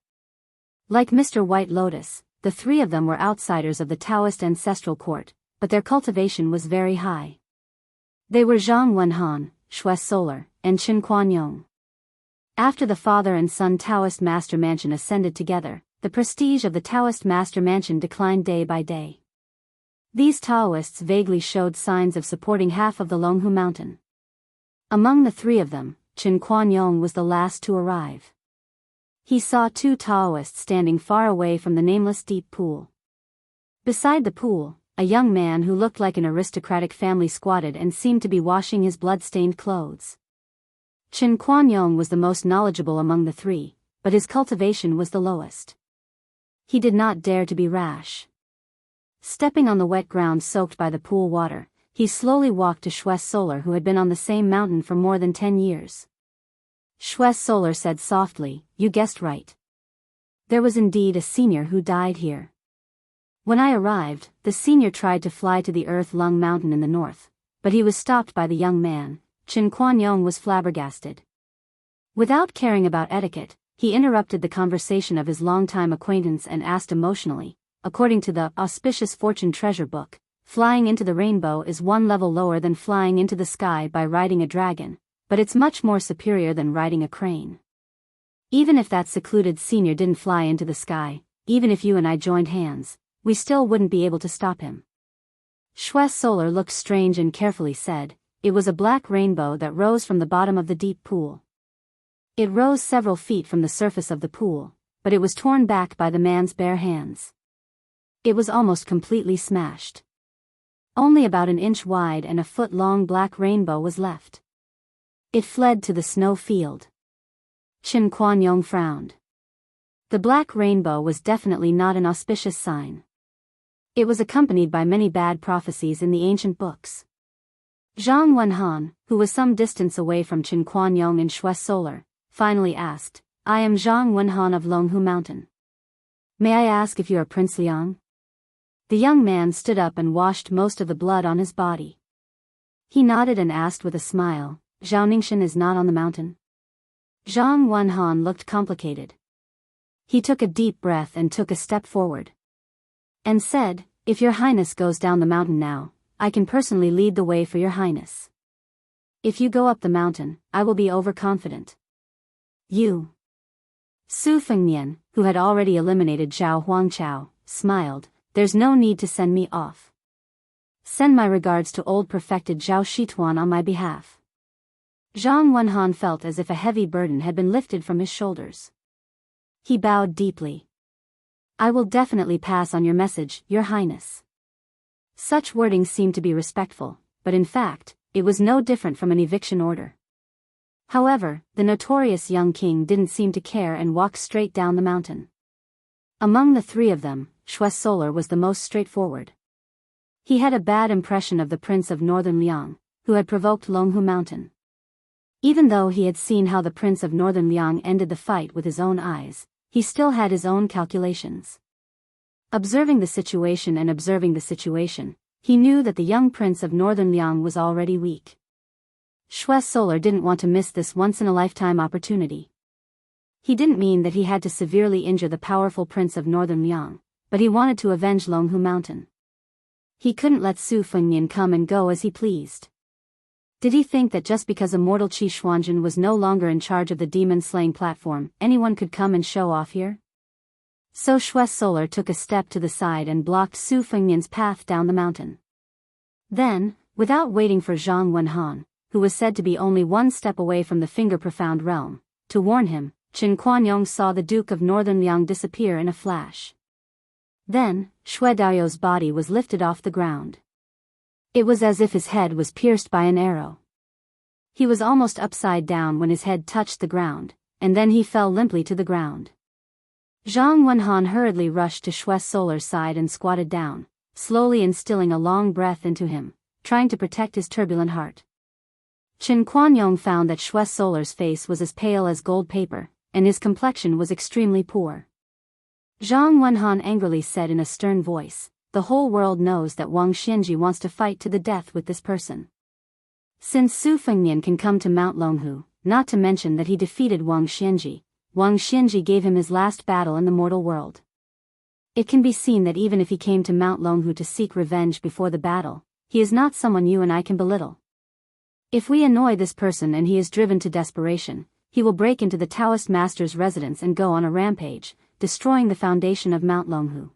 Like Mr. White Lotus, the 3 of them were outsiders of the Taoist ancestral court, but their cultivation was very high. They were Zhang Wenhan, Shui Solar, and Qin Kuanyong. After the father and son Taoist master mansion ascended together, the prestige of the Taoist master mansion declined day by day. These Taoists vaguely showed signs of supporting half of the Longhu Mountain. Among the 3 of them, Qin Kuanyong was the last to arrive. He saw 2 Taoists standing far away from the nameless deep pool. Beside the pool, a young man who looked like an aristocratic family squatted and seemed to be washing his blood-stained clothes. Chen Kuan-yong was the most knowledgeable among the three, but his cultivation was the lowest. He did not dare to be rash. Stepping on the wet ground soaked by the pool water, he slowly walked to Shwes Solar, who had been on the same mountain for more than 10 years. Shwes Solar said softly, "You guessed right. There was indeed a senior who died here. When I arrived, the senior tried to fly to the Earth Lung Mountain in the north, but he was stopped by the young man." Chen Kuan-yong was flabbergasted. Without caring about etiquette, he interrupted the conversation of his longtime acquaintance and asked emotionally, "According to the auspicious fortune treasure book, flying into the rainbow is one level lower than flying into the sky by riding a dragon, but it's much more superior than riding a crane. Even if that secluded senior didn't fly into the sky, even if you and I joined hands, we still wouldn't be able to stop him." Shwes Solar looked strange and carefully said, "It was a black rainbow that rose from the bottom of the deep pool. It rose several feet from the surface of the pool, but it was torn back by the man's bare hands. It was almost completely smashed. Only about an inch wide and a foot-long black rainbow was left. It fled to the snow field." Chen Kuan-yong frowned. The black rainbow was definitely not an auspicious sign. It was accompanied by many bad prophecies in the ancient books. Zhang Wenhan, who was some distance away from Chen Kuan-yong and Shwes Solar, finally asked, "I am Zhang Wenhan of Longhu Mountain. May I ask if you are Prince Liang?" The young man stood up and washed most of the blood on his body. He nodded and asked with a smile, "Zhao Ningxian is not on the mountain?" Zhang Wenhan looked complicated. He took a deep breath and took a step forward. And said, "If your highness goes down the mountain now, I can personally lead the way for your highness. If you go up the mountain, I will be overconfident." "You." Su Fengnian, who had already eliminated Zhao Huangchao, smiled, "There's no need to send me off. Send my regards to old perfected Zhao Shituan on my behalf." Zhang Wenhan felt as if a heavy burden had been lifted from his shoulders. He bowed deeply. "I will definitely pass on your message, your highness." Such wording seemed to be respectful, but in fact, it was no different from an eviction order. However, the notorious young king didn't seem to care and walked straight down the mountain. Among the three of them, Shwes Solar was the most straightforward. He had a bad impression of the Prince of Northern Liang, who had provoked Longhu Mountain. Even though he had seen how the Prince of Northern Liang ended the fight with his own eyes, he still had his own calculations. Observing the situation, he knew that the young Prince of Northern Liang was already weak. Shwes Solar didn't want to miss this once-in-a-lifetime opportunity. He didn't mean that he had to severely injure the powerful Prince of Northern Liang, but he wanted to avenge Longhu Mountain. He couldn't let Su Fengnian come and go as he pleased. Did he think that just because immortal Qi Xuanjun was no longer in charge of the demon-slaying platform, anyone could come and show off here? So Shwes Solar took a step to the side and blocked Su Fengnian's path down the mountain. Then, without waiting for Zhang Wenhan, who was said to be only one step away from the finger-profound realm, to warn him, Chen Kuan-yong saw the Duke of Northern Liang disappear in a flash. Then, Shui Dao's body was lifted off the ground. It was as if his head was pierced by an arrow. He was almost upside down when his head touched the ground, and then he fell limply to the ground. Zhang Wenhan hurriedly rushed to Shwes Solar's side and squatted down, slowly instilling a long breath into him, trying to protect his turbulent heart. Chen Kuan-yong found that Shwes Solar's face was as pale as gold paper, and his complexion was extremely poor. Zhang Wenhan angrily said in a stern voice, "The whole world knows that Wang Xianji wants to fight to the death with this person. Since Su Fengnian can come to Mount Longhu, not to mention that he defeated Wang Xianji gave him his last battle in the mortal world. It can be seen that even if he came to Mount Longhu to seek revenge before the battle, he is not someone you and I can belittle. If we annoy this person and he is driven to desperation, he will break into the Taoist master's residence and go on a rampage, destroying the foundation of Mount Longhu.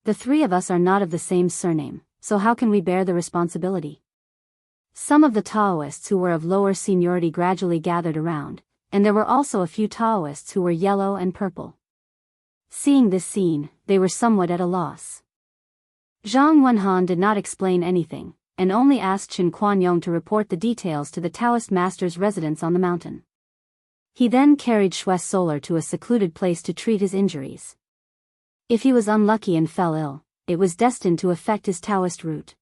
The three of us are not of the same surname, so how can we bear the responsibility?" Some of the Taoists who were of lower seniority gradually gathered around, and there were also a few Taoists who were yellow and purple. Seeing this scene, they were somewhat at a loss. Zhang Wenhan did not explain anything, and only asked Chen Quanyong to report the details to the Taoist master's residence on the mountain. He then carried Shui Solar to a secluded place to treat his injuries. If he was unlucky and fell ill, it was destined to affect his Taoist root.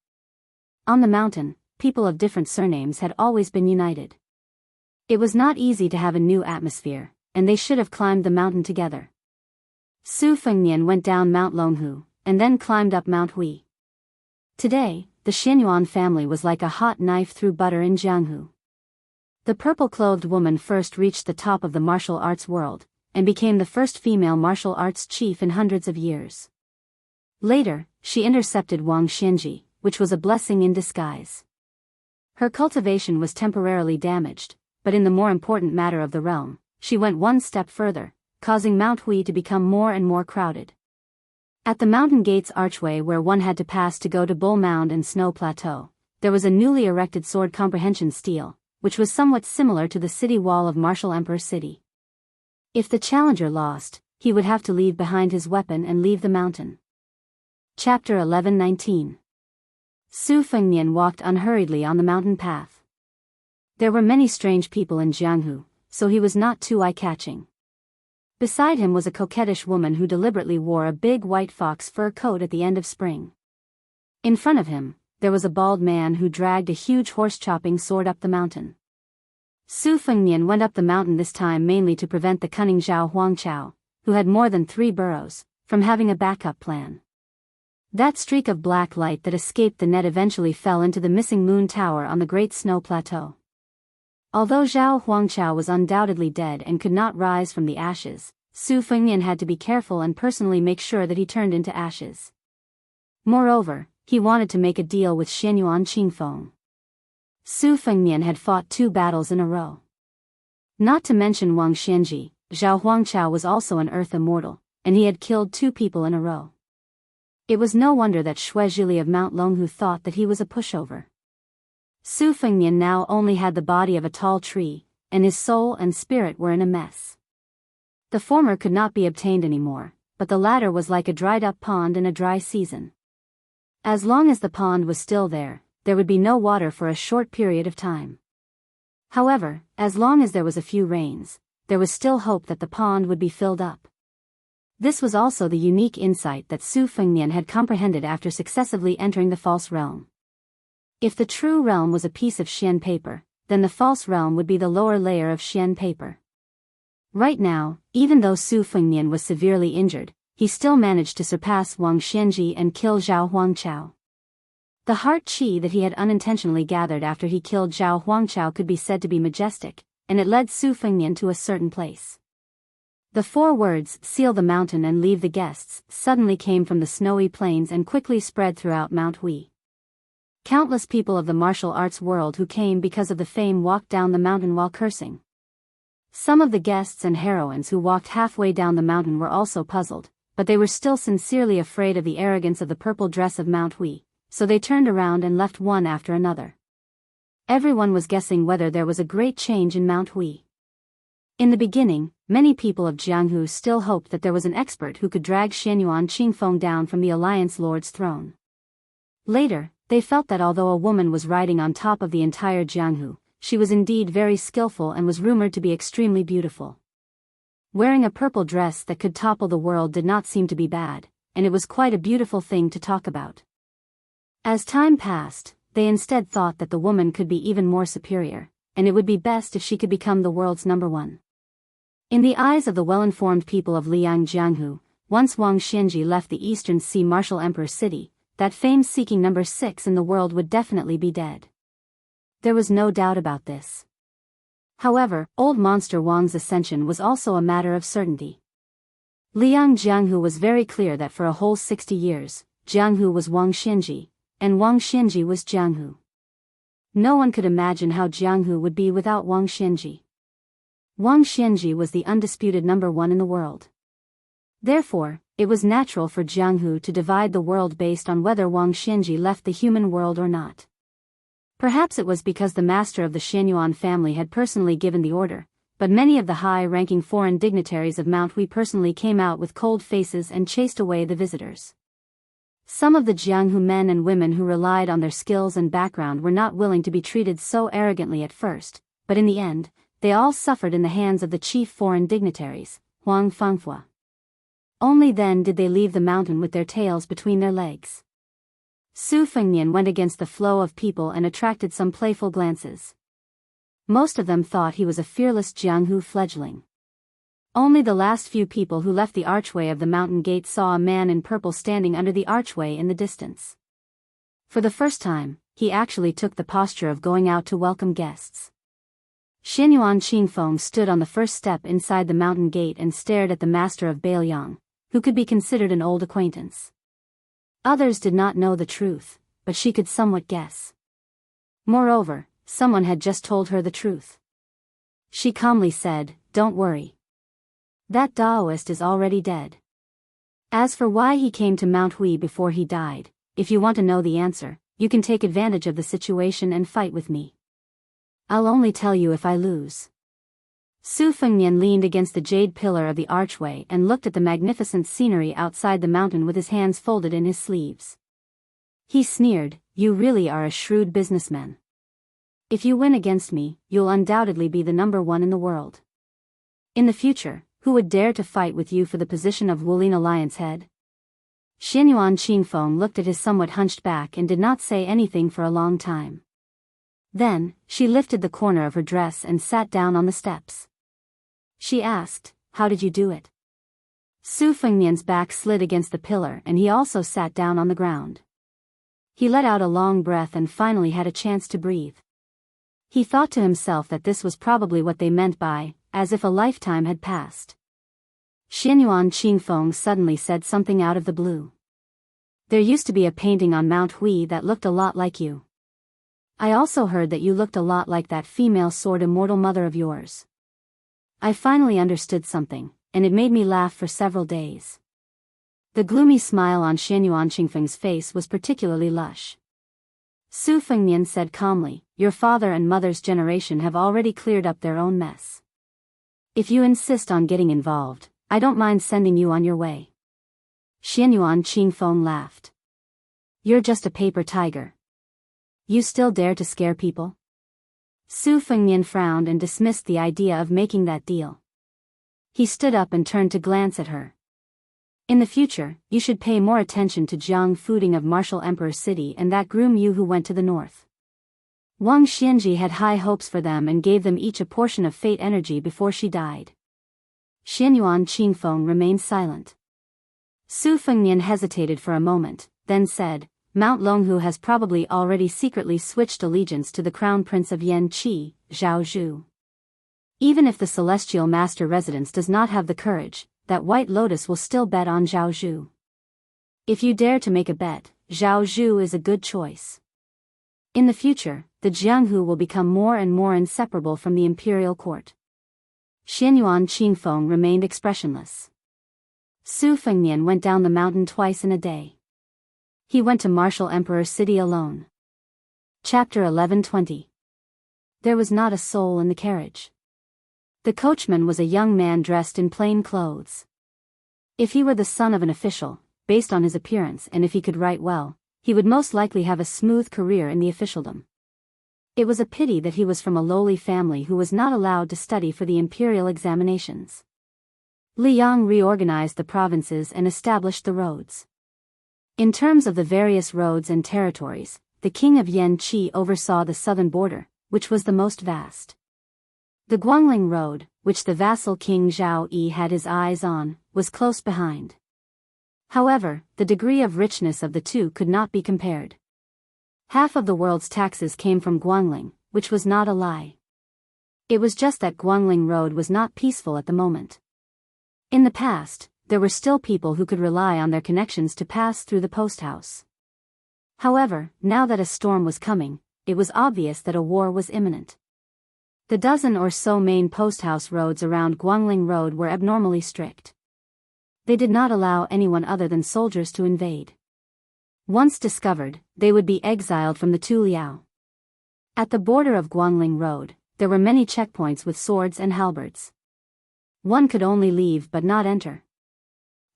On the mountain, people of different surnames had always been united. It was not easy to have a new atmosphere, and they should have climbed the mountain together. Su Fengnian went down Mount Longhu, and then climbed up Mount Hui. Today, the Xianyuan family was like a hot knife through butter in Jianghu. The purple-clothed woman first reached the top of the martial arts world, and became the first female martial arts chief in hundreds of years. Later, she intercepted Wang Xianji, which was a blessing in disguise. Her cultivation was temporarily damaged, but in the more important matter of the realm, she went one step further, causing Mount Hui to become more and more crowded. At the mountain gate's archway where one had to pass to go to Bull Mound and Snow Plateau, there was a newly erected sword comprehension stele, which was somewhat similar to the city wall of Martial Emperor City. If the challenger lost, he would have to leave behind his weapon and leave the mountain. Chapter 11:19. Su Fengnian walked unhurriedly on the mountain path. There were many strange people in Jianghu, so he was not too eye-catching. Beside him was a coquettish woman who deliberately wore a big white fox fur coat at the end of spring. In front of him, there was a bald man who dragged a huge horse-chopping sword up the mountain. Su Fengnian went up the mountain this time mainly to prevent the cunning Zhao Huangchao, who had more than 3 burrows, from having a backup plan. That streak of black light that escaped the net eventually fell into the missing moon tower on the Great Snow Plateau. Although Zhao Huangchao was undoubtedly dead and could not rise from the ashes, Su Fengnian had to be careful and personally make sure that he turned into ashes. Moreover, he wanted to make a deal with Xianyuan Qingfeng. Su Fengnian had fought 2 battles in a row. Not to mention Wang Xianji, Zhao Huangchao was also an earth immortal, and he had killed 2 people in a row. It was no wonder that Shui Zhili of Mount Longhu thought that he was a pushover. Su Fengnian now only had the body of a tall tree, and his soul and spirit were in a mess. The former could not be obtained anymore, but the latter was like a dried-up pond in a dry season. As long as the pond was still there would be no water for a short period of time. However, as long as there was a few rains, there was still hope that the pond would be filled up. This was also the unique insight that Su Fengnian had comprehended after successively entering the false realm. If the true realm was a piece of Xian paper, then the false realm would be the lower layer of Xian paper. Right now, even though Su Fengnian was severely injured, he still managed to surpass Wang Xianji and kill Zhao Huangchao. The heart qi that he had unintentionally gathered after he killed Zhao Huangchao could be said to be majestic, and it led Su Fengnian to a certain place. The 4 words, "seal the mountain and leave the guests," suddenly came from the snowy plains and quickly spread throughout Mount Hui. Countless people of the martial arts world who came because of the fame walked down the mountain while cursing. Some of the guests and heroines who walked halfway down the mountain were also puzzled, but they were still sincerely afraid of the arrogance of the purple dress of Mount Hui, so they turned around and left one after another. Everyone was guessing whether there was a great change in Mount Hui. In the beginning, many people of Jianghu still hoped that there was an expert who could drag Xianyuan Qingfeng down from the Alliance Lord's throne. Later, they felt that although a woman was riding on top of the entire Jianghu, she was indeed very skillful and was rumored to be extremely beautiful. Wearing a purple dress that could topple the world did not seem to be bad, and it was quite a beautiful thing to talk about. As time passed, they instead thought that the woman could be even more superior, and it would be best if she could become the world's number 1. In the eyes of the well-informed people of Liang Jianghu, once Wang Xianji left the Eastern Sea Martial Emperor City, that fame-seeking number 6 in the world would definitely be dead. There was no doubt about this. However, old monster Wang's ascension was also a matter of certainty. Liang Jianghu was very clear that for a whole 60 years, Jianghu was Wang Xianji, and Wang Xianji was Jianghu. No one could imagine how Jianghu would be without Wang Xianji. Wang Xianji was the undisputed number 1 in the world. Therefore, it was natural for Jianghu to divide the world based on whether Wang Xianji left the human world or not. Perhaps it was because the master of the Xianyuan family had personally given the order, but many of the high-ranking foreign dignitaries of Mount Hui personally came out with cold faces and chased away the visitors. Some of the Jianghu men and women who relied on their skills and background were not willing to be treated so arrogantly at first, but in the end, they all suffered in the hands of the chief foreign dignitaries, Huang Fengfua. Only then did they leave the mountain with their tails between their legs. Su Fengnian went against the flow of people and attracted some playful glances. Most of them thought he was a fearless Jianghu fledgling. Only the last few people who left the archway of the mountain gate saw a man in purple standing under the archway in the distance. For the first time, he actually took the posture of going out to welcome guests. Xianyuan Qingfeng stood on the first step inside the mountain gate and stared at the master of Biyao, who could be considered an old acquaintance. Others did not know the truth, but she could somewhat guess. Moreover, someone had just told her the truth. She calmly said, "Don't worry. That Taoist is already dead. As for why he came to Mount Hui before he died, if you want to know the answer, you can take advantage of the situation and fight with me. I'll only tell you if I lose." Su Fengnian leaned against the jade pillar of the archway and looked at the magnificent scenery outside the mountain with his hands folded in his sleeves. He sneered, "You really are a shrewd businessman. If you win against me, you'll undoubtedly be the number one in the world. In the future, who would dare to fight with you for the position of Wulin Alliance head?" Xianyuan Qingfeng looked at his somewhat hunched back and did not say anything for a long time. Then, she lifted the corner of her dress and sat down on the steps. She asked, "How did you do it?" Su Fengnian's back slid against the pillar and he also sat down on the ground. He let out a long breath and finally had a chance to breathe. He thought to himself that this was probably what they meant by, as if a lifetime had passed. Xianyuan Qingfeng suddenly said something out of the blue. "There used to be a painting on Mount Hui that looked a lot like you. I also heard that you looked a lot like that female sword immortal mother of yours. I finally understood something, and it made me laugh for several days." The gloomy smile on Xianyuan Qingfeng's face was particularly lush. Su Fengnian said calmly, "Your father and mother's generation have already cleared up their own mess. If you insist on getting involved, I don't mind sending you on your way." Xianyuan Qingfeng laughed. "You're just a paper tiger. You still dare to scare people?" Su Fengnian frowned and dismissed the idea of making that deal. He stood up and turned to glance at her. "In the future, you should pay more attention to Jianghu fooding of Martial Emperor City and that groom you who went to the north." Wang Xianji had high hopes for them and gave them each a portion of fate energy before she died. Xianyuan Qingfeng remained silent. Su Fengnian hesitated for a moment, then said, "Mount Longhu has probably already secretly switched allegiance to the crown prince of Yanqi, Zhao Zhu. Even if the celestial master residence does not have the courage, that White Lotus will still bet on Zhao Zhu. If you dare to make a bet, Zhao Zhu is a good choice. In the future, the Jianghu will become more and more inseparable from the imperial court." Xianyuan Qingfeng remained expressionless. Su Fengnian went down the mountain twice in a day. He went to Martial Emperor City alone. Chapter 11:20. There was not a soul in the carriage. The coachman was a young man dressed in plain clothes. If he were the son of an official, based on his appearance and if he could write well, he would most likely have a smooth career in the officialdom. It was a pity that he was from a lowly family who was not allowed to study for the imperial examinations. Liang reorganized the provinces and established the roads. In terms of the various roads and territories, the king of Yanqi oversaw the southern border, which was the most vast. The Guangling Road, which the vassal King Zhao Yi had his eyes on, was close behind. However, the degree of richness of the two could not be compared. Half of the world's taxes came from Guangling, which was not a lie. It was just that Guangling Road was not peaceful at the moment. In the past, there were still people who could rely on their connections to pass through the post house. However, now that a storm was coming, it was obvious that a war was imminent. The dozen or so main post house roads around Guangling Road were abnormally strict. They did not allow anyone other than soldiers to invade. Once discovered, they would be exiled from the Tuliao. At the border of Guangling Road, there were many checkpoints with swords and halberds. One could only leave but not enter.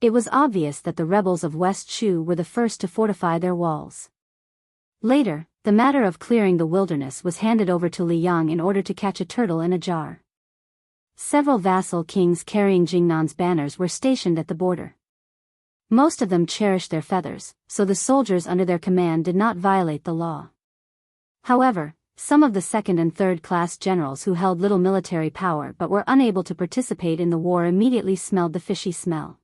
It was obvious that the rebels of West Shu were the first to fortify their walls. Later, the matter of clearing the wilderness was handed over to Liang in order to catch a turtle in a jar. Several vassal kings carrying Jingnan's banners were stationed at the border. Most of them cherished their feathers, so the soldiers under their command did not violate the law. However, some of the second and third class generals who held little military power but were unable to participate in the war immediately smelled the fishy smell.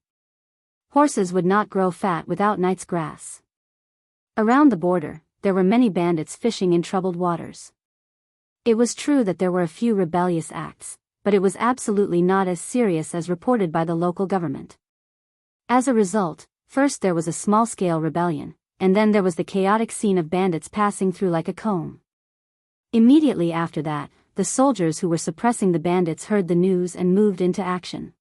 Horses would not grow fat without night's grass. Around the border, there were many bandits fishing in troubled waters. It was true that there were a few rebellious acts, but it was absolutely not as serious as reported by the local government. As a result, first there was a small-scale rebellion, and then there was the chaotic scene of bandits passing through like a comb. Immediately after that, the soldiers who were suppressing the bandits heard the news and moved into action.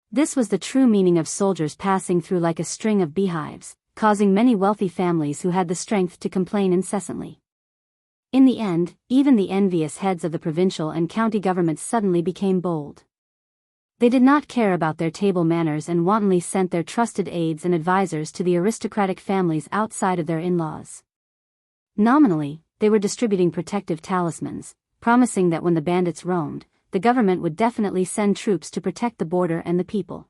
This was the true meaning of soldiers passing through like a string of beehives, causing many wealthy families who had the strength to complain incessantly. In the end, even the envious heads of the provincial and county governments suddenly became bold. They did not care about their table manners and wantonly sent their trusted aides and advisors to the aristocratic families outside of their in-laws. Nominally, they were distributing protective talismans, promising that when the bandits roamed, the government would definitely send troops to protect the border and the people.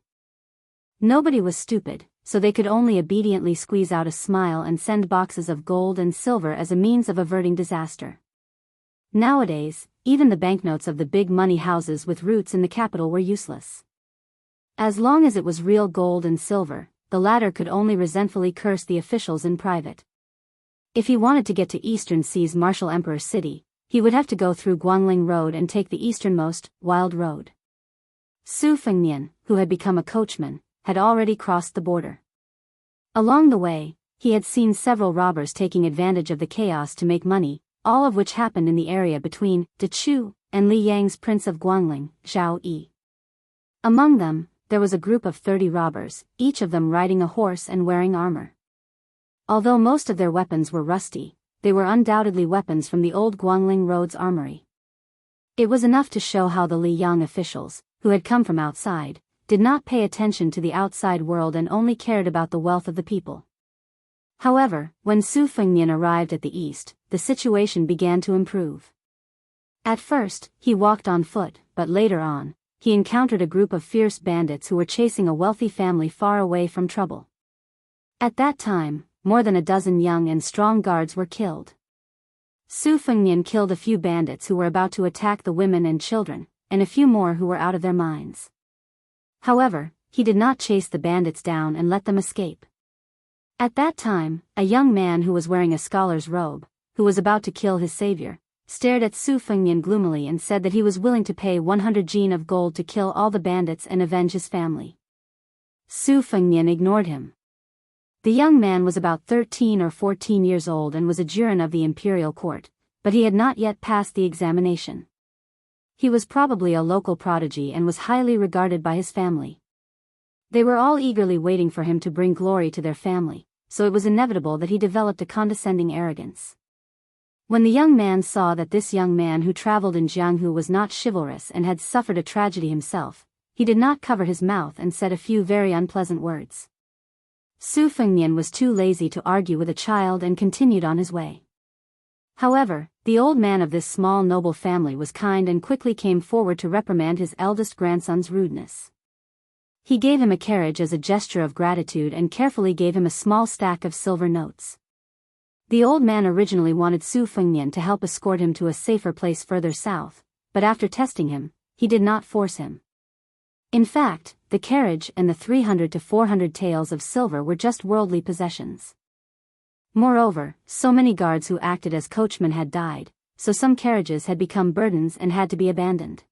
Nobody was stupid, so they could only obediently squeeze out a smile and send boxes of gold and silver as a means of averting disaster. Nowadays, even the banknotes of the big money houses with roots in the capital were useless. As long as it was real gold and silver, the latter could only resentfully curse the officials in private. If he wanted to get to Eastern Sea's Martial Emperor City, he would have to go through Guangling Road and take the easternmost, Wild Road. Su Fengnian, who had become a coachman, had already crossed the border. Along the way, he had seen several robbers taking advantage of the chaos to make money, all of which happened in the area between Dechu and Li Yang's Prince of Guangling, Zhao Yi. Among them, there was a group of 30 robbers, each of them riding a horse and wearing armor. Although most of their weapons were rusty, they were undoubtedly weapons from the old Guangling Road's armory. It was enough to show how the Liyang officials, who had come from outside, did not pay attention to the outside world and only cared about the wealth of the people. However, when Su Fengnian arrived at the east, the situation began to improve. At first, he walked on foot, but later on, he encountered a group of fierce bandits who were chasing a wealthy family far away from trouble. At that time, more than a dozen young and strong guards were killed. Su Fengnian killed a few bandits who were about to attack the women and children, and a few more who were out of their minds. However, he did not chase the bandits down and let them escape. At that time, a young man who was wearing a scholar's robe, who was about to kill his savior, stared at Su Fengnian gloomily and said that he was willing to pay 100 jin of gold to kill all the bandits and avenge his family. Su Fengnian ignored him. The young man was about 13 or 14 years old and was a jurin of the imperial court, but he had not yet passed the examination. He was probably a local prodigy and was highly regarded by his family. They were all eagerly waiting for him to bring glory to their family, so it was inevitable that he developed a condescending arrogance. When the young man saw that this young man who traveled in Jianghu was not chivalrous and had suffered a tragedy himself, he did not cover his mouth and said a few very unpleasant words. Su Fengnian was too lazy to argue with a child and continued on his way. However, the old man of this small noble family was kind and quickly came forward to reprimand his eldest grandson's rudeness. He gave him a carriage as a gesture of gratitude and carefully gave him a small stack of silver notes. The old man originally wanted Su Fengnian to help escort him to a safer place further south, but after testing him, he did not force him. In fact, the carriage and the 300 to 400 taels of silver were just worldly possessions. Moreover, so many guards who acted as coachmen had died, so some carriages had become burdens and had to be abandoned.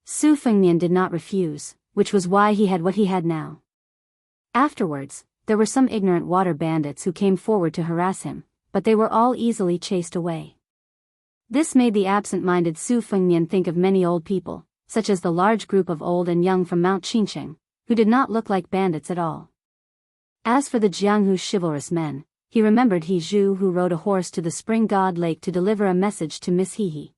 Su Fengnian did not refuse, which was why he had what he had now. Afterwards, there were some ignorant water bandits who came forward to harass him, but they were all easily chased away. This made the absent-minded Su Fengnian think of many old people, such as the large group of old and young from Mount Qingcheng, who did not look like bandits at all. As for the Jianghu chivalrous men, he remembered He Zhu who rode a horse to the spring god lake to deliver a message to Miss He.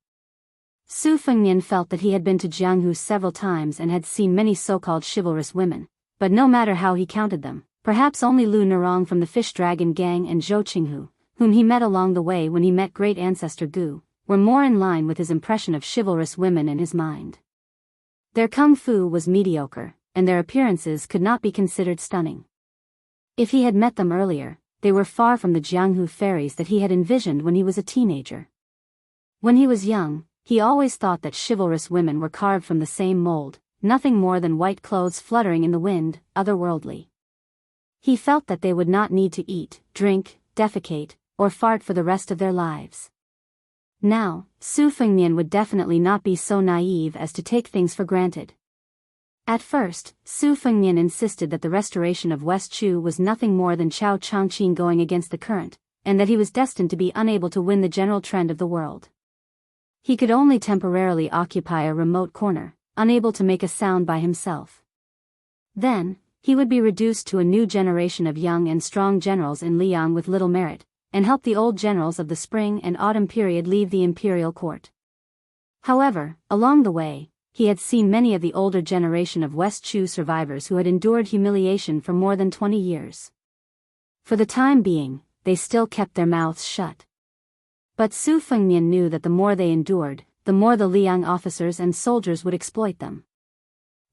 Su Fengnian felt that he had been to Jianghu several times and had seen many so-called chivalrous women, but no matter how he counted them, perhaps only Lu Nerong from the Fish Dragon Gang and Zhou Qinghu, whom he met along the way when he met great ancestor Gu, were more in line with his impression of chivalrous women in his mind. Their kung fu was mediocre, and their appearances could not be considered stunning. If he had met them earlier, they were far from the Jianghu fairies that he had envisioned when he was a teenager. When he was young, he always thought that chivalrous women were carved from the same mold, nothing more than white clothes fluttering in the wind, otherworldly. He felt that they would not need to eat, drink, defecate, or fart for the rest of their lives. Now, Su Fengnian would definitely not be so naive as to take things for granted. At first, Su Fengnian insisted that the restoration of West Chu was nothing more than Chao Changqing going against the current, and that he was destined to be unable to win the general trend of the world. He could only temporarily occupy a remote corner, unable to make a sound by himself. Then, he would be reduced to a new generation of young and strong generals in Liang with little merit, and help the old generals of the spring and autumn period leave the imperial court. However, along the way, he had seen many of the older generation of West Chu survivors who had endured humiliation for more than 20 years. For the time being, they still kept their mouths shut. But Su Fengnian knew that the more they endured, the more the Liang officers and soldiers would exploit them.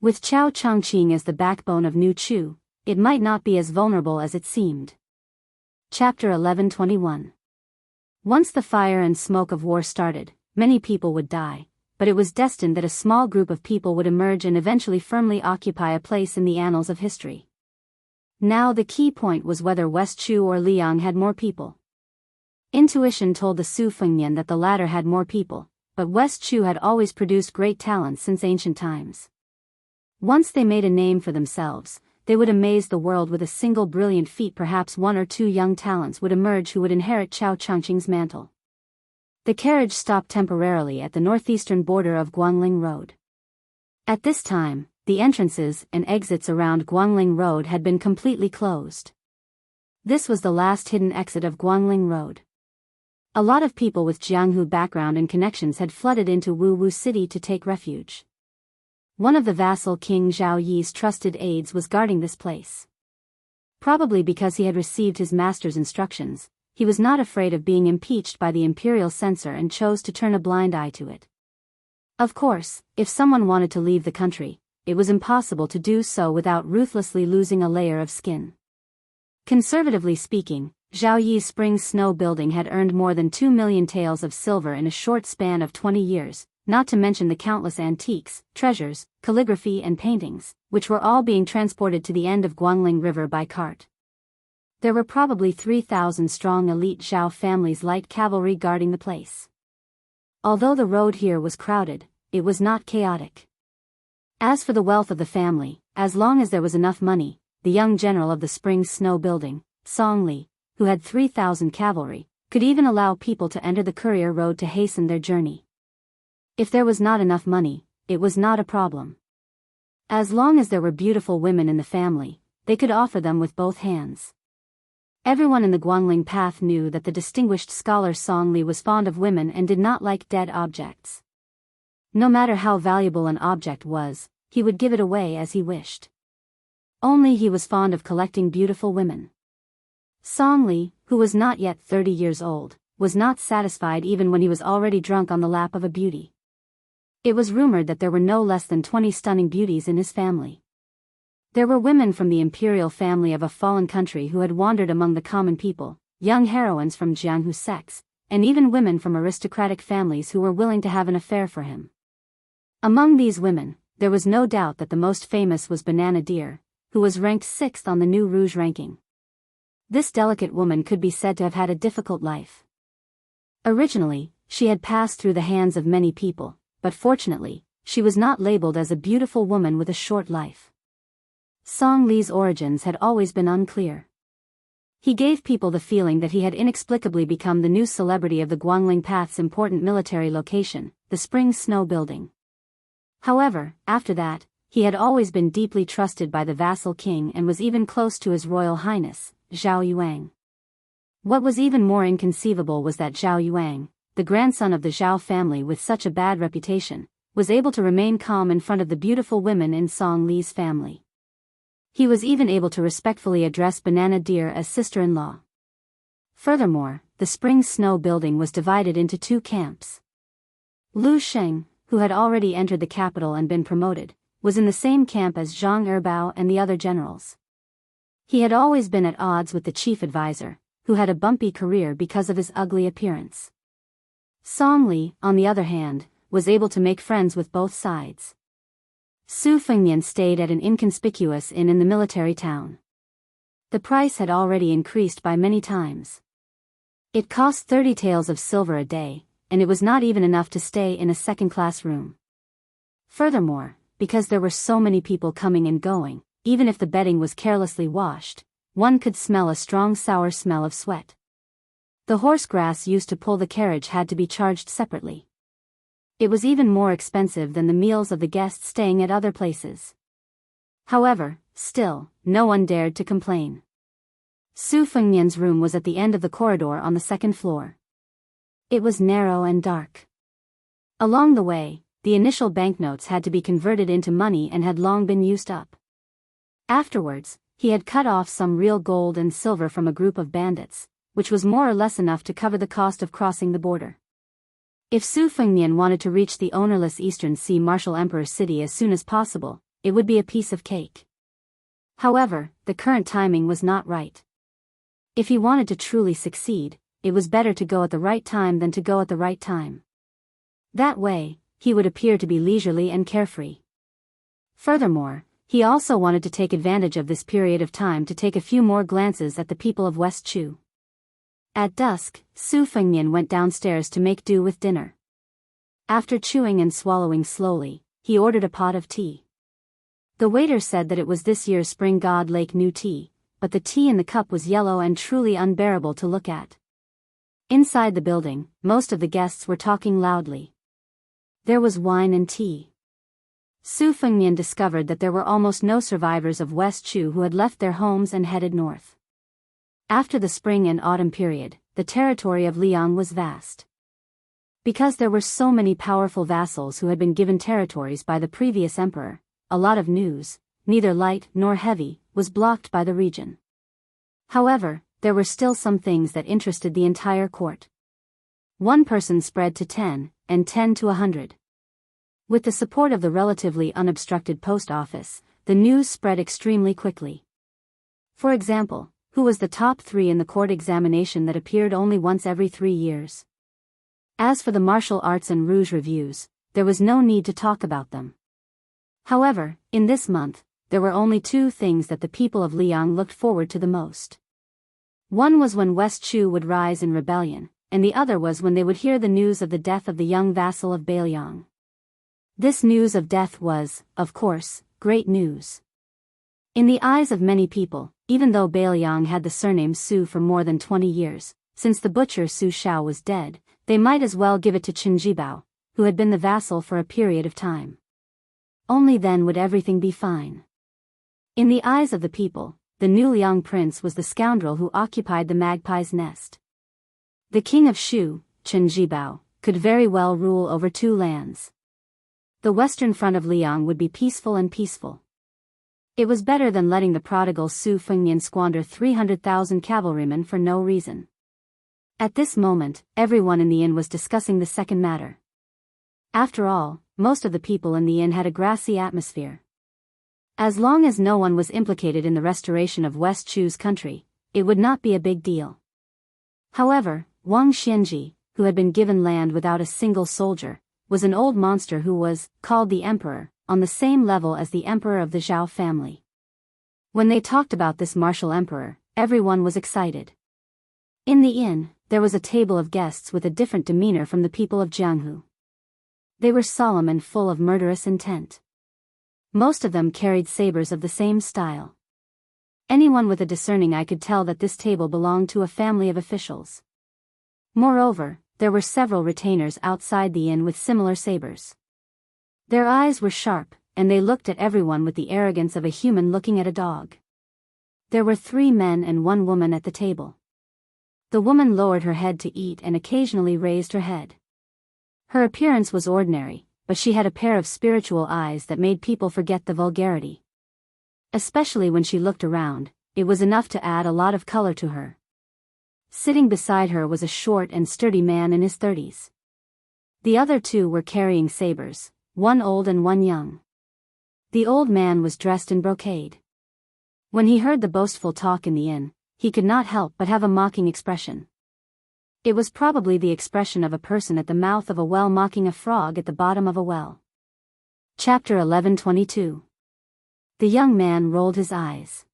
With Chao Changqing as the backbone of New Chu, it might not be as vulnerable as it seemed. Chapter 11:21. Once the fire and smoke of war started, many people would die, but it was destined that a small group of people would emerge and eventually firmly occupy a place in the annals of history. Now the key point was whether West Chu or Liang had more people. Intuition told the Su Fengnian that the latter had more people, but West Chu had always produced great talents since ancient times. Once they made a name for themselves, they would amaze the world with a single brilliant feat. Perhaps one or two young talents would emerge who would inherit Chao Changqing's mantle. The carriage stopped temporarily at the northeastern border of Guangling Road. At this time, the entrances and exits around Guangling Road had been completely closed. This was the last hidden exit of Guangling Road. A lot of people with Jianghu background and connections had flooded into Wu City to take refuge. One of the vassal King Zhao Yi's trusted aides was guarding this place. Probably because he had received his master's instructions, he was not afraid of being impeached by the imperial censor and chose to turn a blind eye to it. Of course, if someone wanted to leave the country, it was impossible to do so without ruthlessly losing a layer of skin. Conservatively speaking, Zhao Yi's spring snow building had earned more than 2 million taels of silver in a short span of 20 years, not to mention the countless antiques, treasures, calligraphy and paintings, which were all being transported to the end of Guangling River by cart. There were probably 3,000 strong elite Zhao family's light cavalry guarding the place. Although the road here was crowded, it was not chaotic. As for the wealth of the family, as long as there was enough money, the young general of the spring snow building, Song Li, who had 3,000 cavalry, could even allow people to enter the courier road to hasten their journey. If there was not enough money, it was not a problem. As long as there were beautiful women in the family, they could offer them with both hands. Everyone in the Guangling path knew that the distinguished scholar Song Li was fond of women and did not like dead objects. No matter how valuable an object was, he would give it away as he wished. Only he was fond of collecting beautiful women. Song Li, who was not yet 30 years old, was not satisfied even when he was already drunk on the lap of a beauty. It was rumored that there were no less than 20 stunning beauties in his family. There were women from the imperial family of a fallen country who had wandered among the common people, young heroines from Jianghu sects, and even women from aristocratic families who were willing to have an affair for him. Among these women, there was no doubt that the most famous was Banana Deer, who was ranked 6th on the New Rouge ranking. This delicate woman could be said to have had a difficult life. Originally, she had passed through the hands of many people, but fortunately, she was not labeled as a beautiful woman with a short life. Song Li's origins had always been unclear. He gave people the feeling that he had inexplicably become the new celebrity of the Guangling Path's important military location, the Spring Snow Building. However, after that, he had always been deeply trusted by the vassal king and was even close to His Royal Highness, Zhao Yuang. What was even more inconceivable was that Zhao Yuang, the grandson of the Zhao family with such a bad reputation, was able to remain calm in front of the beautiful women in Song Li's family. He was even able to respectfully address Banana Deer as sister-in-law. Furthermore, the spring snow building was divided into 2 camps. Lu Sheng, who had already entered the capital and been promoted, was in the same camp as Zhang Erbao and the other generals. He had always been at odds with the chief advisor, who had a bumpy career because of his ugly appearance. Song Li, on the other hand, was able to make friends with both sides. Su Fengnian stayed at an inconspicuous inn in the military town. The price had already increased by many times. It cost 30 taels of silver a day, and it was not even enough to stay in a second-class room. Furthermore, because there were so many people coming and going, even if the bedding was carelessly washed, one could smell a strong sour smell of sweat. The horse grass used to pull the carriage had to be charged separately. It was even more expensive than the meals of the guests staying at other places. However, still, no one dared to complain. Su Fengnian's room was at the end of the corridor on the 2nd floor. It was narrow and dark. Along the way, the initial banknotes had to be converted into money and had long been used up. Afterwards, he had cut off some real gold and silver from a group of bandits, which was more or less enough to cover the cost of crossing the border. If Su Fengnian wanted to reach the ownerless Eastern Sea Martial Emperor city as soon as possible, it would be a piece of cake. However, the current timing was not right. If he wanted to truly succeed, it was better to go at the right time than to go at the right time. That way, he would appear to be leisurely and carefree. Furthermore, he also wanted to take advantage of this period of time to take a few more glances at the people of West Chu. At dusk, Su Fengnian went downstairs to make do with dinner. After chewing and swallowing slowly, he ordered a pot of tea. The waiter said that it was this year's Spring God Lake new tea, but the tea in the cup was yellow and truly unbearable to look at. Inside the building, most of the guests were talking loudly. There was wine and tea. Su Fengnian discovered that there were almost no survivors of West Chu who had left their homes and headed north. After the spring and autumn period, the territory of Liang was vast. Because there were so many powerful vassals who had been given territories by the previous emperor, a lot of news, neither light nor heavy, was blocked by the region. However, there were still some things that interested the entire court. One person spread to 10, and 10 to 100. With the support of the relatively unobstructed post office, the news spread extremely quickly. For example, who was the top 3 in the court examination that appeared only once every 3 years? As for the martial arts and rouge reviews, there was no need to talk about them. However, in this month, there were only 2 things that the people of Liang looked forward to the most. One was when West Chu would rise in rebellion, and the other was when they would hear the news of the death of the young vassal of Biyao. This news of death was, of course, great news. In the eyes of many people, even though Biyao had the surname Su for more than 20 years, since the butcher Su Shao was dead, they might as well give it to Qinjibao, who had been the vassal for a period of time. Only then would everything be fine. In the eyes of the people, the new Liang prince was the scoundrel who occupied the magpie's nest. The king of Shu, Qinjibao, could very well rule over 2 lands. The western front of Liang would be peaceful and peaceful. It was better than letting the prodigal Su Fengnian squander 300,000 cavalrymen for no reason. At this moment, everyone in the inn was discussing the second matter. After all, most of the people in the inn had a grassy atmosphere. As long as no one was implicated in the restoration of West Chu's country, it would not be a big deal. However, Wang Xianji, who had been given land without a single soldier, was an old monster who was called the emperor, on the same level as the emperor of the Zhao family. When they talked about this martial emperor, everyone was excited. In the inn, there was a table of guests with a different demeanor from the people of Jianghu. They were solemn and full of murderous intent. Most of them carried sabers of the same style. Anyone with a discerning eye could tell that this table belonged to a family of officials. Moreover, there were several retainers outside the inn with similar sabers. Their eyes were sharp, and they looked at everyone with the arrogance of a human looking at a dog. There were 3 men and 1 woman at the table. The woman lowered her head to eat and occasionally raised her head. Her appearance was ordinary, but she had a pair of spiritual eyes that made people forget the vulgarity. Especially when she looked around, it was enough to add a lot of color to her. Sitting beside her was a short and sturdy man in his 30s. The other two were carrying sabers, one old and one young. The old man was dressed in brocade. When he heard the boastful talk in the inn, he could not help but have a mocking expression. It was probably the expression of a person at the mouth of a well mocking a frog at the bottom of a well. Chapter 11:22. The young man rolled his eyes.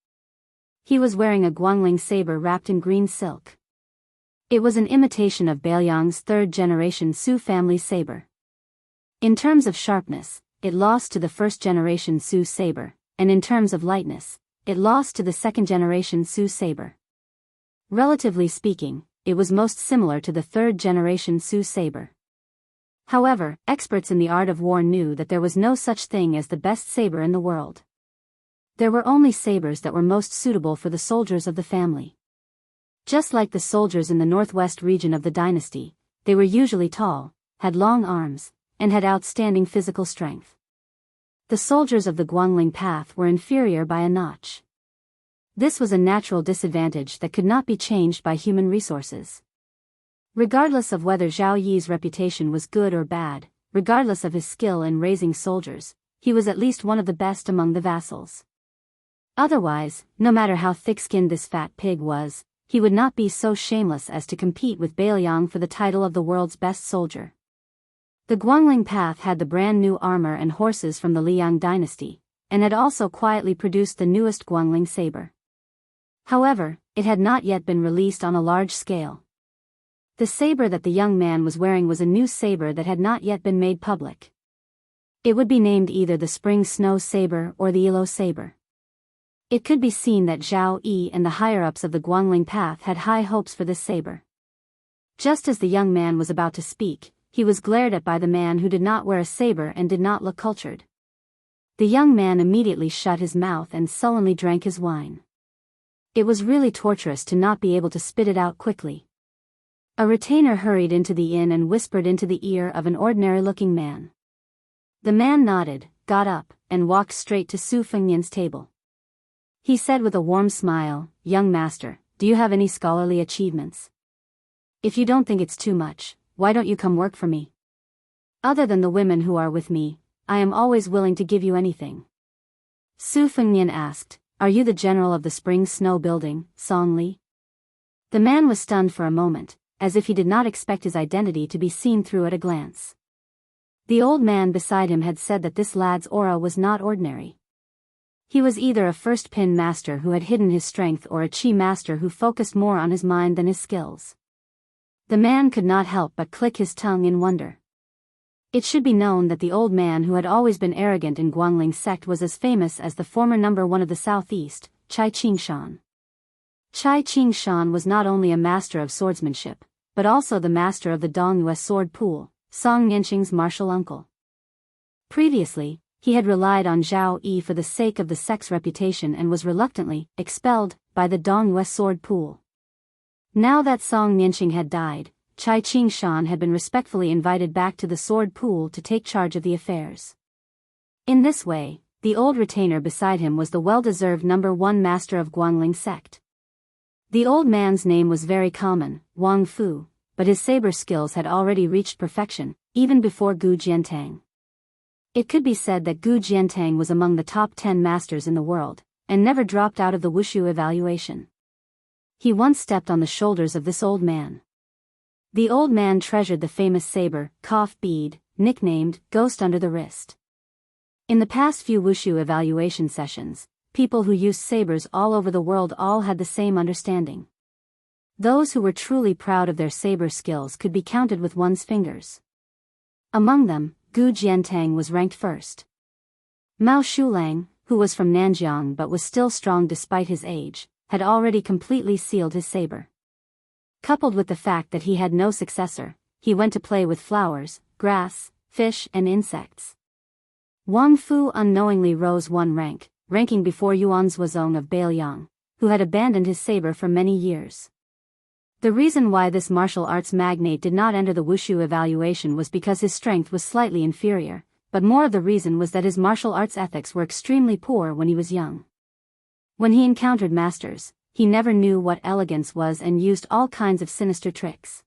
He was wearing a Guangling saber wrapped in green silk. It was an imitation of Bailiang's third-generation Su family saber. In terms of sharpness, it lost to the first-generation Su saber, and in terms of lightness, it lost to the second-generation Su saber. Relatively speaking, it was most similar to the third-generation Su saber. However, experts in the art of war knew that there was no such thing as the best saber in the world. There were only sabers that were most suitable for the soldiers of the family. Just like the soldiers in the northwest region of the dynasty, they were usually tall, had long arms, and had outstanding physical strength. The soldiers of the Guangling path were inferior by a notch. This was a natural disadvantage that could not be changed by human resources. Regardless of whether Zhao Yi's reputation was good or bad, regardless of his skill in raising soldiers, he was at least one of the best among the vassals. Otherwise, no matter how thick-skinned this fat pig was, he would not be so shameless as to compete with Bailiang for the title of the world's best soldier. The Guangling path had the brand new armor and horses from the Liang dynasty, and had also quietly produced the newest Guangling saber. However, it had not yet been released on a large scale. The saber that the young man was wearing was a new saber that had not yet been made public. It would be named either the Spring Snow Saber or the Yellow Saber. It could be seen that Zhao Yi and the higher-ups of the Guangling path had high hopes for this saber. Just as the young man was about to speak, he was glared at by the man who did not wear a saber and did not look cultured. The young man immediately shut his mouth and sullenly drank his wine. It was really torturous to not be able to spit it out quickly. A retainer hurried into the inn and whispered into the ear of an ordinary-looking man. The man nodded, got up, and walked straight to Su Fengnian's table. He said with a warm smile, "Young master, do you have any scholarly achievements? If you don't think it's too much, why don't you come work for me? Other than the women who are with me, I am always willing to give you anything." Su Fengnian asked, "Are you the general of the Spring Snow Building, Song Li?" The man was stunned for a moment, as if he did not expect his identity to be seen through at a glance. The old man beside him had said that this lad's aura was not ordinary. He was either a first pin master who had hidden his strength or a chi master who focused more on his mind than his skills. The man could not help but click his tongue in wonder. It should be known that the old man who had always been arrogant in Guangling sect was as famous as the former number one of the southeast, Chai Qingshan. Chai Qingshan was not only a master of swordsmanship, but also the master of the Dongyue sword pool, Song Nianqing's martial uncle. Previously, he had relied on Zhao Yi for the sake of the sect's reputation and was reluctantly expelled by the Dongyue sword pool. Now that Song Nianqing had died, Chai Qingshan had been respectfully invited back to the sword pool to take charge of the affairs. In this way, the old retainer beside him was the well-deserved number one master of Guangling sect. The old man's name was very common, Wang Fu, but his saber skills had already reached perfection, even before Gu Jiantang. It could be said that Gu Jiantang was among the top 10 masters in the world, and never dropped out of the Wushu evaluation. He once stepped on the shoulders of this old man. The old man treasured the famous saber, Cough Bead, nicknamed Ghost Under the Wrist. In the past few Wushu evaluation sessions, people who used sabers all over the world all had the same understanding. Those who were truly proud of their saber skills could be counted with one's fingers. Among them, Gu Jiantang was ranked first. Mao Shulang, who was from Nanjiang but was still strong despite his age, had already completely sealed his saber. Coupled with the fact that he had no successor, he went to play with flowers, grass, fish and insects. Wang Fu unknowingly rose one rank, ranking before Yuan Zuozong of Bailiang, who had abandoned his saber for many years. The reason why this martial arts magnate did not enter the Wushu evaluation was because his strength was slightly inferior, but more of the reason was that his martial arts ethics were extremely poor when he was young. When he encountered masters, he never knew what elegance was and used all kinds of sinister tricks.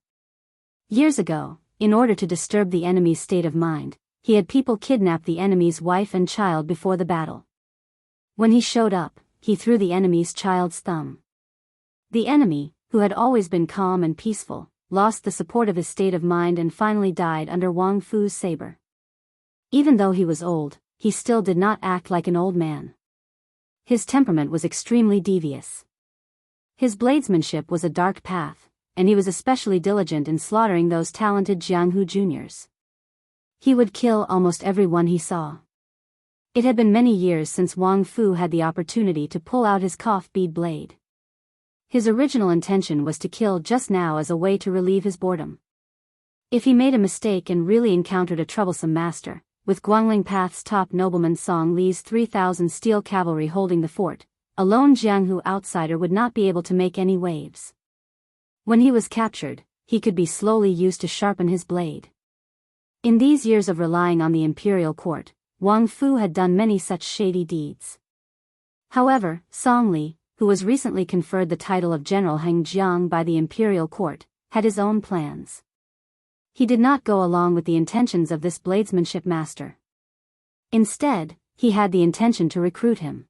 Years ago, in order to disturb the enemy's state of mind, he had people kidnap the enemy's wife and child before the battle. When he showed up, he threw the enemy's child's thumb. The enemy, who had always been calm and peaceful, lost the support of his state of mind and finally died under Wang Fu's saber. Even though he was old, he still did not act like an old man. His temperament was extremely devious. His bladesmanship was a dark path, and he was especially diligent in slaughtering those talented Jianghu juniors. He would kill almost everyone he saw. It had been many years since Wang Fu had the opportunity to pull out his cough bead blade. His original intention was to kill just now as a way to relieve his boredom. If he made a mistake and really encountered a troublesome master, with Guangling Path's top nobleman Song Li's 3,000 steel cavalry holding the fort, a lone Jianghu outsider would not be able to make any waves. When he was captured, he could be slowly used to sharpen his blade. In these years of relying on the imperial court, Wang Fu had done many such shady deeds. However, Song Li, who was recently conferred the title of General Hengjiang by the imperial court, had his own plans. He did not go along with the intentions of this bladesmanship master. Instead, he had the intention to recruit him.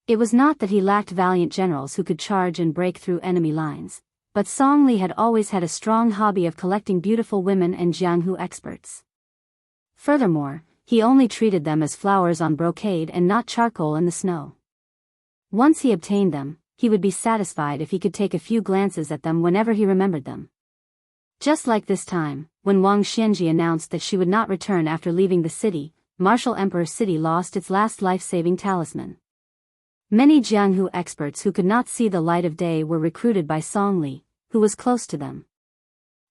It was not that he lacked valiant generals who could charge and break through enemy lines, but Song Li had always had a strong hobby of collecting beautiful women and Jianghu experts. Furthermore, he only treated them as flowers on brocade and not charcoal in the snow. Once he obtained them, he would be satisfied if he could take a few glances at them whenever he remembered them. Just like this time, when Wang Xianji announced that she would not return after leaving the city, Martial Emperor City lost its last life-saving talisman. Many Jianghu experts who could not see the light of day were recruited by Song Li, who was close to them.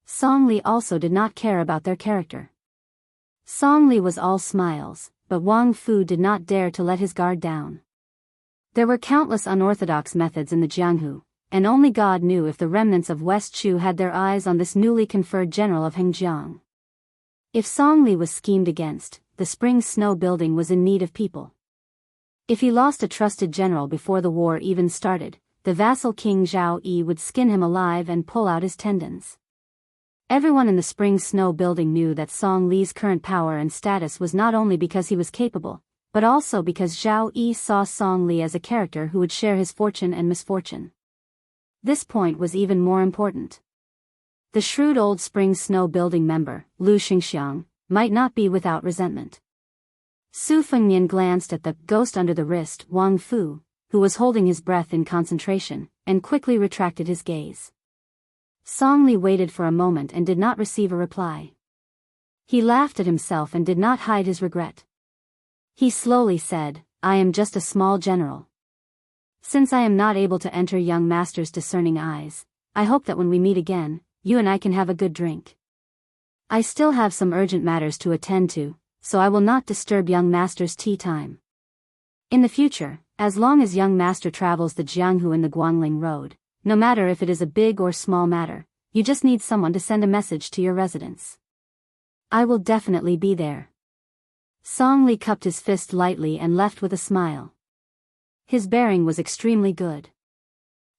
Song Li also did not care about their character. Song Li was all smiles, but Wang Fu did not dare to let his guard down. There were countless unorthodox methods in the Jianghu, and only God knew if the remnants of West Chu had their eyes on this newly conferred general of Hengjiang. If Song Li was schemed against, the spring snow building was in need of people. If he lost a trusted general before the war even started, the vassal king Zhao Yi would skin him alive and pull out his tendons. Everyone in the spring snow building knew that Song Li's current power and status was not only because he was capable, but also because Zhao Yi saw Song Li as a character who would share his fortune and misfortune. This point was even more important. The shrewd old spring snow building member, Lu Xingxiang, might not be without resentment. Su Fengnian glanced at the ghost under the wrist, Wang Fu, who was holding his breath in concentration, and quickly retracted his gaze. Song Li waited for a moment and did not receive a reply. He laughed at himself and did not hide his regret. He slowly said, "I am just a small general. Since I am not able to enter young master's discerning eyes, I hope that when we meet again, you and I can have a good drink. I still have some urgent matters to attend to, so I will not disturb young master's tea time. In the future, as long as young master travels the Jianghu and the Guangling road, no matter if it is a big or small matter, you just need someone to send a message to your residence. I will definitely be there." Song Li cupped his fist lightly and left with a smile. His bearing was extremely good.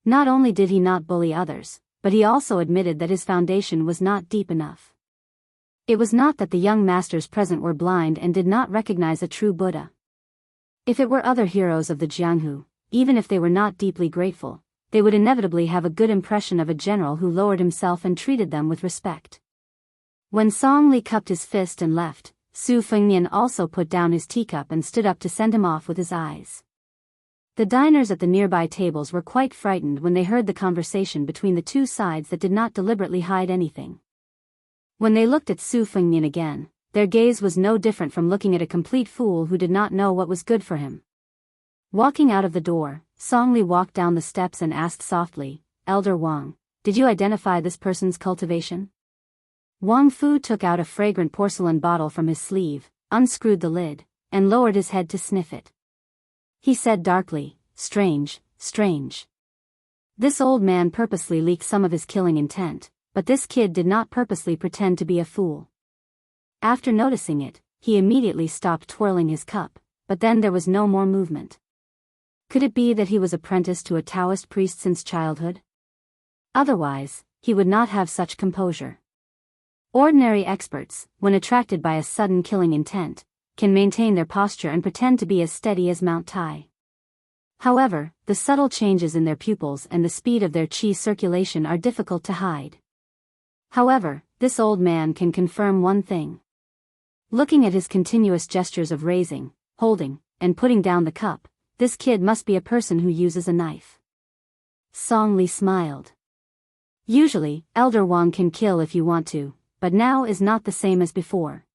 Not only did he not bully others, but he also admitted that his foundation was not deep enough. It was not that the young masters present were blind and did not recognize a true Buddha. If it were other heroes of the Jianghu, even if they were not deeply grateful, they would inevitably have a good impression of a general who lowered himself and treated them with respect. When Song Li cupped his fist and left, Su Fengnian also put down his teacup and stood up to send him off with his eyes. The diners at the nearby tables were quite frightened when they heard the conversation between the two sides that did not deliberately hide anything. When they looked at Su Fengnian again, their gaze was no different from looking at a complete fool who did not know what was good for him. Walking out of the door, Song Li walked down the steps and asked softly, "Elder Wang, did you identify this person's cultivation?" Wang Fu took out a fragrant porcelain bottle from his sleeve, unscrewed the lid, and lowered his head to sniff it. He said darkly, "Strange, strange. This old man purposely leaked some of his killing intent, but this kid did not purposely pretend to be a fool." After noticing it, he immediately stopped twirling his cup, but then there was no more movement. Could it be that he was apprenticed to a Taoist priest since childhood? Otherwise, he would not have such composure. Ordinary experts, when attracted by a sudden killing intent, can maintain their posture and pretend to be as steady as Mount Tai. However, the subtle changes in their pupils and the speed of their qi circulation are difficult to hide. However, this old man can confirm one thing. Looking at his continuous gestures of raising, holding, and putting down the cup, this kid must be a person who uses a knife. Song Li smiled. Usually, Elder Wang can kill if you want to, but now is not the same as before.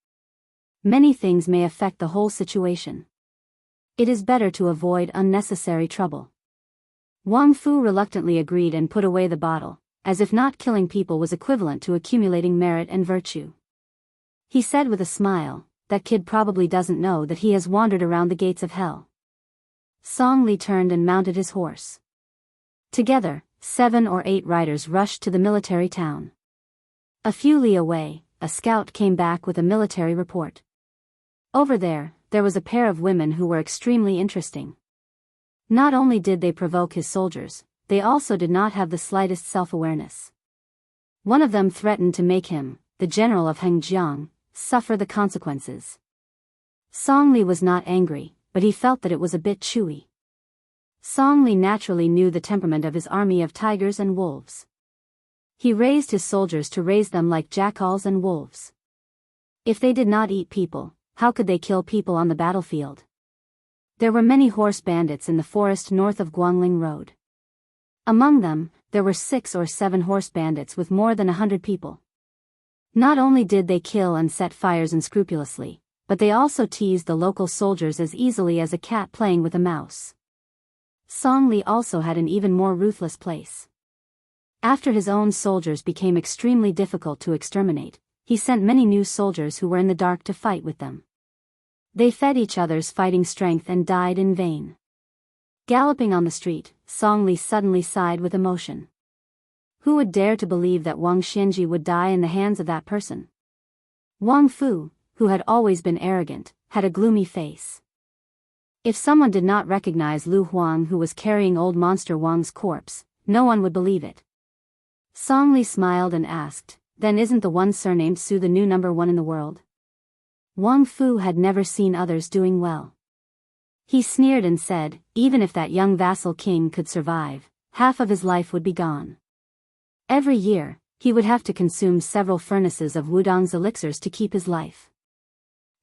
Many things may affect the whole situation. It is better to avoid unnecessary trouble. Wang Fu reluctantly agreed and put away the bottle, as if not killing people was equivalent to accumulating merit and virtue. He said with a smile, "That kid probably doesn't know that he has wandered around the gates of hell." Song Li turned and mounted his horse. Together, 7 or 8 riders rushed to the military town. A few li away, a scout came back with a military report. Over there was a pair of women who were extremely interesting. Not only did they provoke his soldiers, they also did not have the slightest self-awareness. One of them threatened to make him, the general of Hengjiang, suffer the consequences. Song Li was not angry, but he felt that it was a bit chewy. Song Li naturally knew the temperament of his army of tigers and wolves. He raised his soldiers to raise them like jackals and wolves. If they did not eat people, how could they kill people on the battlefield? There were many horse bandits in the forest north of Guangling Road. Among them, there were 6 or 7 horse bandits with more than 100 people. Not only did they kill and set fires unscrupulously, but they also teased the local soldiers as easily as a cat playing with a mouse. Song Li also had an even more ruthless place. After his own soldiers became extremely difficult to exterminate, he sent many new soldiers who were in the dark to fight with them. They fed each other's fighting strength and died in vain. Galloping on the street, Song Li suddenly sighed with emotion. Who would dare to believe that Wang Xianji would die in the hands of that person? Wang Fu, who had always been arrogant, had a gloomy face. If someone did not recognize Lu Huang who was carrying old monster Wang's corpse, no one would believe it. Song Li smiled and asked, "Then isn't the one surnamed Su the new number 1 in the world?" Wang Fu had never seen others doing well. He sneered and said, even if that young vassal king could survive, half of his life would be gone. Every year, he would have to consume several furnaces of Wudong's elixirs to keep his life.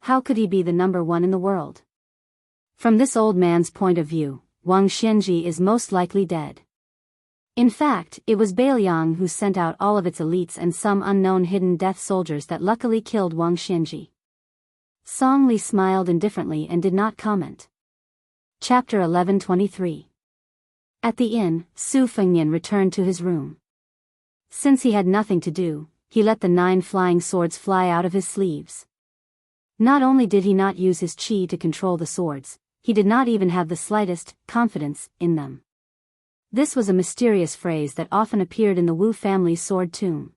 How could he be the number 1 in the world? From this old man's point of view, Wang Xianji is most likely dead. In fact, it was Biyao who sent out all of its elites and some unknown hidden death soldiers that luckily killed Wang Xianji. Song Li smiled indifferently and did not comment. Chapter 1123. At the inn, Su Fengnian returned to his room. Since he had nothing to do, he let the 9 flying swords fly out of his sleeves. Not only did he not use his qi to control the swords, he did not even have the slightest confidence in them. This was a mysterious phrase that often appeared in the Wu family's sword tomb.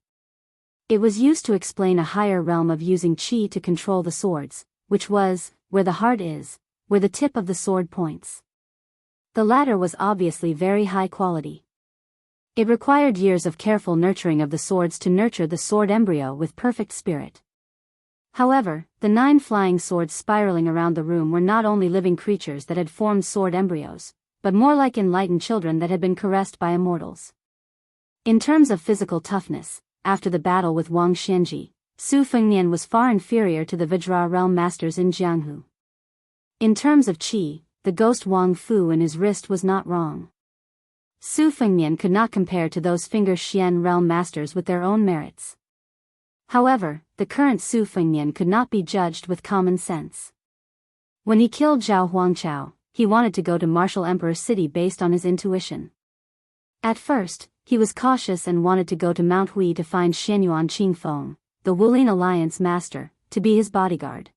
It was used to explain a higher realm of using qi to control the swords, which was, where the heart is, where the tip of the sword points. The latter was obviously very high quality. It required years of careful nurturing of the swords to nurture the sword embryo with perfect spirit. However, the 9 flying swords spiraling around the room were not only living creatures that had formed sword embryos, but more like enlightened children that had been caressed by immortals. In terms of physical toughness, after the battle with Wang Xianji, Su Fengnian was far inferior to the Vajra realm masters in Jianghu. In terms of qi, the ghost Wang Fu in his wrist was not wrong. Su Fengnian could not compare to those finger Xian realm masters with their own merits. However, the current Su Fengnian could not be judged with common sense. When he killed Zhao Huangchao, he wanted to go to Martial Emperor City based on his intuition. At first, he was cautious and wanted to go to Mount Hui to find Xianyuan Qingfeng, the Wulin Alliance master, to be his bodyguard.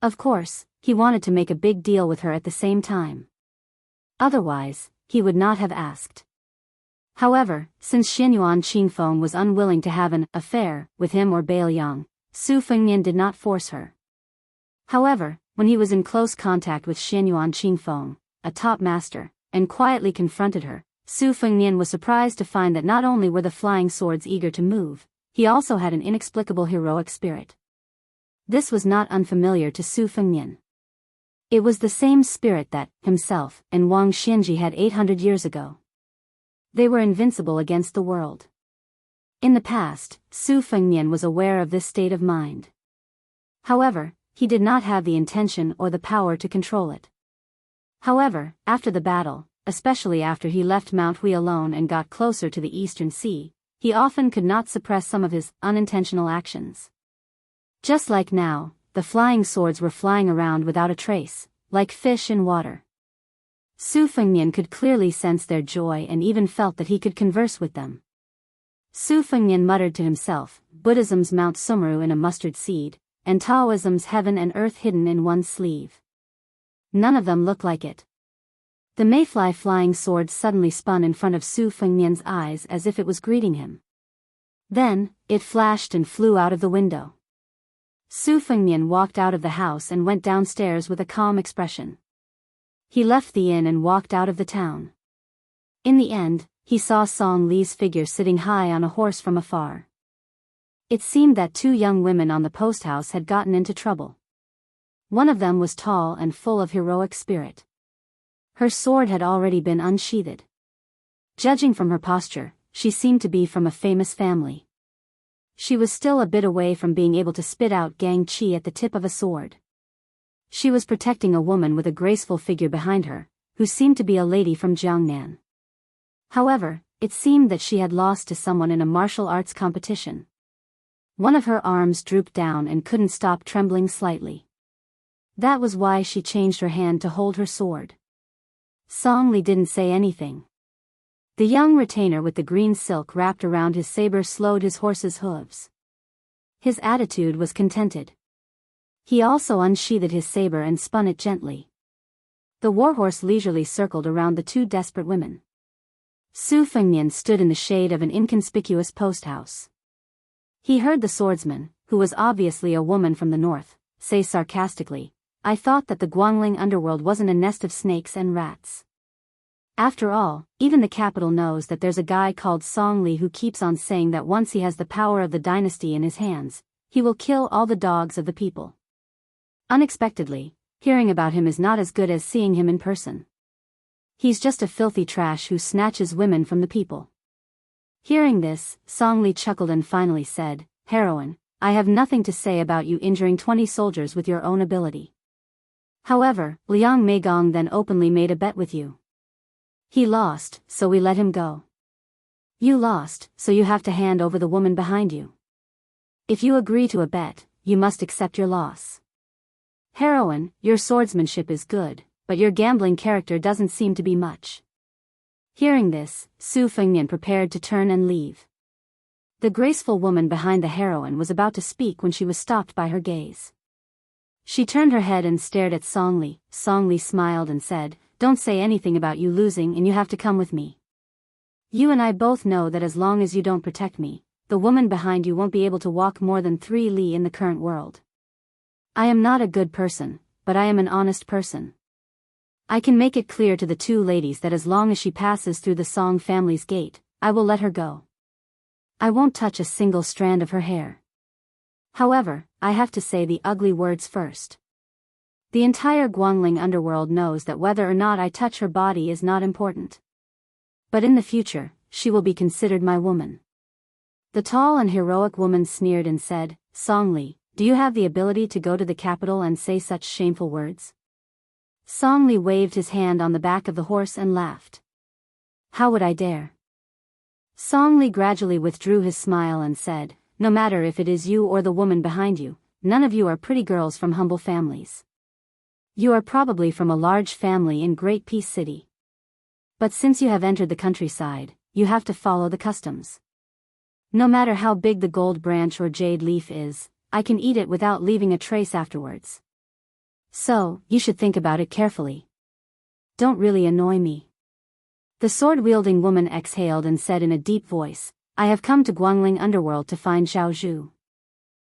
Of course, he wanted to make a big deal with her at the same time. Otherwise, he would not have asked. However, since Xianyuan Qingfeng was unwilling to have an affair with him or Biyao, Su Fengnian did not force her. However, when he was in close contact with Xianyuan Qingfeng, a top master, and quietly confronted her, Su Fengnian was surprised to find that not only were the flying swords eager to move, he also had an inexplicable heroic spirit. This was not unfamiliar to Su Fengnian. It was the same spirit that, himself, and Wang Xianji had 800 years ago. They were invincible against the world. In the past, Su Fengnian was aware of this state of mind. However, he did not have the intention or the power to control it. However, after the battle, especially after he left Mount Hui alone and got closer to the Eastern Sea, he often could not suppress some of his unintentional actions. Just like now, the flying swords were flying around without a trace, like fish in water. Su Fengnian could clearly sense their joy and even felt that he could converse with them. Su Fengnian muttered to himself, Buddhism's Mount Sumru in a mustard seed, and Taoism's heaven and earth hidden in one sleeve. None of them look like it. The mayfly flying sword suddenly spun in front of Su Fengnian's eyes as if it was greeting him. Then, it flashed and flew out of the window. Su Fengnian walked out of the house and went downstairs with a calm expression. He left the inn and walked out of the town. In the end, he saw Song Li's figure sitting high on a horse from afar. It seemed that two young women on the post house had gotten into trouble. One of them was tall and full of heroic spirit. Her sword had already been unsheathed. Judging from her posture, she seemed to be from a famous family. She was still a bit away from being able to spit out Gang Qi at the tip of a sword. She was protecting a woman with a graceful figure behind her, who seemed to be a lady from Jiangnan. However, it seemed that she had lost to someone in a martial arts competition. One of her arms drooped down and couldn't stop trembling slightly. That was why she changed her hand to hold her sword. Song Li didn't say anything. The young retainer with the green silk wrapped around his saber slowed his horse's hooves. His attitude was contented. He also unsheathed his saber and spun it gently. The warhorse leisurely circled around the two desperate women. Su Fengnian stood in the shade of an inconspicuous post house. He heard the swordsman, who was obviously a woman from the north, say sarcastically, I thought that the Guangling underworld wasn't a nest of snakes and rats. After all, even the capital knows that there's a guy called Song Li who keeps on saying that once he has the power of the dynasty in his hands, he will kill all the dogs of the people. Unexpectedly, hearing about him is not as good as seeing him in person. He's just a filthy trash who snatches women from the people. Hearing this, Song Li chuckled and finally said, Heroine, I have nothing to say about you injuring 20 soldiers with your own ability. However, Liang Meigong then openly made a bet with you. He lost, so we let him go. You lost, so you have to hand over the woman behind you. If you agree to a bet, you must accept your loss. Heroine, your swordsmanship is good, but your gambling character doesn't seem to be much. Hearing this, Su Fengnian prepared to turn and leave. The graceful woman behind the heroine was about to speak when she was stopped by her gaze. She turned her head and stared at Song Li. Song Li smiled and said, Don't say anything about you losing and you have to come with me. You and I both know that as long as you don't protect me, the woman behind you won't be able to walk more than 3 li in the current world. I am not a good person, but I am an honest person. I can make it clear to the two ladies that as long as she passes through the Song family's gate, I will let her go. I won't touch a single strand of her hair. However, I have to say the ugly words first. The entire Guangling underworld knows that whether or not I touch her body is not important. But in the future, she will be considered my woman. The tall and heroic woman sneered and said, Song Li, do you have the ability to go to the capital and say such shameful words? Song Li waved his hand on the back of the horse and laughed. How would I dare? Song Li gradually withdrew his smile and said, No matter if it is you or the woman behind you, none of you are pretty girls from humble families. You are probably from a large family in Great Peace City. But since you have entered the countryside, you have to follow the customs. No matter how big the gold branch or jade leaf is, I can eat it without leaving a trace afterwards. So, you should think about it carefully. Don't really annoy me. The sword-wielding woman exhaled and said in a deep voice, I have come to Guangling Underworld to find Zhao Zhu.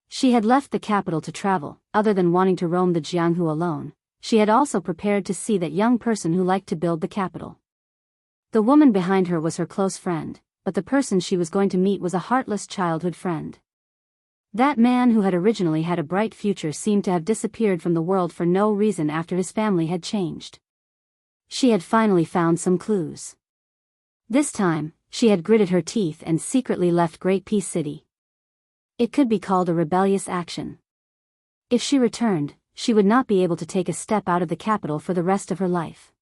She had left the capital to travel, other than wanting to roam the Jianghu alone. she had also prepared to see that young person who liked to build the capital. The woman behind her was her close friend, but the person she was going to meet was a heartless childhood friend. That man who had originally had a bright future seemed to have disappeared from the world for no reason after his family had changed. She had finally found some clues. This time, she had gritted her teeth and secretly left Great Peace City. It could be called a rebellious action. If she returned, she would not be able to take a step out of the capital for the rest of her life.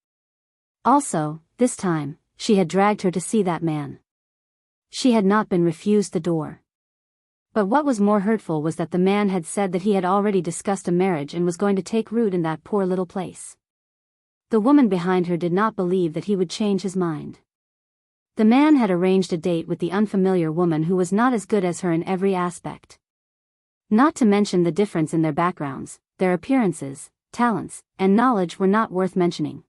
Also, this time, she had dragged her to see that man. She had not been refused the door. But what was more hurtful was that the man had said that he had already discussed a marriage and was going to take root in that poor little place. The woman behind her did not believe that he would change his mind. The man had arranged a date with the unfamiliar woman who was not as good as her in every aspect. Not to mention the difference in their backgrounds, their appearances, talents, and knowledge were not worth mentioning.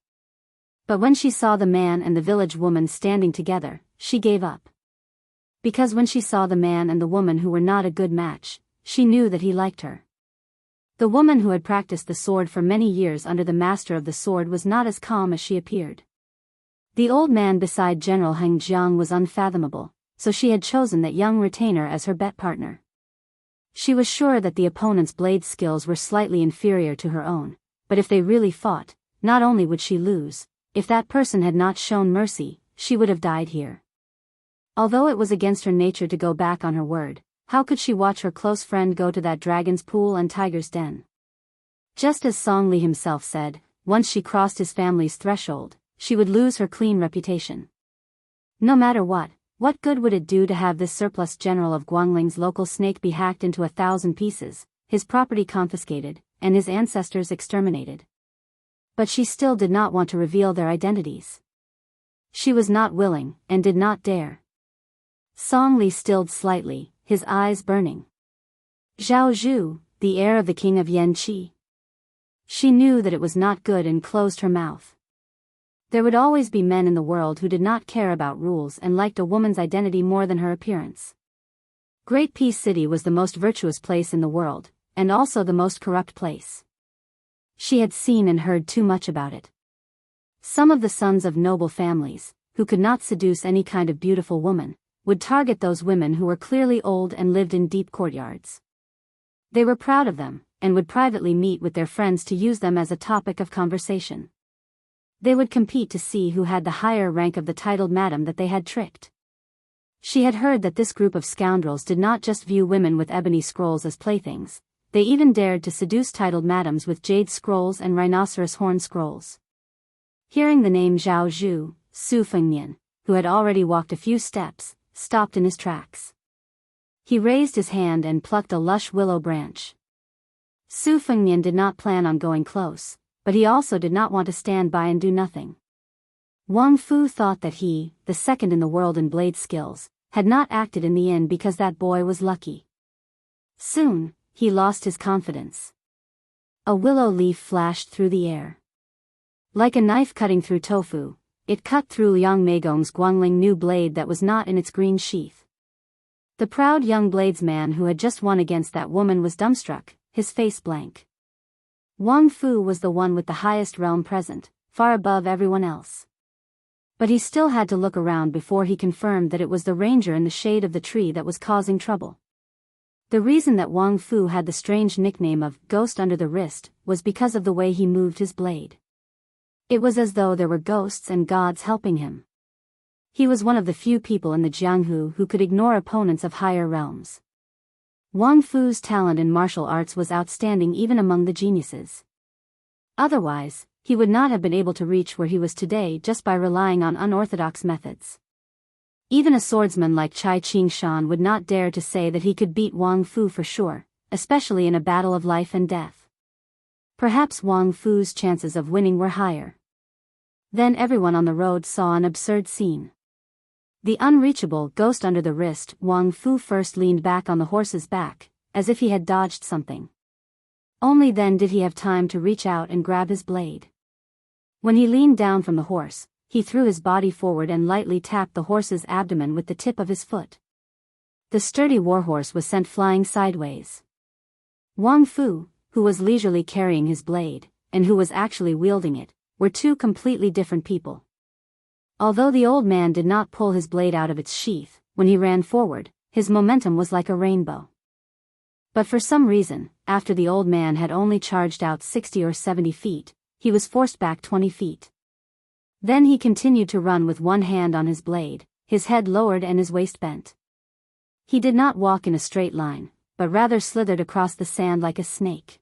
But when she saw the man and the village woman standing together, she gave up. Because when she saw the man and the woman who were not a good match, she knew that he liked her. The woman who had practiced the sword for many years under the master of the sword was not as calm as she appeared. The old man beside General Heng Jiang was unfathomable, so she had chosen that young retainer as her bet partner. She was sure that the opponent's blade skills were slightly inferior to her own, but if they really fought, not only would she lose, if that person had not shown mercy, she would have died here. Although it was against her nature to go back on her word, how could she watch her close friend go to that dragon's pool and tiger's den? Just as Song Li himself said, once she crossed his family's threshold, she would lose her clean reputation. No matter what good would it do to have this surplus general of Guangling's local snake be hacked into 1,000 pieces, his property confiscated, and his ancestors exterminated? But she still did not want to reveal their identities. She was not willing, and did not dare. Song Li stilled slightly, his eyes burning. Zhao Zhu, the heir of the king of Yanqi. She knew that it was not good and closed her mouth. There would always be men in the world who did not care about rules and liked a woman's identity more than her appearance. Great Peace City was the most virtuous place in the world, and also the most corrupt place. She had seen and heard too much about it. Some of the sons of noble families, who could not seduce any kind of beautiful woman, would target those women who were clearly old and lived in deep courtyards. They were proud of them, and would privately meet with their friends to use them as a topic of conversation. They would compete to see who had the higher rank of the titled madam that they had tricked. She had heard that this group of scoundrels did not just view women with ebony scrolls as playthings, they even dared to seduce titled madams with jade scrolls and rhinoceros horn scrolls. Hearing the name Zhao Zhu, Su Fengnian, who had already walked a few steps, stopped in his tracks. He raised his hand and plucked a lush willow branch. Su Fengnian did not plan on going close, but he also did not want to stand by and do nothing. Wang Fu thought that he, the second in the world in blade skills, had not acted in the end because that boy was lucky. Soon, he lost his confidence. A willow leaf flashed through the air. Like a knife cutting through tofu, it cut through Yang Meigong's Guangling new blade that was not in its green sheath. The proud young bladesman who had just won against that woman was dumbstruck, his face blank. Wang Fu was the one with the highest realm present, far above everyone else. But he still had to look around before he confirmed that it was the ranger in the shade of the tree that was causing trouble. The reason that Wang Fu had the strange nickname of Ghost Under the Wrist was because of the way he moved his blade. It was as though there were ghosts and gods helping him. He was one of the few people in the Jianghu who could ignore opponents of higher realms. Wang Fu's talent in martial arts was outstanding even among the geniuses. Otherwise, he would not have been able to reach where he was today just by relying on unorthodox methods. Even a swordsman like Chai Ching-shan would not dare to say that he could beat Wang Fu for sure, especially in a battle of life and death. Perhaps Wang Fu's chances of winning were higher. Then everyone on the road saw an absurd scene. The unreachable ghost under the wrist. Wang Fu first leaned back on the horse's back, as if he had dodged something. Only then did he have time to reach out and grab his blade. When he leaned down from the horse, he threw his body forward and lightly tapped the horse's abdomen with the tip of his foot. The sturdy warhorse was sent flying sideways. Wang Fu, who was leisurely carrying his blade, and who was actually wielding it, were two completely different people. Although the old man did not pull his blade out of its sheath, when he ran forward, his momentum was like a rainbow. But for some reason, after the old man had only charged out 60 or 70 feet, he was forced back 20 feet. Then he continued to run with one hand on his blade, his head lowered and his waist bent. He did not walk in a straight line, but rather slithered across the sand like a snake.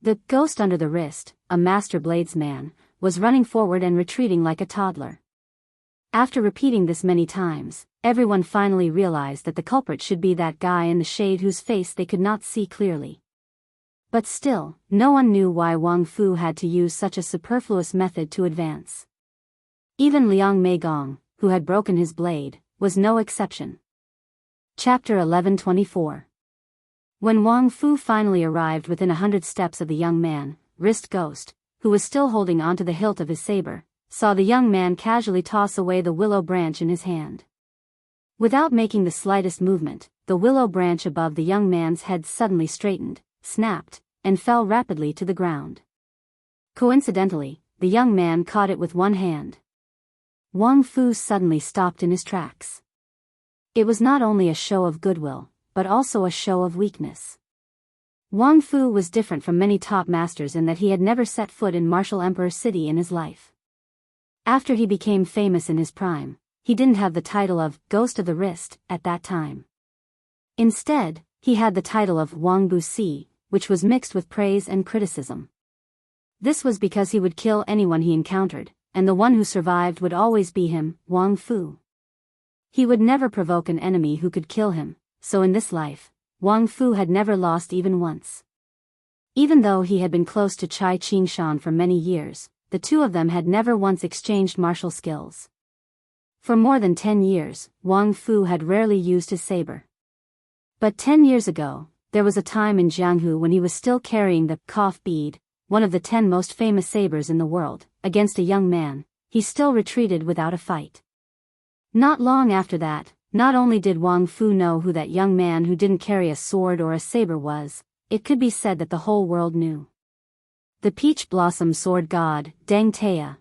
The ghost under the wrist, a master bladesman, was running forward and retreating like a toddler. After repeating this many times, everyone finally realized that the culprit should be that guy in the shade whose face they could not see clearly. But still, no one knew why Wang Fu had to use such a superfluous method to advance. Even Liang Meigong, who had broken his blade, was no exception. Chapter 1124. When Wang Fu finally arrived within 100 steps of the young man, wrist ghost, who was still holding onto the hilt of his saber, saw the young man casually toss away the willow branch in his hand. Without making the slightest movement, the willow branch above the young man's head suddenly straightened, snapped, and fell rapidly to the ground. Coincidentally, the young man caught it with one hand. Wang Fu suddenly stopped in his tracks. It was not only a show of goodwill, but also a show of weakness. Wang Fu was different from many top masters in that he had never set foot in Martial Emperor City in his life. After he became famous in his prime, he didn't have the title of Ghost of the Wrist at that time. Instead, he had the title of Wang Bu Si, which was mixed with praise and criticism. This was because he would kill anyone he encountered, and the one who survived would always be him, Wang Fu. He would never provoke an enemy who could kill him, so in this life, Wang Fu had never lost even once. Even though he had been close to Chai Qingshan for many years, the two of them had never once exchanged martial skills. For more than 10 years, Wang Fu had rarely used his saber. But 10 years ago, there was a time in Jianghu when he was still carrying the cough bead, one of the 10 most famous sabers in the world, against a young man. He still retreated without a fight. Not long after that, not only did Wang Fu know who that young man who didn't carry a sword or a saber was, it could be said that the whole world knew. The peach blossom sword god, Deng Taya.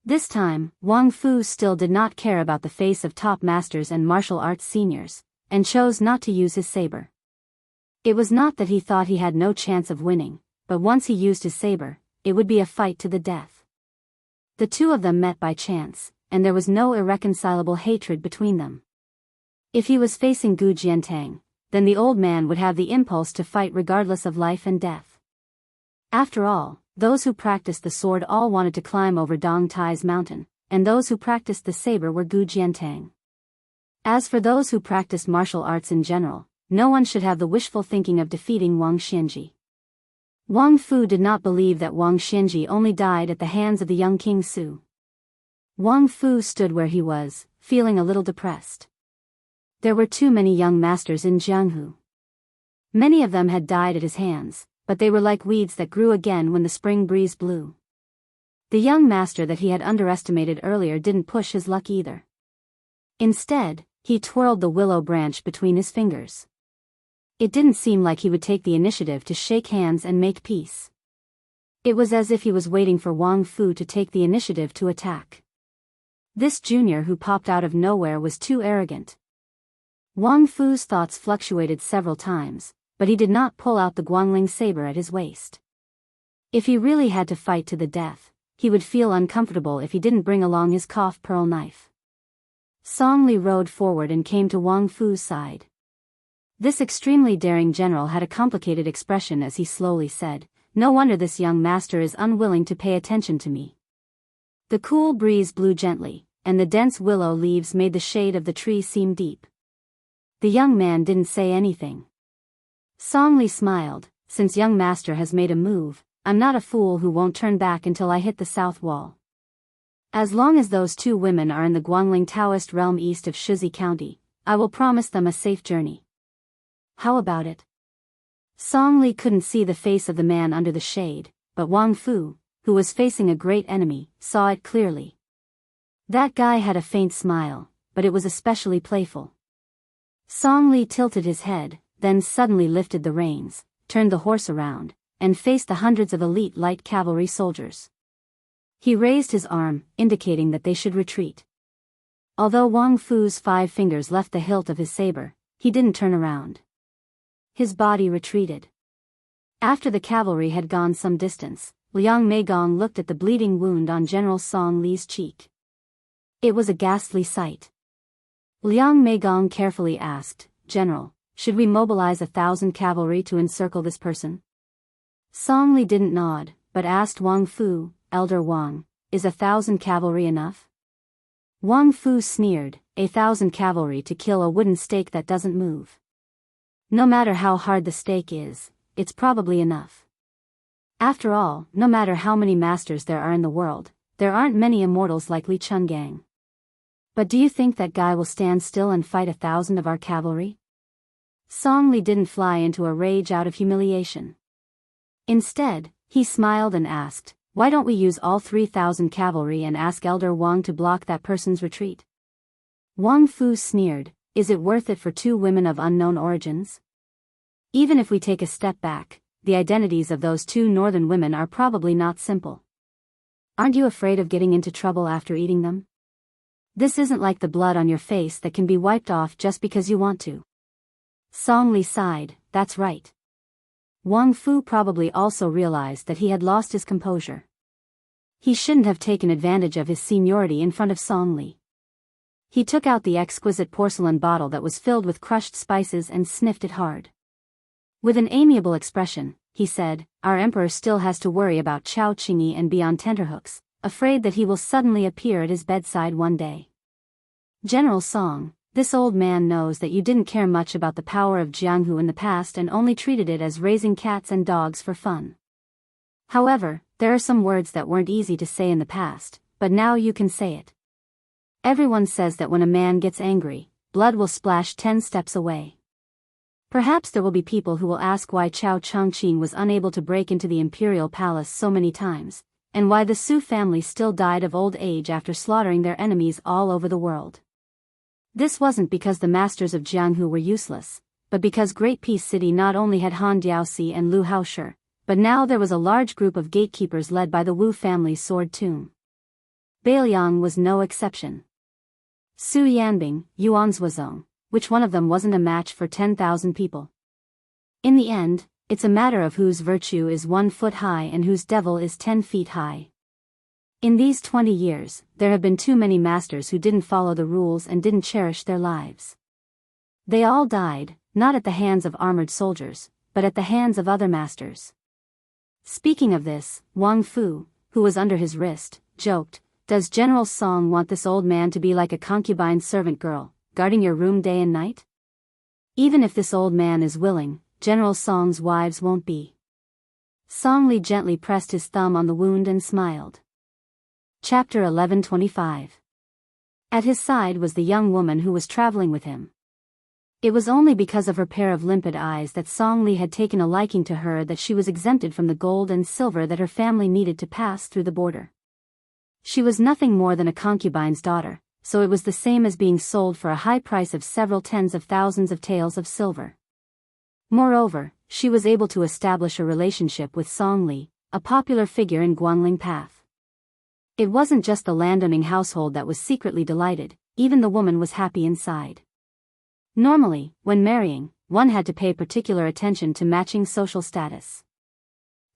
This time, Wang Fu still did not care about the face of top masters and martial arts seniors, and chose not to use his saber. It was not that he thought he had no chance of winning, but once he used his saber, it would be a fight to the death. The two of them met by chance, and there was no irreconcilable hatred between them. If he was facing Gu Jiantang, then the old man would have the impulse to fight regardless of life and death. After all, those who practiced the sword all wanted to climb over Dong Tai's mountain, and those who practiced the saber were Gu Jiantang. As for those who practiced martial arts in general, no one should have the wishful thinking of defeating Wang Xianji. Wang Fu did not believe that Wang Xianji only died at the hands of the young King Su. Wang Fu stood where he was, feeling a little depressed. There were too many young masters in Jianghu. Many of them had died at his hands, but they were like weeds that grew again when the spring breeze blew. The young master that he had underestimated earlier didn't push his luck either. Instead, he twirled the willow branch between his fingers. It didn't seem like he would take the initiative to shake hands and make peace. It was as if he was waiting for Wang Fu to take the initiative to attack. This junior who popped out of nowhere was too arrogant. Wang Fu's thoughts fluctuated several times, but he did not pull out the Guangling saber at his waist. If he really had to fight to the death, he would feel uncomfortable if he didn't bring along his cough pearl knife. Song Li rode forward and came to Wang Fu's side. This extremely daring general had a complicated expression as he slowly said, "No wonder this young master is unwilling to pay attention to me." The cool breeze blew gently, and the dense willow leaves made the shade of the tree seem deep. The young man didn't say anything. Song Li smiled, "Since young master has made a move, I'm not a fool who won't turn back until I hit the south wall. As long as those two women are in the Guangling Taoist realm east of Shizi County, I will promise them a safe journey. How about it?" Song Li couldn't see the face of the man under the shade, but Wang Fu, who was facing a great enemy, saw it clearly. That guy had a faint smile, but it was especially playful. Song Li tilted his head, then suddenly lifted the reins, turned the horse around, and faced the hundreds of elite light cavalry soldiers. He raised his arm, indicating that they should retreat. Although Wang Fu's 5 fingers left the hilt of his saber, he didn't turn around. His body retreated. After the cavalry had gone some distance, Liang Meigong looked at the bleeding wound on General Song Li's cheek. It was a ghastly sight. Liang Meigong carefully asked, "General, should we mobilize 1,000 cavalry to encircle this person?" Song Li didn't nod, but asked Wang Fu, "Elder Wang, is 1,000 cavalry enough?" Wang Fu sneered, 1,000 cavalry to kill a wooden stake that doesn't move. No matter how hard the stake is, it's probably enough. After all, no matter how many masters there are in the world, there aren't many immortals like Li Chungang. But do you think that guy will stand still and fight 1,000 of our cavalry? Song Li didn't fly into a rage out of humiliation. Instead, he smiled and asked, "Why don't we use all 3,000 cavalry and ask Elder Wang to block that person's retreat?" Wang Fu sneered, "Is it worth it for 2 women of unknown origins? Even if we take a step back, the identities of those 2 northern women are probably not simple. Aren't you afraid of getting into trouble after eating them? This isn't like the blood on your face that can be wiped off just because you want to." Song Li sighed, "That's right." Wang Fu probably also realized that he had lost his composure. He shouldn't have taken advantage of his seniority in front of Song Li. He took out the exquisite porcelain bottle that was filled with crushed spices and sniffed it hard. With an amiable expression, he said, "Our emperor still has to worry about Chao Qingyi and Beyond Tenterhooks, afraid that he will suddenly appear at his bedside one day. General Song, this old man knows that you didn't care much about the power of Jianghu in the past and only treated it as raising cats and dogs for fun. However, there are some words that weren't easy to say in the past, but now you can say it. Everyone says that when a man gets angry, blood will splash 10 steps away. Perhaps there will be people who will ask why Chao Changqing was unable to break into the imperial palace so many times, and why the Su family still died of old age after slaughtering their enemies all over the world. This wasn't because the masters of Jianghu were useless, but because Great Peace City not only had Han Diaosi and Lu Haoshi, but now there was a large group of gatekeepers led by the Wu family's sword tomb. Beiliang was no exception. Su Yanbing, Yuan Zhuozong, which one of them wasn't a match for 10,000 people? In the end, it's a matter of whose virtue is 1 foot high and whose devil is 10 feet high. In these 20 years, there have been too many masters who didn't follow the rules and didn't cherish their lives. They all died, not at the hands of armored soldiers, but at the hands of other masters. Speaking of this, Wang Fu, who was under his wrist, joked, "Does General Song want this old man to be like a concubine servant girl, guarding your room day and night? Even if this old man is willing, General Song's wives won't be." Song Li gently pressed his thumb on the wound and smiled. Chapter 1125. At his side was the young woman who was traveling with him. It was only because of her pair of limpid eyes that Song Li had taken a liking to her that she was exempted from the gold and silver that her family needed to pass through the border. She was nothing more than a concubine's daughter, so it was the same as being sold for a high price of several tens of thousands of taels of silver. Moreover, she was able to establish a relationship with Song Li, a popular figure in Guangling Path. It wasn't just the landowning household that was secretly delighted, even the woman was happy inside. Normally, when marrying, one had to pay particular attention to matching social status.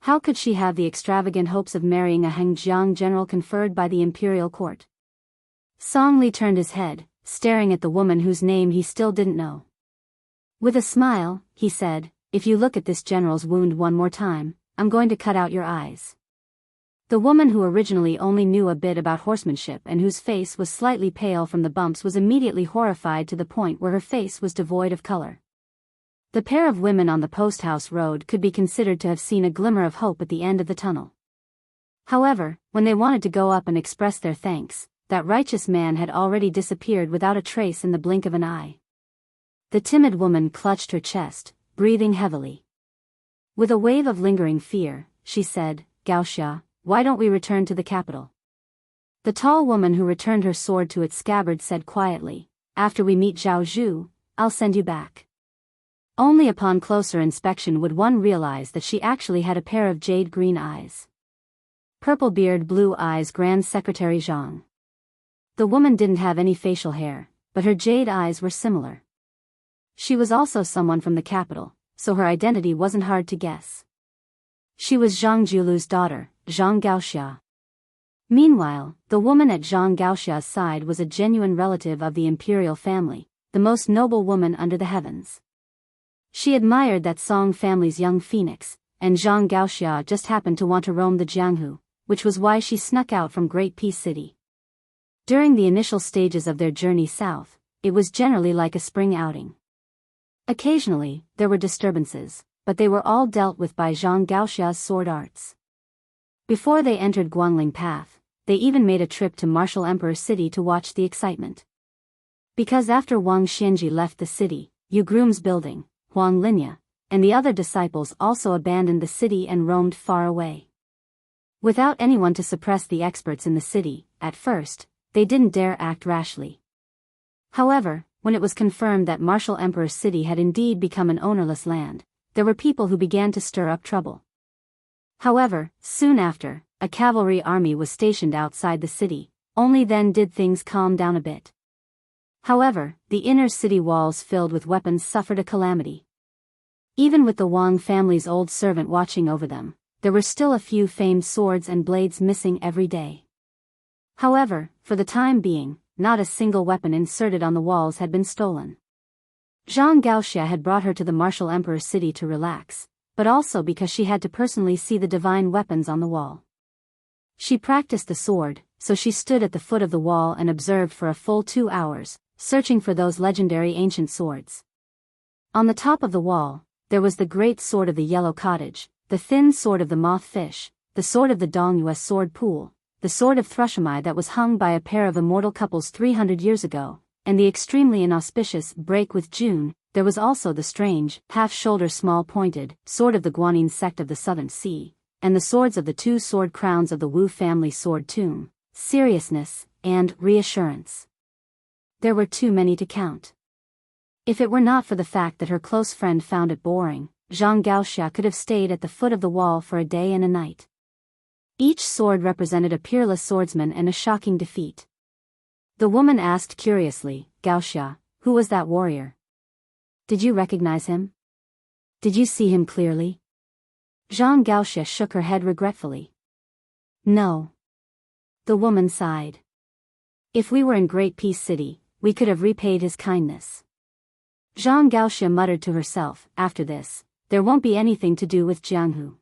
How could she have the extravagant hopes of marrying a Hengjiang general conferred by the imperial court? Song Li turned his head, staring at the woman whose name he still didn't know. With a smile, he said, "If you look at this general's wound one more time, I'm going to cut out your eyes." The woman who originally only knew a bit about horsemanship and whose face was slightly pale from the bumps was immediately horrified to the point where her face was devoid of color. The pair of women on the post-house road could be considered to have seen a glimmer of hope at the end of the tunnel. However, when they wanted to go up and express their thanks, that righteous man had already disappeared without a trace in the blink of an eye. The timid woman clutched her chest, breathing heavily. With a wave of lingering fear, she said, "Gaoxia, why don't we return to the capital?" The tall woman who returned her sword to its scabbard said quietly, "After we meet Zhao Zhu, I'll send you back." Only upon closer inspection would one realize that she actually had a pair of jade green eyes. Purple beard, blue eyes. Grand Secretary Zhang. The woman didn't have any facial hair, but her jade eyes were similar. She was also someone from the capital, so her identity wasn't hard to guess. She was Zhang Julu's daughter, Zhang Gaoxia. Meanwhile, the woman at Zhang Gaoxia's side was a genuine relative of the imperial family, the most noble woman under the heavens. She admired that Song family's young phoenix, and Zhang Gaoxia just happened to want to roam the Jianghu, which was why she snuck out from Great Peace City. During the initial stages of their journey south, it was generally like a spring outing. Occasionally, there were disturbances, but they were all dealt with by Zhang Gaoxia's sword arts. Before they entered Guangling Path, they even made a trip to Martial Emperor City to watch the excitement. Because after Wang Xianji left the city, Yu Groom's building, Huang Linya, and the other disciples also abandoned the city and roamed far away. Without anyone to suppress the experts in the city, at first, they didn't dare act rashly. However, when it was confirmed that Martial Emperor City had indeed become an ownerless land, there were people who began to stir up trouble. However, soon after, a cavalry army was stationed outside the city. Only then did things calm down a bit. However, the inner city walls filled with weapons suffered a calamity. Even with the Wang family's old servant watching over them, there were still a few famed swords and blades missing every day. However, for the time being, not a single weapon inserted on the walls had been stolen. Zhang Gaoxia had brought her to the Martial Emperor City to relax, but also because she had to personally see the divine weapons on the wall. She practiced the sword, so she stood at the foot of the wall and observed for a full 2 hours, searching for those legendary ancient swords. On the top of the wall, there was the great sword of the Yellow Cottage, the thin sword of the Moth Fish, the sword of the Dongyue Sword Pool, the sword of Thrushimai that was hung by a pair of immortal couples 300 years ago, and the extremely inauspicious Break with June. There was also the strange, half-shoulder small-pointed, sword of the Guanyin sect of the Southern Sea, and the swords of the 2 sword crowns of the Wu family sword tomb, seriousness, and reassurance. There were too many to count. If it were not for the fact that her close friend found it boring, Zhang Gaoxia could have stayed at the foot of the wall for a day and a night. Each sword represented a peerless swordsman and a shocking defeat. The woman asked curiously, "Gaoxia, who was that warrior? Did you recognize him? Did you see him clearly?" Zhang Gaoxia shook her head regretfully. "No." The woman sighed. "If we were in Great Peace City, we could have repaid his kindness." Zhang Gaoxia muttered to herself, "After this, there won't be anything to do with Jianghu.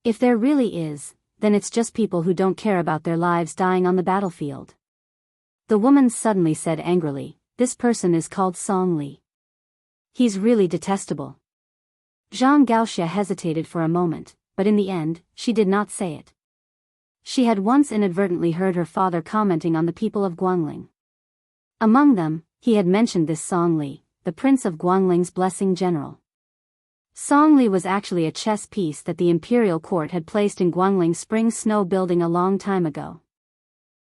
If there really is, then it's just people who don't care about their lives dying on the battlefield." The woman suddenly said angrily, "This person is called Song Li. He's really detestable." Zhang Gaoxia hesitated for a moment, but in the end, she did not say it. She had once inadvertently heard her father commenting on the people of Guangling. Among them, he had mentioned this Song Li, the prince of Guangling's blessing general. Song Li was actually a chess piece that the imperial court had placed in Guangling Spring Snow Building a long time ago.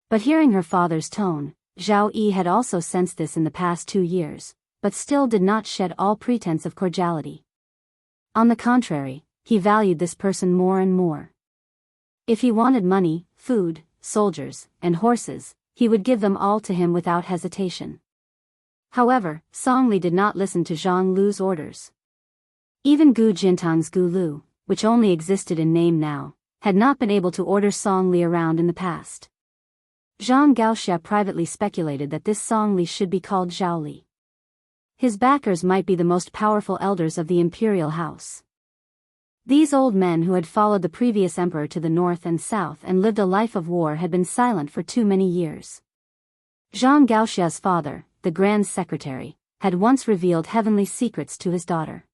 But hearing her father's tone, Zhao Yi had also sensed this in the past 2 years, but still did not shed all pretense of cordiality. On the contrary, he valued this person more and more. If he wanted money, food, soldiers, and horses, he would give them all to him without hesitation. However, Song Li did not listen to Zhang Lu's orders. Even Gu Jintang's Gu Lu, which only existed in name now, had not been able to order Song Li around in the past. Zhang Gaoxia privately speculated that this Song Li should be called Zhao Li. His backers might be the most powerful elders of the imperial house. These old men who had followed the previous emperor to the north and south and lived a life of war had been silent for too many years. Zhang Gaoxia's father, the Grand Secretary, had once revealed heavenly secrets to his daughter.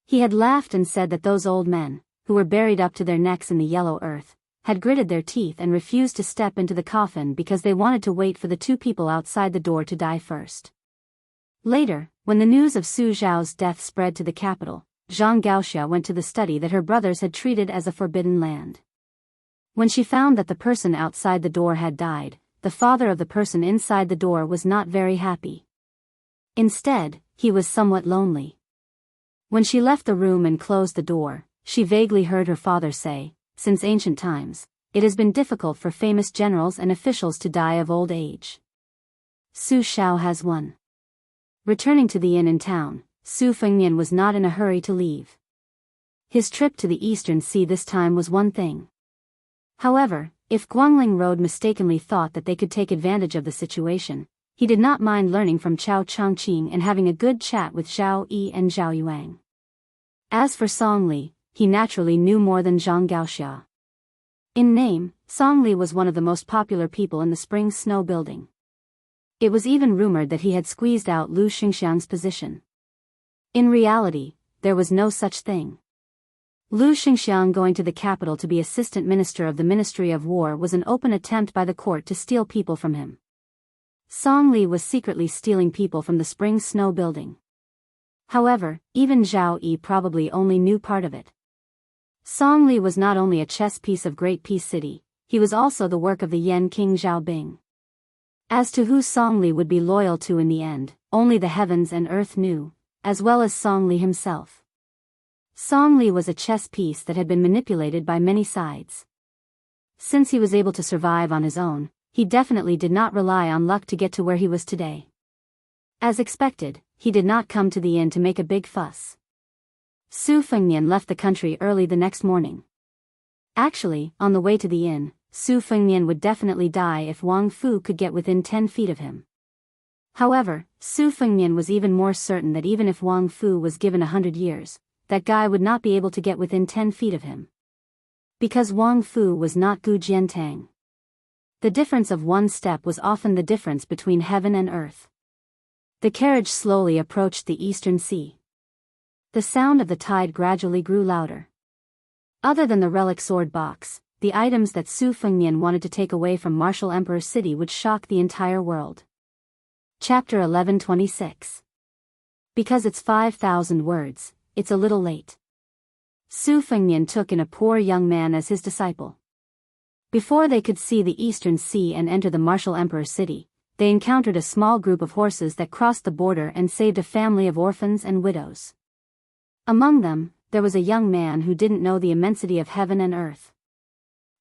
He had laughed and said that those old men, who were buried up to their necks in the yellow earth, had gritted their teeth and refused to step into the coffin because they wanted to wait for the 2 people outside the door to die first. Later, when the news of Su Zhao's death spread to the capital, Zhang Gaoxia went to the study that her brothers had treated as a forbidden land. When she found that the person outside the door had died, the father of the person inside the door was not very happy. Instead, he was somewhat lonely. When she left the room and closed the door, she vaguely heard her father say, "Since ancient times, it has been difficult for famous generals and officials to die of old age. Su Xiao has won." Returning to the inn in town, Su Fengnian was not in a hurry to leave. His trip to the Eastern Sea this time was one thing. However, if Guangling Road mistakenly thought that they could take advantage of the situation, he did not mind learning from Chao Changqing and having a good chat with Zhao Yi and Zhao Yuang. As for Song Li, he naturally knew more than Zhang Gaoxia. In name, Song Li was one of the most popular people in the Spring Snow Building. It was even rumored that he had squeezed out Lu Xingxiang's position. In reality, there was no such thing. Lu Xingxiang going to the capital to be assistant minister of the Ministry of War was an open attempt by the court to steal people from him. Song Li was secretly stealing people from the Spring Snow Building. However, even Zhao Yi probably only knew part of it. Song Li was not only a chess piece of Great Peace City, he was also the work of the Yan King Zhao Bing. As to who Song Li would be loyal to in the end, only the heavens and earth knew, as well as Song Li himself. Song Li was a chess piece that had been manipulated by many sides. Since he was able to survive on his own, he definitely did not rely on luck to get to where he was today. As expected, he did not come to the inn to make a big fuss. Su Fengnian left the country early the next morning. Actually, on the way to the inn, Su Fengnian would definitely die if Wang Fu could get within 10 feet of him. However, Su Fengnian was even more certain that even if Wang Fu was given 100 years, that guy would not be able to get within 10 feet of him. Because Wang Fu was not Gu Jiantang. The difference of one step was often the difference between heaven and earth. The carriage slowly approached the Eastern Sea. The sound of the tide gradually grew louder. Other than the relic sword box, the items that Su Fengnian wanted to take away from Martial Emperor City would shock the entire world. Chapter 1126. Because it's 5,000 words, it's a little late. Su Fengnian took in a poor young man as his disciple. Before they could see the Eastern Sea and enter the Martial Emperor City, they encountered a small group of horses that crossed the border and saved a family of orphans and widows. Among them, there was a young man who didn't know the immensity of heaven and earth.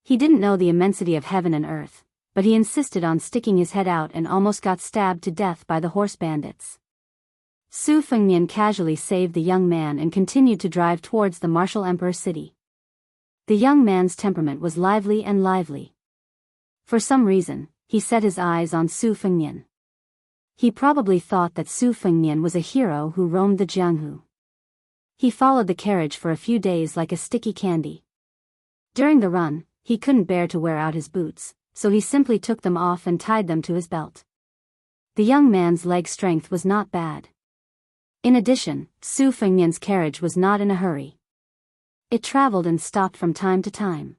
He didn't know the immensity of heaven and earth, but he insisted on sticking his head out and almost got stabbed to death by the horse bandits. Su Fengnian casually saved the young man and continued to drive towards the Martial Emperor City. The young man's temperament was lively and lively. For some reason, he set his eyes on Su Fengnian. He probably thought that Su Fengnian was a hero who roamed the Jianghu. He followed the carriage for a few days like a sticky candy. During the run, he couldn't bear to wear out his boots, so he simply took them off and tied them to his belt. The young man's leg strength was not bad. In addition, Su Fengnian's carriage was not in a hurry. It traveled and stopped from time to time.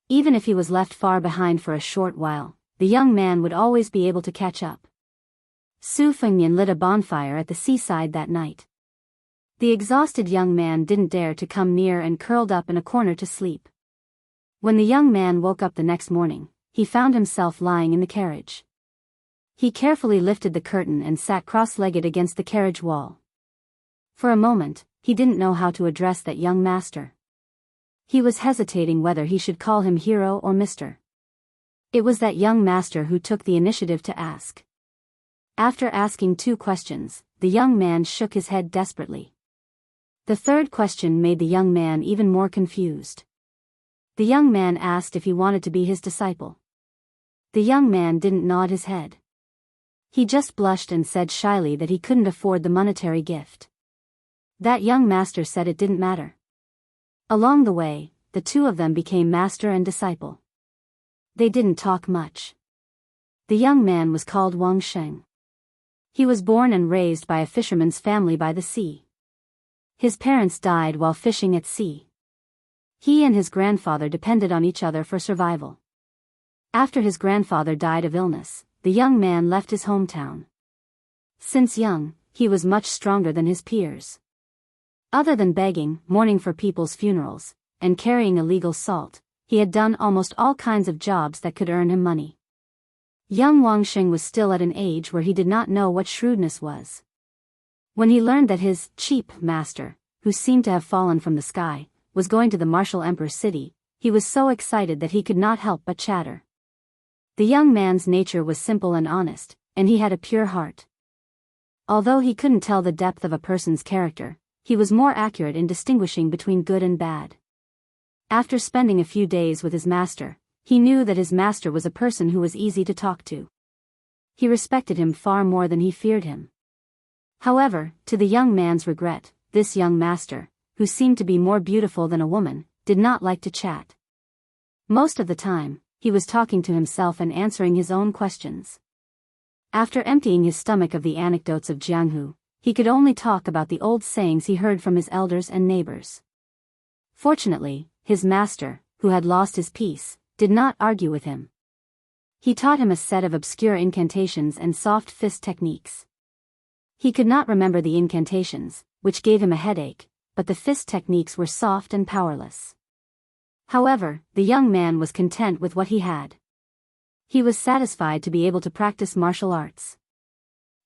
Even if he was left far behind for a short while, the young man would always be able to catch up. Su Fengnian lit a bonfire at the seaside that night. The exhausted young man didn't dare to come near and curled up in a corner to sleep. When the young man woke up the next morning, he found himself lying in the carriage. He carefully lifted the curtain and sat cross-legged against the carriage wall. For a moment, he didn't know how to address that young master. He was hesitating whether he should call him hero or mister. It was that young master who took the initiative to ask. After asking 2 questions, the young man shook his head desperately. The third question made the young man even more confused. The young man asked if he wanted to be his disciple. The young man didn't nod his head. He just blushed and said shyly that he couldn't afford the monetary gift. That young master said it didn't matter. Along the way, the two of them became master and disciple. They didn't talk much. The young man was called Wang Sheng. He was born and raised by a fisherman's family by the sea. His parents died while fishing at sea. He and his grandfather depended on each other for survival. After his grandfather died of illness, the young man left his hometown. Since young, he was much stronger than his peers. Other than begging, mourning for people's funerals, and carrying illegal salt, he had done almost all kinds of jobs that could earn him money. Young Wang Sheng was still at an age where he did not know what shrewdness was. When he learned that his cheap master who seemed to have fallen from the sky, was going to the martial emperor's city. He was so excited that he could not help but chatter. The young man's nature was simple and honest, and he had a pure heart. Although he couldn't tell the depth of a person's character, he was more accurate in distinguishing between good and bad. After spending a few days with his master, he knew that his master was a person who was easy to talk to. He respected him far more than he feared him. However, to the young man's regret, this young master, who seemed to be more beautiful than a woman, did not like to chat. Most of the time, he was talking to himself and answering his own questions. After emptying his stomach of the anecdotes of Jianghu, he could only talk about the old sayings he heard from his elders and neighbors. Fortunately, his master, who had lost his peace, did not argue with him. He taught him a set of obscure incantations and soft fist techniques. He could not remember the incantations, which gave him a headache, but the fist techniques were soft and powerless. However, the young man was content with what he had. He was satisfied to be able to practice martial arts.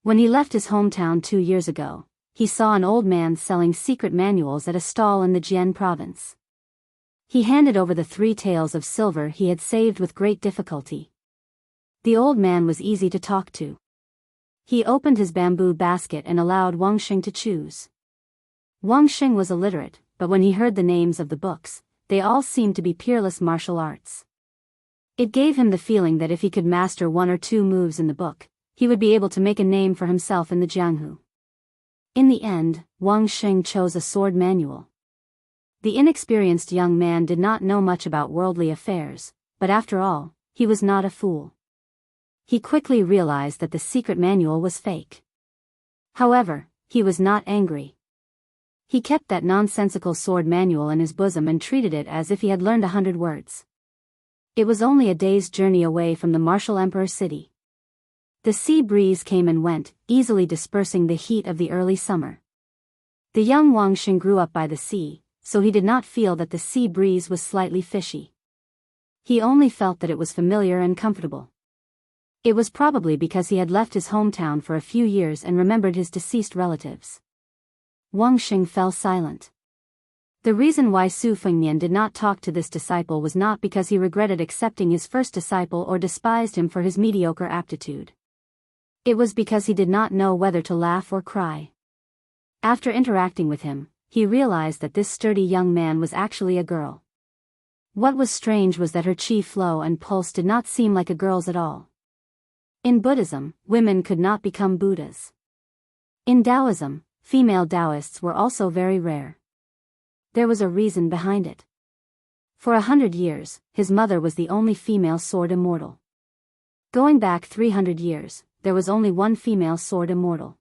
When he left his hometown 2 years ago, he saw an old man selling secret manuals at a stall in the Jian province. He handed over the 3 taels of silver he had saved with great difficulty. The old man was easy to talk to. He opened his bamboo basket and allowed Wang Xing to choose. Wang Xing was illiterate, but when he heard the names of the books, they all seemed to be peerless martial arts. It gave him the feeling that if he could master 1 or 2 moves in the book, he would be able to make a name for himself in the Jianghu. In the end, Wang Xing chose a sword manual. The inexperienced young man did not know much about worldly affairs, but after all, he was not a fool. He quickly realized that the secret manual was fake. However, he was not angry. He kept that nonsensical sword manual in his bosom and treated it as if he had learned 100 words. It was only a day's journey away from the martial emperor's city. The sea breeze came and went, easily dispersing the heat of the early summer. The young Wang Xing grew up by the sea, so he did not feel that the sea breeze was slightly fishy. He only felt that it was familiar and comfortable. It was probably because he had left his hometown for a few years and remembered his deceased relatives. Wang Xing fell silent. The reason why Su Fengnian did not talk to this disciple was not because he regretted accepting his first disciple or despised him for his mediocre aptitude. It was because he did not know whether to laugh or cry. After interacting with him, he realized that this sturdy young man was actually a girl. What was strange was that her chi flow and pulse did not seem like a girl's at all. In Buddhism, women could not become Buddhas. In Taoism, female Taoists were also very rare. There was a reason behind it. For 100 years, his mother was the only female sword immortal. Going back 300 years, there was only one female sword immortal.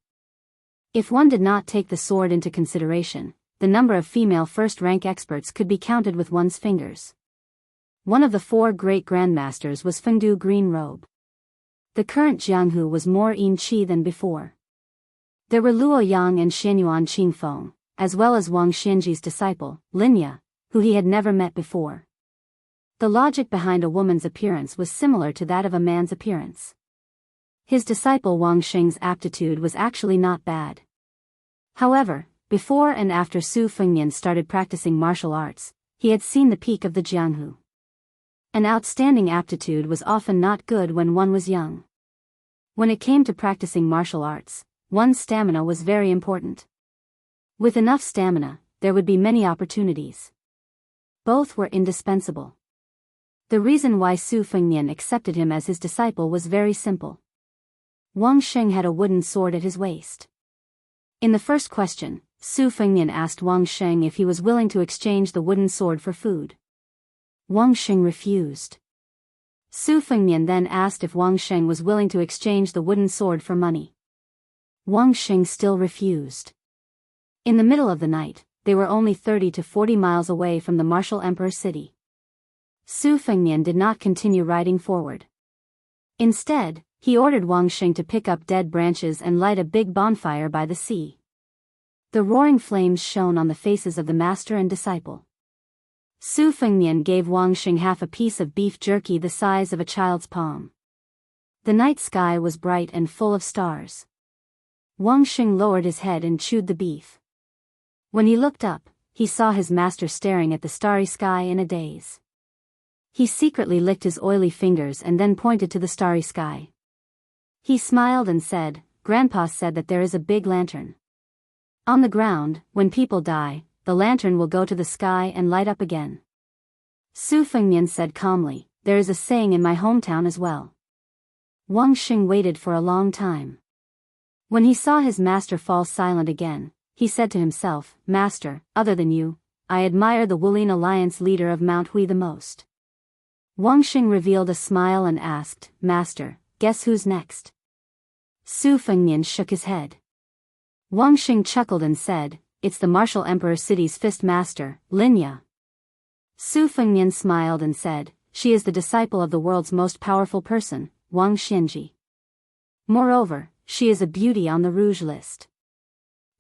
If one did not take the sword into consideration, the number of female first-rank experts could be counted with one's fingers. One of the 4 great grandmasters was Fengdu Green Robe. The current Jianghu was more Yin Qi than before. There were Luo Yang and Xianyuan Qingfeng, as well as Wang Xianji's disciple, Linya, who he had never met before. The logic behind a woman's appearance was similar to that of a man's appearance. His disciple Wang Xing's aptitude was actually not bad. However, before and after Su Fengnian started practicing martial arts, he had seen the peak of the Jianghu. An outstanding aptitude was often not good when one was young. When it came to practicing martial arts, one's stamina was very important. With enough stamina, there would be many opportunities. Both were indispensable. The reason why Su Fengnian accepted him as his disciple was very simple. Wang Xing had a wooden sword at his waist. In the first question, Su Fengnian asked Wang Xing if he was willing to exchange the wooden sword for food. Wang Xing refused. Su Fengnian then asked if Wang Xing was willing to exchange the wooden sword for money. Wang Xing still refused. In the middle of the night, they were only 30 to 40 miles away from the martial emperor's city. Su Fengnian did not continue riding forward. Instead, he ordered Wang Xing to pick up dead branches and light a big bonfire by the sea. The roaring flames shone on the faces of the master and disciple. Su Fengnian gave Wang Xing half a piece of beef jerky the size of a child's palm. The night sky was bright and full of stars. Wang Xing lowered his head and chewed the beef. When he looked up, he saw his master staring at the starry sky in a daze. He secretly licked his oily fingers and then pointed to the starry sky. He smiled and said, "Grandpa said that there is a big lantern. On the ground, when people die, the lantern will go to the sky and light up again." Su Fengnian said calmly, "There is a saying in my hometown as well." Wang Xing waited for a long time. When he saw his master fall silent again, he said to himself, "Master, other than you, I admire the Wulin Alliance leader of Mount Hui the most." Wang Xing revealed a smile and asked, "Master, guess who's next?" Su Fengnian shook his head. Wang Xing chuckled and said, "It's the Martial Emperor City's fist master, Linya." Su Fengnian smiled and said, "She is the disciple of the world's most powerful person, Wang Xianji. Moreover, she is a beauty on the rouge list.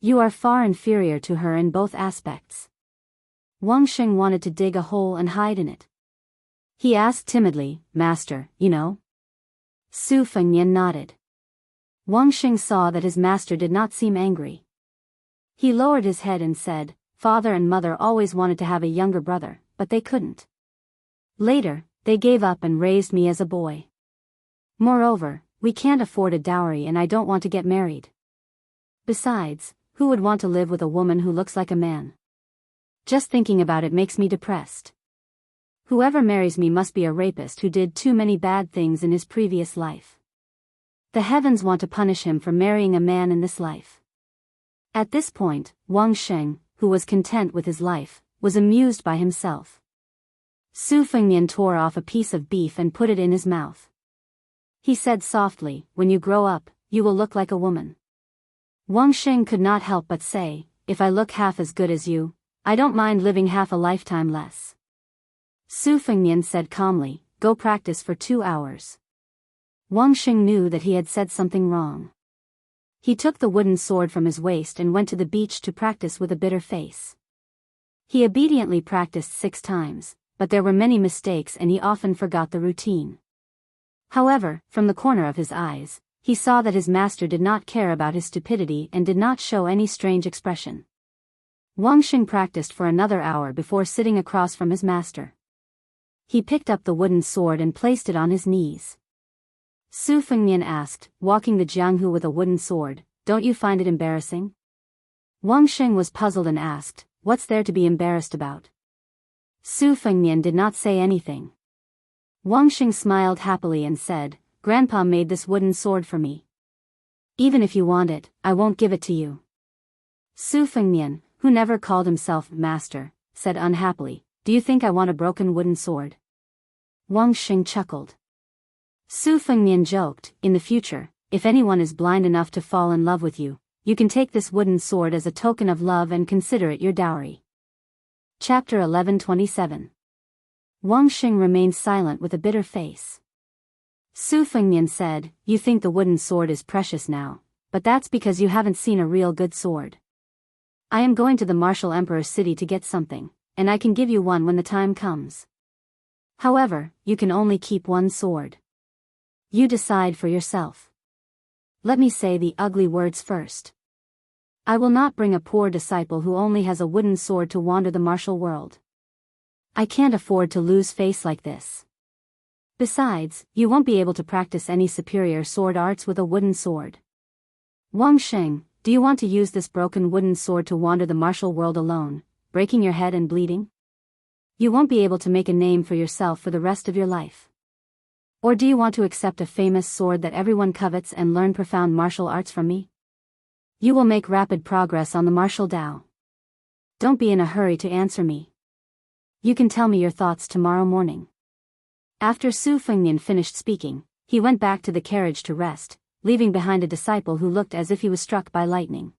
You are far inferior to her in both aspects." Wang Xing wanted to dig a hole and hide in it. He asked timidly, "Master, you know?" Su Fengnian nodded. Wang Xing saw that his master did not seem angry. He lowered his head and said, "Father and mother always wanted to have a younger brother, but they couldn't. Later, they gave up and raised me as a boy. Moreover, we can't afford a dowry and I don't want to get married. Besides, who would want to live with a woman who looks like a man? Just thinking about it makes me depressed. Whoever marries me must be a rapist who did too many bad things in his previous life. The heavens want to punish him for marrying a man in this life." At this point, Wang Xing, who was content with his life, was amused by himself. Su Fengnian tore off a piece of beef and put it in his mouth. He said softly, "When you grow up, you will look like a woman." Wang Xing could not help but say, "If I look half as good as you, I don't mind living half a lifetime less." Su Fengnian said calmly, "Go practice for 2 hours." Wang Xing knew that he had said something wrong. He took the wooden sword from his waist and went to the beach to practice with a bitter face. He obediently practiced 6 times, but there were many mistakes and he often forgot the routine. However, from the corner of his eyes, he saw that his master did not care about his stupidity and did not show any strange expression. Wang Xing practiced for another hour before sitting across from his master. He picked up the wooden sword and placed it on his knees. Su Fengnian asked, "Walking the Jianghu with a wooden sword, don't you find it embarrassing?" Wang Xing was puzzled and asked, "What's there to be embarrassed about?" Su Fengnian did not say anything. Wang Xing smiled happily and said, "Grandpa made this wooden sword for me. Even if you want it, I won't give it to you." Su Fengnian, who never called himself master, said unhappily, "Do you think I want a broken wooden sword?" Wang Xing chuckled. Su Fengnian joked, "In the future, if anyone is blind enough to fall in love with you, you can take this wooden sword as a token of love and consider it your dowry." Chapter 11:27. Wang Xing remained silent with a bitter face. Su Fengnian said, "You think the wooden sword is precious now, but that's because you haven't seen a real good sword. I am going to the Martial Emperor City to get something, and I can give you one when the time comes. However, you can only keep one sword. You decide for yourself. Let me say the ugly words first. I will not bring a poor disciple who only has a wooden sword to wander the martial world. I can't afford to lose face like this. Besides, you won't be able to practice any superior sword arts with a wooden sword. Wang Xing, do you want to use this broken wooden sword to wander the martial world alone, breaking your head and bleeding? You won't be able to make a name for yourself for the rest of your life. Or do you want to accept a famous sword that everyone covets and learn profound martial arts from me? You will make rapid progress on the martial Tao. Don't be in a hurry to answer me. You can tell me your thoughts tomorrow morning." After Su Fengnian finished speaking, he went back to the carriage to rest, leaving behind a disciple who looked as if he was struck by lightning.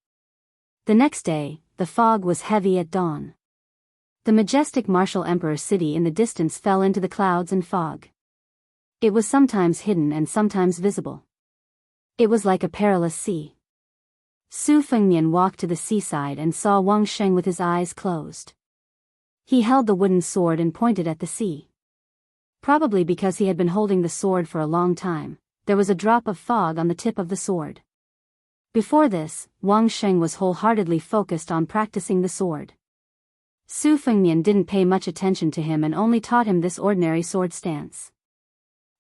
The next day, the fog was heavy at dawn. The majestic Martial Emperor City in the distance fell into the clouds and fog. It was sometimes hidden and sometimes visible. It was like a perilous sea. Su Fengnian walked to the seaside and saw Wang Xing with his eyes closed. He held the wooden sword and pointed at the sea. Probably because he had been holding the sword for a long time, there was a drop of fog on the tip of the sword. Before this, Wang Sheng was wholeheartedly focused on practicing the sword. Su Fengnian didn't pay much attention to him and only taught him this ordinary sword stance.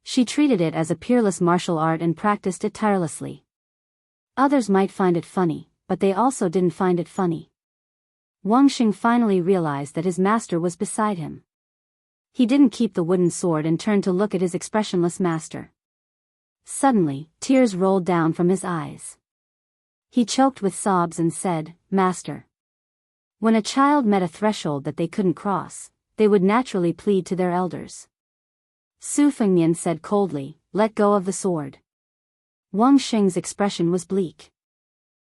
She treated it as a peerless martial art and practiced it tirelessly. Others might find it funny, but they also didn't find it funny. Wang Sheng finally realized that his master was beside him. He didn't keep the wooden sword and turned to look at his expressionless master. Suddenly, tears rolled down from his eyes. He choked with sobs and said, "Master." When a child met a threshold that they couldn't cross, they would naturally plead to their elders. Su Fengnian said coldly, "Let go of the sword." Wang Sheng's expression was bleak.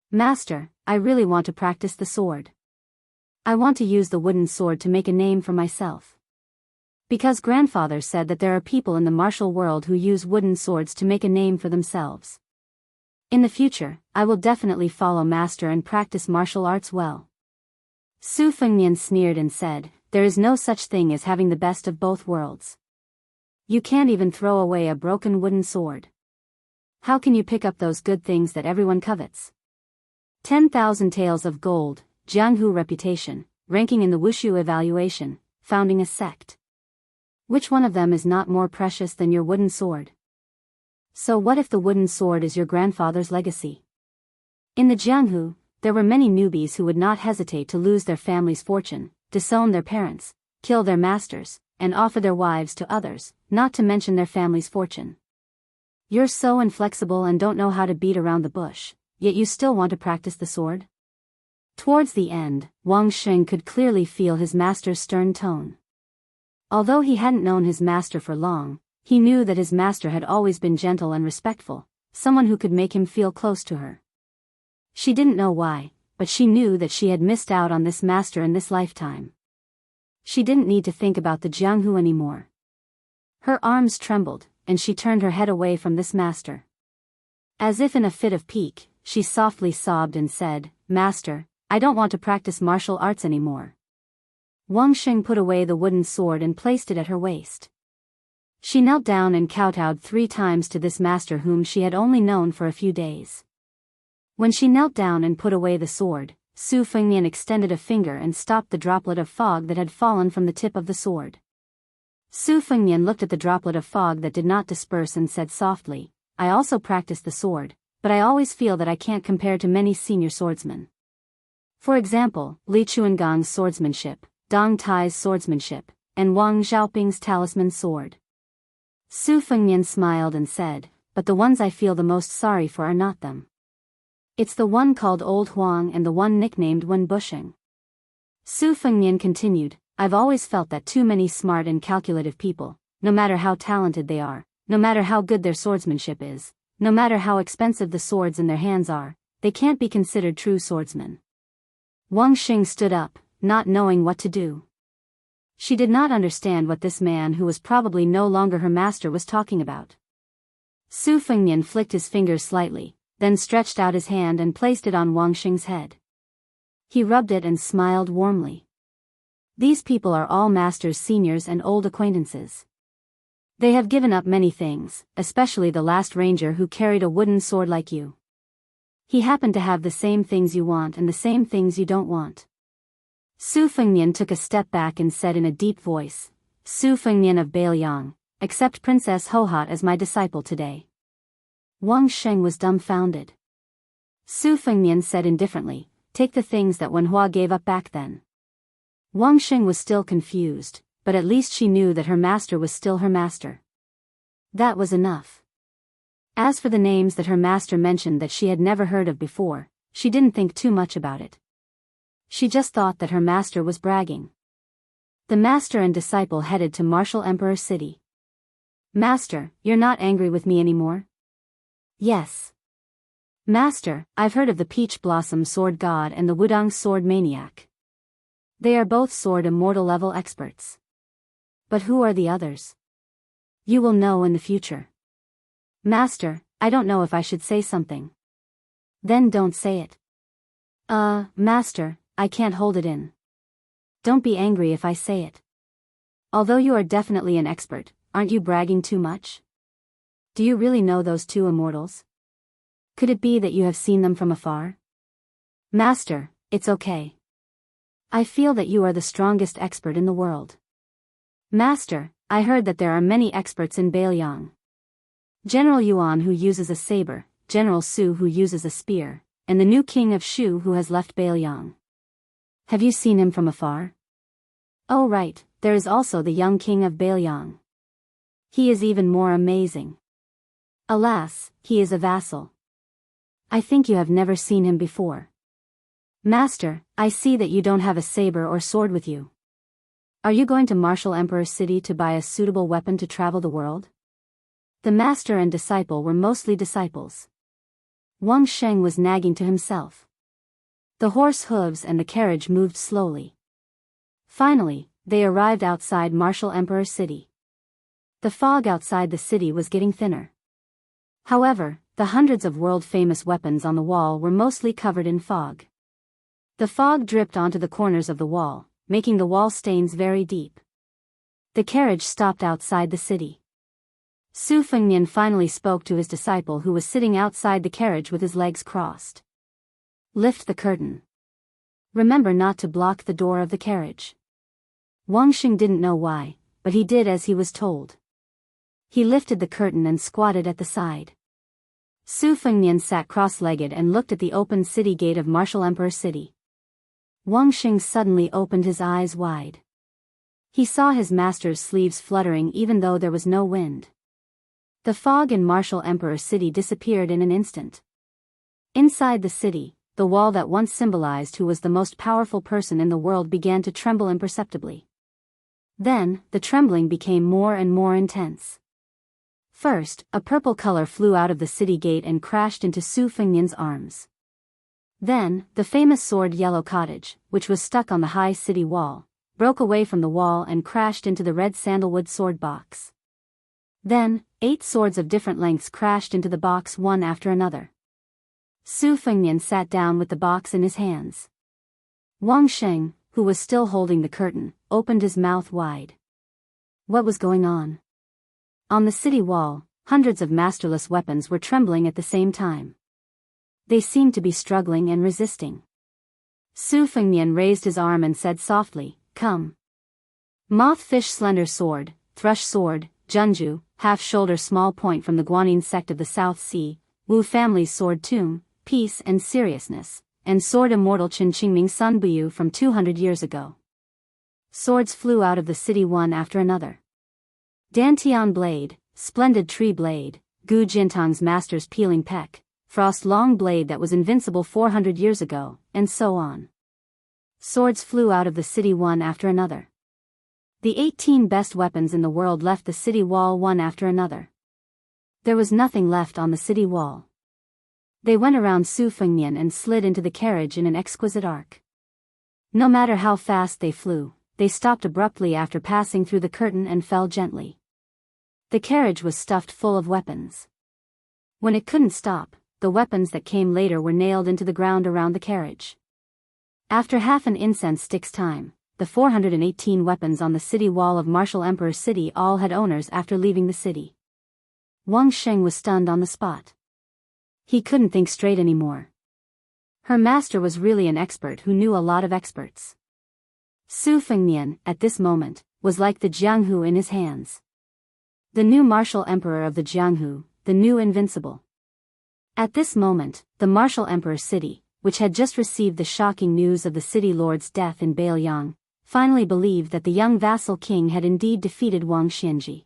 "Master, I really want to practice the sword. I want to use the wooden sword to make a name for myself. Because grandfather said that there are people in the martial world who use wooden swords to make a name for themselves. In the future, I will definitely follow master and practice martial arts well." Su Fengnian sneered and said, "There is no such thing as having the best of both worlds. You can't even throw away a broken wooden sword. How can you pick up those good things that everyone covets? 10,000 taels of gold, Jianghu reputation, ranking in the Wushu evaluation, founding a sect. Which one of them is not more precious than your wooden sword? So what if the wooden sword is your grandfather's legacy?" In the Jianghu, there were many newbies who would not hesitate to lose their family's fortune, disown their parents, kill their masters, and offer their wives to others, not to mention their family's fortune. You're so inflexible and don't know how to beat around the bush, yet you still want to practice the sword? Towards the end, Wang Sheng could clearly feel his master's stern tone. Although he hadn't known his master for long, he knew that his master had always been gentle and respectful, someone who could make him feel close to her. She didn't know why, but she knew that she had missed out on this master in this lifetime. She didn't need to think about the Jianghu anymore. Her arms trembled, and she turned her head away from this master. As if in a fit of pique, she softly sobbed and said, "Master, I don't want to practice martial arts anymore." Wang Sheng put away the wooden sword and placed it at her waist. She knelt down and kowtowed 3 times to this master whom she had only known for a few days. When she knelt down and put away the sword, Su Fengnian extended a finger and stopped the droplet of fog that had fallen from the tip of the sword. Su Fengnian looked at the droplet of fog that did not disperse and said softly, "I also practice the sword, but I always feel that I can't compare to many senior swordsmen. For example, Li Chuangong's swordsmanship, Dong Tai's swordsmanship, and Wang Xiaoping's talisman sword." Su Fengnian smiled and said, "But the ones I feel the most sorry for are not them. It's the one called Old Huang and the one nicknamed Wen Busheng." Su Fengnian continued, "I've always felt that too many smart and calculative people, no matter how talented they are, no matter how good their swordsmanship is, no matter how expensive the swords in their hands are, they can't be considered true swordsmen." Wang Sheng stood up, not knowing what to do. She did not understand what this man who was probably no longer her master was talking about. Su Fengnian flicked his fingers slightly, then stretched out his hand and placed it on Wang Sheng's head. He rubbed it and smiled warmly. "These people are all master's seniors and old acquaintances. They have given up many things, especially the last ranger who carried a wooden sword like you. He happened to have the same things you want and the same things you don't want." Su Fengnian took a step back and said in a deep voice, "Su Fengnian of Biyao, accept Princess Hohat as my disciple today." Wang Sheng was dumbfounded. Su Fengnian said indifferently, "Take the things that Wenhua gave up back then." Wang Sheng was still confused, but at least she knew that her master was still her master. That was enough. As for the names that her master mentioned that she had never heard of before, she didn't think too much about it. She just thought that her master was bragging. The master and disciple headed to Martial Emperor City. "Master, you're not angry with me anymore?" "Yes." "Master, I've heard of the Peach Blossom Sword God and the Wudang Sword Maniac. They are both sword immortal level experts. But who are the others? You will know in the future." "Master, I don't know if I should say something." "Then don't say it." Master, I can't hold it in." "Don't be angry if I say it. Although you are definitely an expert, aren't you bragging too much? Do you really know those 2 immortals? Could it be that you have seen them from afar? Master, it's okay. I feel that you are the strongest expert in the world. Master, I heard that there are many experts in Biyao. General Yuan who uses a saber, General Su who uses a spear, and the new king of Shu who has left Biyao. Have you seen him from afar? Oh right, there is also the young king of Biyao. He is even more amazing. Alas, he is a vassal. I think you have never seen him before. Master, I see that you don't have a saber or sword with you. Are you going to Martial Emperor City to buy a suitable weapon to travel the world? The master and disciple were mostly disciples. Wang Sheng was nagging to himself. The horse hooves and the carriage moved slowly. Finally, they arrived outside Martial Emperor City. The fog outside the city was getting thinner. However, the hundreds of world-famous weapons on the wall were mostly covered in fog. The fog dripped onto the corners of the wall, making the wall stains very deep. The carriage stopped outside the city. Su Fengnian finally spoke to his disciple who was sitting outside the carriage with his legs crossed. Lift the curtain. Remember not to block the door of the carriage. Wang Xing didn't know why, but he did as he was told. He lifted the curtain and squatted at the side. Su Fengnian sat cross-legged and looked at the open city gate of Martial Emperor City. Wang Xing suddenly opened his eyes wide. He saw his master's sleeves fluttering even though there was no wind. The fog in Martial Emperor City disappeared in an instant. Inside the city, the wall that once symbolized who was the most powerful person in the world began to tremble imperceptibly. Then, the trembling became more and more intense. First, a purple color flew out of the city gate and crashed into Su Fengnian's arms. Then, the famous sword Yellow Cottage, which was stuck on the high city wall, broke away from the wall and crashed into the red sandalwood sword box. Then, 8 swords of different lengths crashed into the box one after another. Su Fengnian sat down with the box in his hands. Wang Sheng, who was still holding the curtain, opened his mouth wide. What was going on? On the city wall, hundreds of masterless weapons were trembling at the same time. They seemed to be struggling and resisting. Su Fengnian raised his arm and said softly, "Come." Moth-fish slender sword, thrush sword, Jianghu, half-shoulder small point from the Guanyin sect of the South Sea, Wu family's sword tomb, peace and seriousness, and sword immortal Qin Qingming Sun Buyu from 200 years ago. Swords flew out of the city one after another. Dantian blade, splendid tree blade, Gu Jintang's master's peeling peck, frost long blade that was invincible 400 years ago, and so on. Swords flew out of the city one after another. The 18 best weapons in the world left the city wall one after another. There was nothing left on the city wall. They went around Su Fengnian and slid into the carriage in an exquisite arc. No matter how fast they flew, they stopped abruptly after passing through the curtain and fell gently. The carriage was stuffed full of weapons. When it couldn't stop, the weapons that came later were nailed into the ground around the carriage. After half an incense stick's time, the 418 weapons on the city wall of Martial Emperor City all had owners after leaving the city. Wang Sheng was stunned on the spot. He couldn't think straight anymore. Her master was really an expert who knew a lot of experts. Su Fengnian, at this moment, was like the Jianghu in his hands. The new martial emperor of the Jianghu, the new invincible. At this moment, the Martial Emperor City, which had just received the shocking news of the city lord's death in Biyao, finally believed that the young vassal king had indeed defeated Wang Xianji.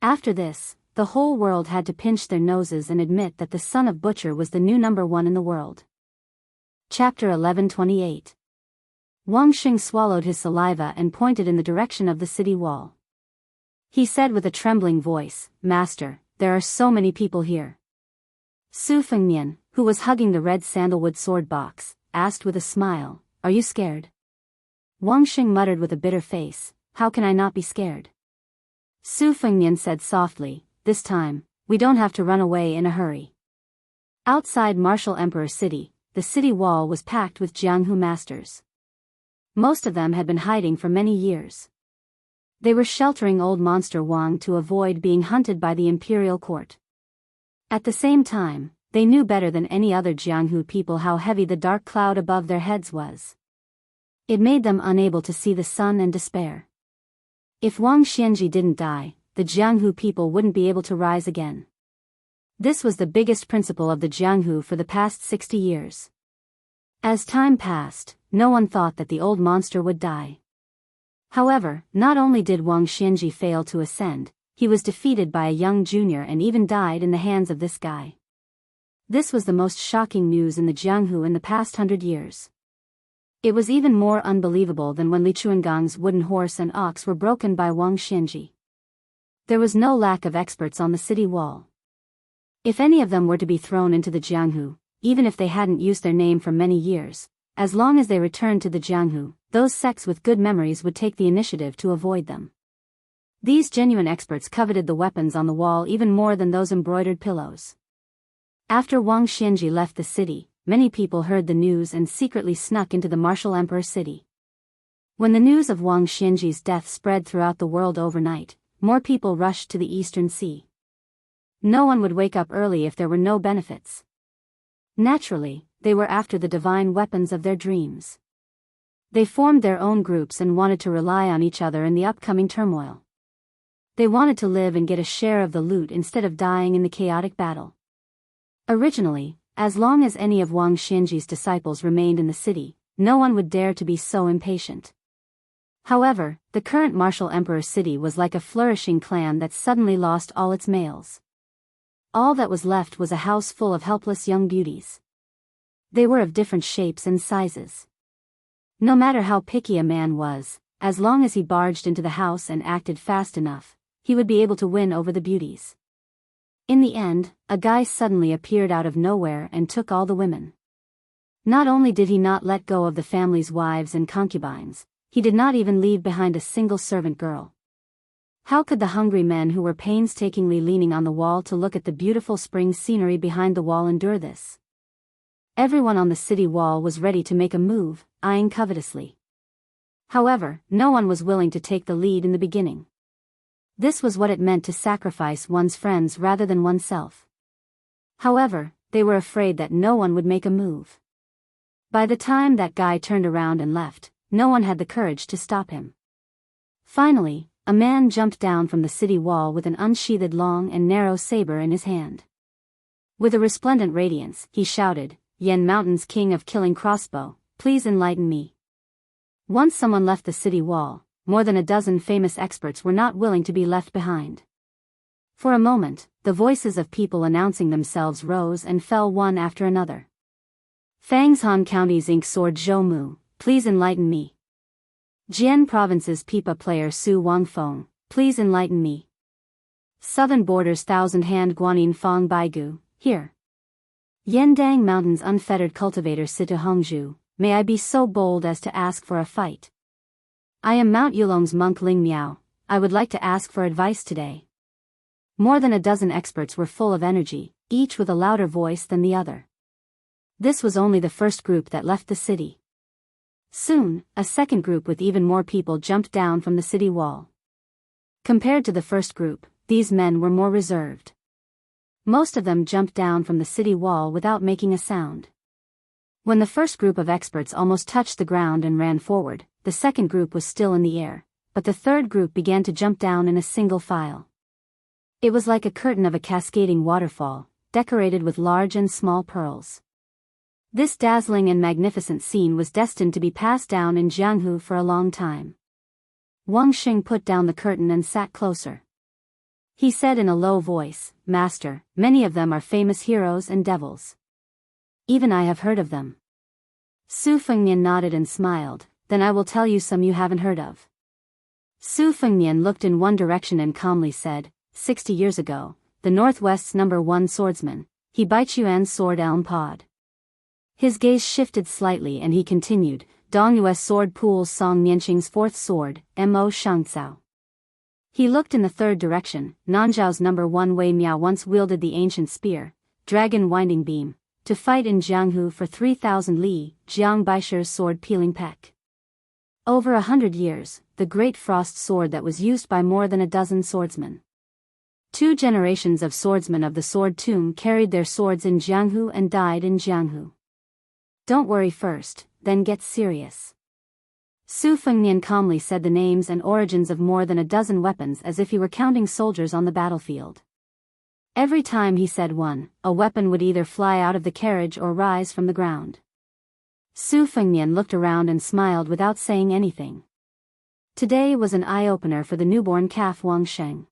After this, the whole world had to pinch their noses and admit that the son of Butcher was the new #1 in the world. Chapter 1128. Wang Xing swallowed his saliva and pointed in the direction of the city wall. He said with a trembling voice, "Master, there are so many people here." Su Fengnian, who was hugging the red sandalwood sword box, asked with a smile, "Are you scared?" Wang Xing muttered with a bitter face, "How can I not be scared?" Su Fengnian said softly, "This time, we don't have to run away in a hurry." Outside Martial Emperor City, the city wall was packed with Jianghu masters. Most of them had been hiding for many years. They were sheltering old monster Wang to avoid being hunted by the imperial court. At the same time, they knew better than any other Jianghu people how heavy the dark cloud above their heads was. It made them unable to see the sun and despair. If Wang Xianji didn't die, the Jianghu people wouldn't be able to rise again. This was the biggest principle of the Jianghu for the past 60 years. As time passed, no one thought that the old monster would die. However, not only did Wang Xianji fail to ascend, he was defeated by a young junior and even died in the hands of this guy. This was the most shocking news in the Jianghu in the past 100 years. It was even more unbelievable than when Li Chuangang's wooden horse and ox were broken by Wang Xianji. There was no lack of experts on the city wall. If any of them were to be thrown into the Jianghu, even if they hadn't used their name for many years, as long as they returned to the Jianghu, those sects with good memories would take the initiative to avoid them. These genuine experts coveted the weapons on the wall even more than those embroidered pillows. After Wang Xianji left the city, many people heard the news and secretly snuck into the martial emperor city. When the news of Wang Xianji's death spread throughout the world overnight, more people rushed to the Eastern Sea. No one would wake up early if there were no benefits. Naturally, they were after the divine weapons of their dreams. They formed their own groups and wanted to rely on each other in the upcoming turmoil. They wanted to live and get a share of the loot instead of dying in the chaotic battle. Originally, as long as any of Wang Xianji's disciples remained in the city, no one would dare to be so impatient. However, the current martial emperor city was like a flourishing clan that suddenly lost all its males. All that was left was a house full of helpless young beauties. They were of different shapes and sizes. No matter how picky a man was, as long as he barged into the house and acted fast enough, he would be able to win over the beauties. In the end, a guy suddenly appeared out of nowhere and took all the women. Not only did he not let go of the family's wives and concubines, he did not even leave behind a single servant girl. How could the hungry men who were painstakingly leaning on the wall to look at the beautiful spring scenery behind the wall endure this? Everyone on the city wall was ready to make a move, eyeing covetously. However, no one was willing to take the lead in the beginning. This was what it meant to sacrifice one's friends rather than oneself. However, they were afraid that no one would make a move. By the time that guy turned around and left, no one had the courage to stop him. Finally, a man jumped down from the city wall with an unsheathed long and narrow saber in his hand. With a resplendent radiance, he shouted, "Yen Mountain's king of killing crossbow, please enlighten me." Once someone left the city wall, more than a dozen famous experts were not willing to be left behind. For a moment, the voices of people announcing themselves rose and fell one after another. Fangshan County's Ink Sword Zhou Mu, please enlighten me. Jian Province's pipa player Su Wangfeng, please enlighten me. Southern Border's thousand-hand Guanyin Fong Baigu, here. Yendang Mountain's unfettered cultivator Situ Hongzhu, may I be so bold as to ask for a fight. I am Mount Yulong's monk Ling Miao, I would like to ask for advice today. More than a dozen experts were full of energy, each with a louder voice than the other. This was only the first group that left the city. Soon, a second group with even more people jumped down from the city wall. Compared to the first group, these men were more reserved. Most of them jumped down from the city wall without making a sound. When the first group of experts almost touched the ground and ran forward, the second group was still in the air, but the third group began to jump down in a single file. It was like a curtain of a cascading waterfall, decorated with large and small pearls. This dazzling and magnificent scene was destined to be passed down in Jianghu for a long time. Wang Xing put down the curtain and sat closer. He said in a low voice, "Master, many of them are famous heroes and devils. Even I have heard of them." Su Fengnian nodded and smiled, "Then I will tell you some you haven't heard of." Su Fengnian looked in one direction and calmly said, 60 years ago, the Northwest's #1 swordsman, he Baichuan's sword Elm Pod. His gaze shifted slightly and he continued, Dongyue's sword Pool's Song Nianqing's fourth sword, Mo Shangcao. He looked in the third direction, Nanzhao's #1 Wei Miao once wielded the ancient spear, Dragon Winding Beam, to fight in Jianghu for 3,000 li, Jiang Baishi's sword Peeling Peck. Over 100 years, the great frost sword that was used by more than a dozen swordsmen. 2 generations of swordsmen of the Sword Tomb carried their swords in Jianghu and died in Jianghu. Don't worry first, then get serious. Su Fengnian calmly said the names and origins of more than a dozen weapons as if he were counting soldiers on the battlefield. Every time he said one, a weapon would either fly out of the carriage or rise from the ground. Su Fengnian looked around and smiled without saying anything. Today was an eye-opener for the newborn calf Wang Sheng.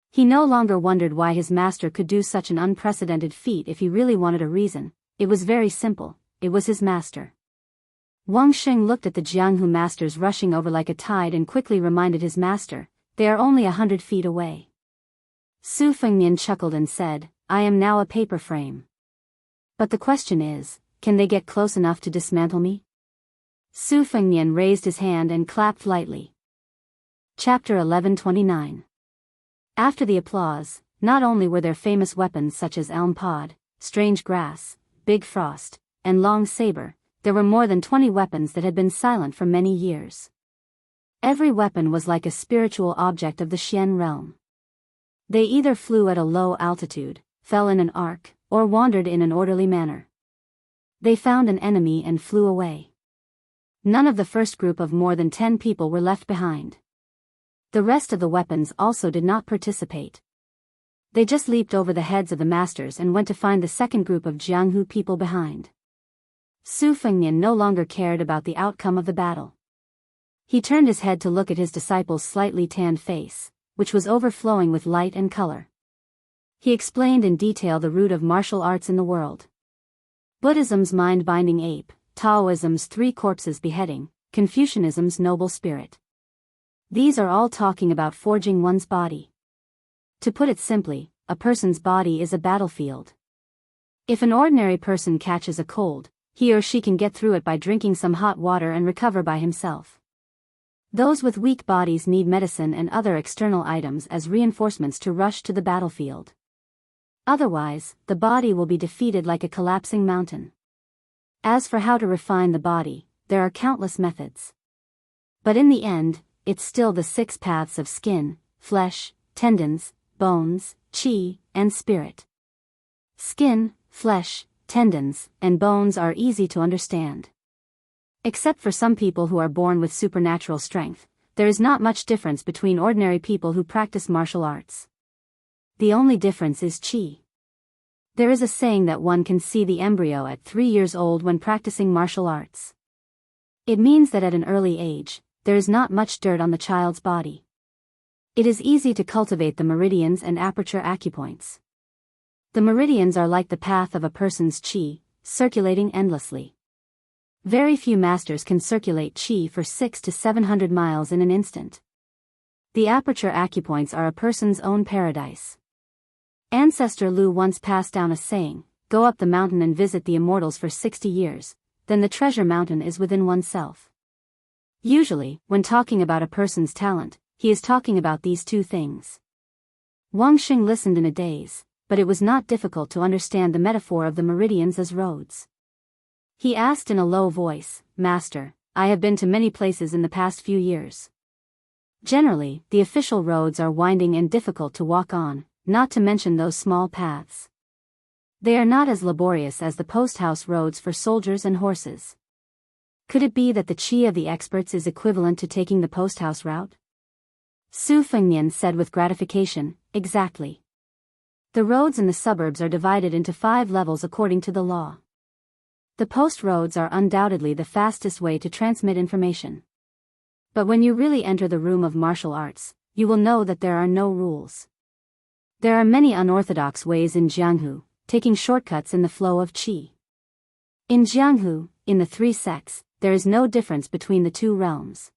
He no longer wondered why his master could do such an unprecedented feat if he really wanted a reason. It was very simple, it was his master. Wang Sheng looked at the Jianghu masters rushing over like a tide and quickly reminded his master, they are only 100 feet away. Su Fengnian chuckled and said, I am now a paper frame. But the question is, can they get close enough to dismantle me? Su Fengnian raised his hand and clapped lightly. Chapter 1129. After the applause, not only were there famous weapons such as elm pod, strange grass, big frost, and long saber, there were more than 20 weapons that had been silent for many years. Every weapon was like a spiritual object of the Xian realm. They either flew at a low altitude, fell in an arc, or wandered in an orderly manner. They found an enemy and flew away. None of the first group of more than 10 people were left behind. The rest of the weapons also did not participate. They just leaped over the heads of the masters and went to find the second group of Jianghu people behind. Su Fengnian no longer cared about the outcome of the battle. He turned his head to look at his disciple's slightly tanned face, which was overflowing with light and color. He explained in detail the root of martial arts in the world. Buddhism's mind-binding ape, Taoism's 3 corpses beheading, Confucianism's noble spirit. These are all talking about forging one's body. To put it simply, a person's body is a battlefield. If an ordinary person catches a cold, he or she can get through it by drinking some hot water and recover by himself. Those with weak bodies need medicine and other external items as reinforcements to rush to the battlefield. Otherwise, the body will be defeated like a collapsing mountain. As for how to refine the body, there are countless methods. But in the end, it's still the 6 paths of skin, flesh, tendons, bones, qi, and spirit. Skin, flesh, tendons, and bones are easy to understand. Except for some people who are born with supernatural strength, there is not much difference between ordinary people who practice martial arts. The only difference is qi. There is a saying that one can see the embryo at 3 years old when practicing martial arts. It means that at an early age, there is not much dirt on the child's body. It is easy to cultivate the meridians and aperture acupoints. The meridians are like the path of a person's qi, circulating endlessly. Very few masters can circulate qi for 600 to 700 miles in an instant. The aperture acupoints are a person's own paradise. Ancestor Lu once passed down a saying, go up the mountain and visit the immortals for 60 years, then the treasure mountain is within oneself. Usually, when talking about a person's talent, he is talking about these 2 things. Wang Sheng listened in a daze, but it was not difficult to understand the metaphor of the meridians as roads. He asked in a low voice, Master, I have been to many places in the past few years. Generally, the official roads are winding and difficult to walk on, not to mention those small paths. They are not as laborious as the post-house roads for soldiers and horses. Could it be that the qi of the experts is equivalent to taking the post-house route? Su Fengnian said with gratification, exactly. The roads in the suburbs are divided into 5 levels according to the law. The post roads are undoubtedly the fastest way to transmit information. But when you really enter the room of martial arts, you will know that there are no rules. There are many unorthodox ways in Jianghu, taking shortcuts in the flow of qi. In Jianghu, in the 3 sects, there is no difference between the 2 realms.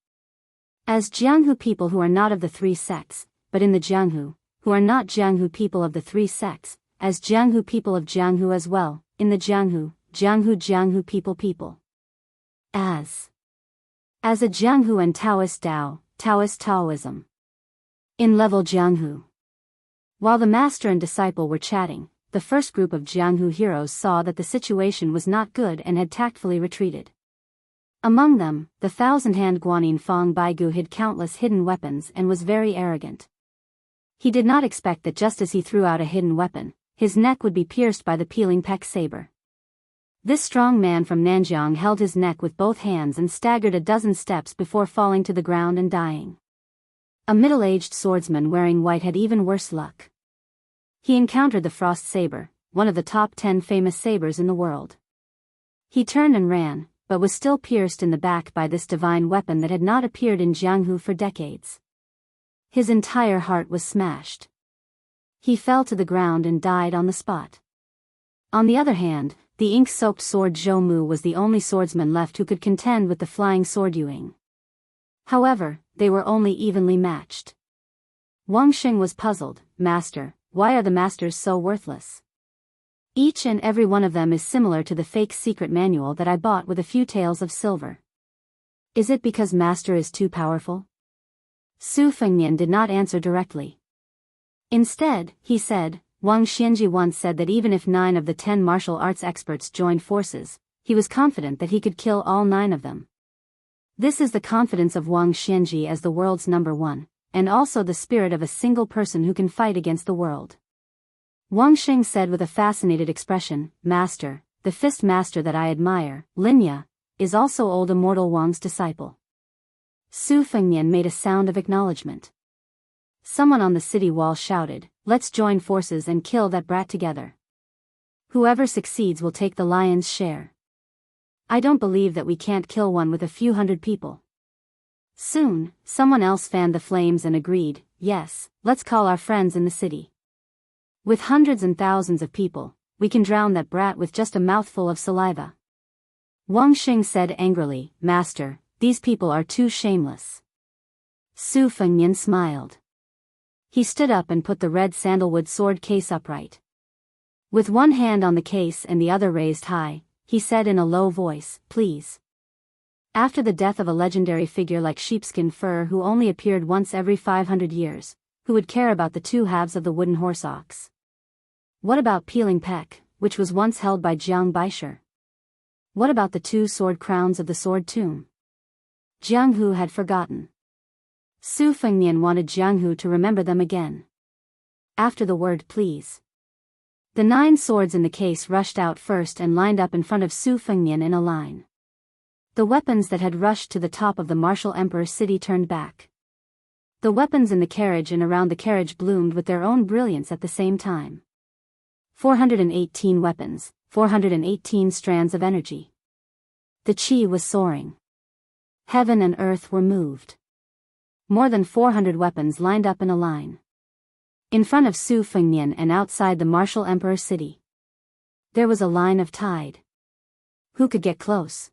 As Jianghu people who are not of the 3 sects, but in the Jianghu, who are not Jianghu people of the 3 sects, as Jianghu people of Jianghu as well, in the Jianghu Jianghu people. As a Jianghu and Taoist Tao, Taoist Taoism. In level Jianghu. While the master and disciple were chatting, the first group of Jianghu heroes saw that the situation was not good and had tactfully retreated. Among them, the 1,000-hand Guanyin Fong Baigu hid countless hidden weapons and was very arrogant. He did not expect that just as he threw out a hidden weapon, his neck would be pierced by the peeling peck saber. This strong man from Nanjiang held his neck with both hands and staggered a dozen steps before falling to the ground and dying. A middle-aged swordsman wearing white had even worse luck. He encountered the frost saber, one of the top 10 famous sabers in the world. He turned and ran, but was still pierced in the back by this divine weapon that had not appeared in Jianghu for decades. His entire heart was smashed. He fell to the ground and died on the spot. On the other hand, the ink-soaked sword Zhou Mu was the only swordsman left who could contend with the flying sword Yuing. However, they were only evenly matched. Wang Xing was puzzled. Master, why are the masters so worthless? Each and every one of them is similar to the fake secret manual that I bought with a few taels of silver. Is it because master is too powerful? Su Fengnian did not answer directly. Instead, he said, Wang Xianji once said that even if 9 of the 10 martial arts experts joined forces, he was confident that he could kill all 9 of them. This is the confidence of Wang Xianji as the world's number 1, and also the spirit of a single person who can fight against the world. Wang Xing said with a fascinated expression, Master, the fist master that I admire, Linya, is also old immortal Wang's disciple. Su Fengnian made a sound of acknowledgement. Someone on the city wall shouted, Let's join forces and kill that brat together. Whoever succeeds will take the lion's share. I don't believe that we can't kill one with a few hundred people. Soon, someone else fanned the flames and agreed, Yes, let's call our friends in the city. With hundreds and thousands of people, we can drown that brat with just a mouthful of saliva. Wang Xing said angrily, Master, these people are too shameless. Su Fengnian smiled. He stood up and put the red sandalwood sword case upright. With one hand on the case and the other raised high, he said in a low voice, Please. After the death of a legendary figure like sheepskin fur who only appeared once every 500 years, who would care about the 2 halves of the wooden horse ox? What about peeling peck, which was once held by Jiang Baisher? What about the 2 sword crowns of the sword tomb? Jianghu had forgotten. Su Fengnian wanted Jianghu to remember them again. After the word please. The 9 swords in the case rushed out first and lined up in front of Su Fengnian in a line. The weapons that had rushed to the top of the martial emperor's city turned back. The weapons in the carriage and around the carriage bloomed with their own brilliance at the same time. 418 weapons, 418 strands of energy. The qi was soaring. Heaven and earth were moved. More than 400 weapons lined up in a line. In front of Su Fengnian and outside the martial emperor's city. There was a line of tide. Who could get close?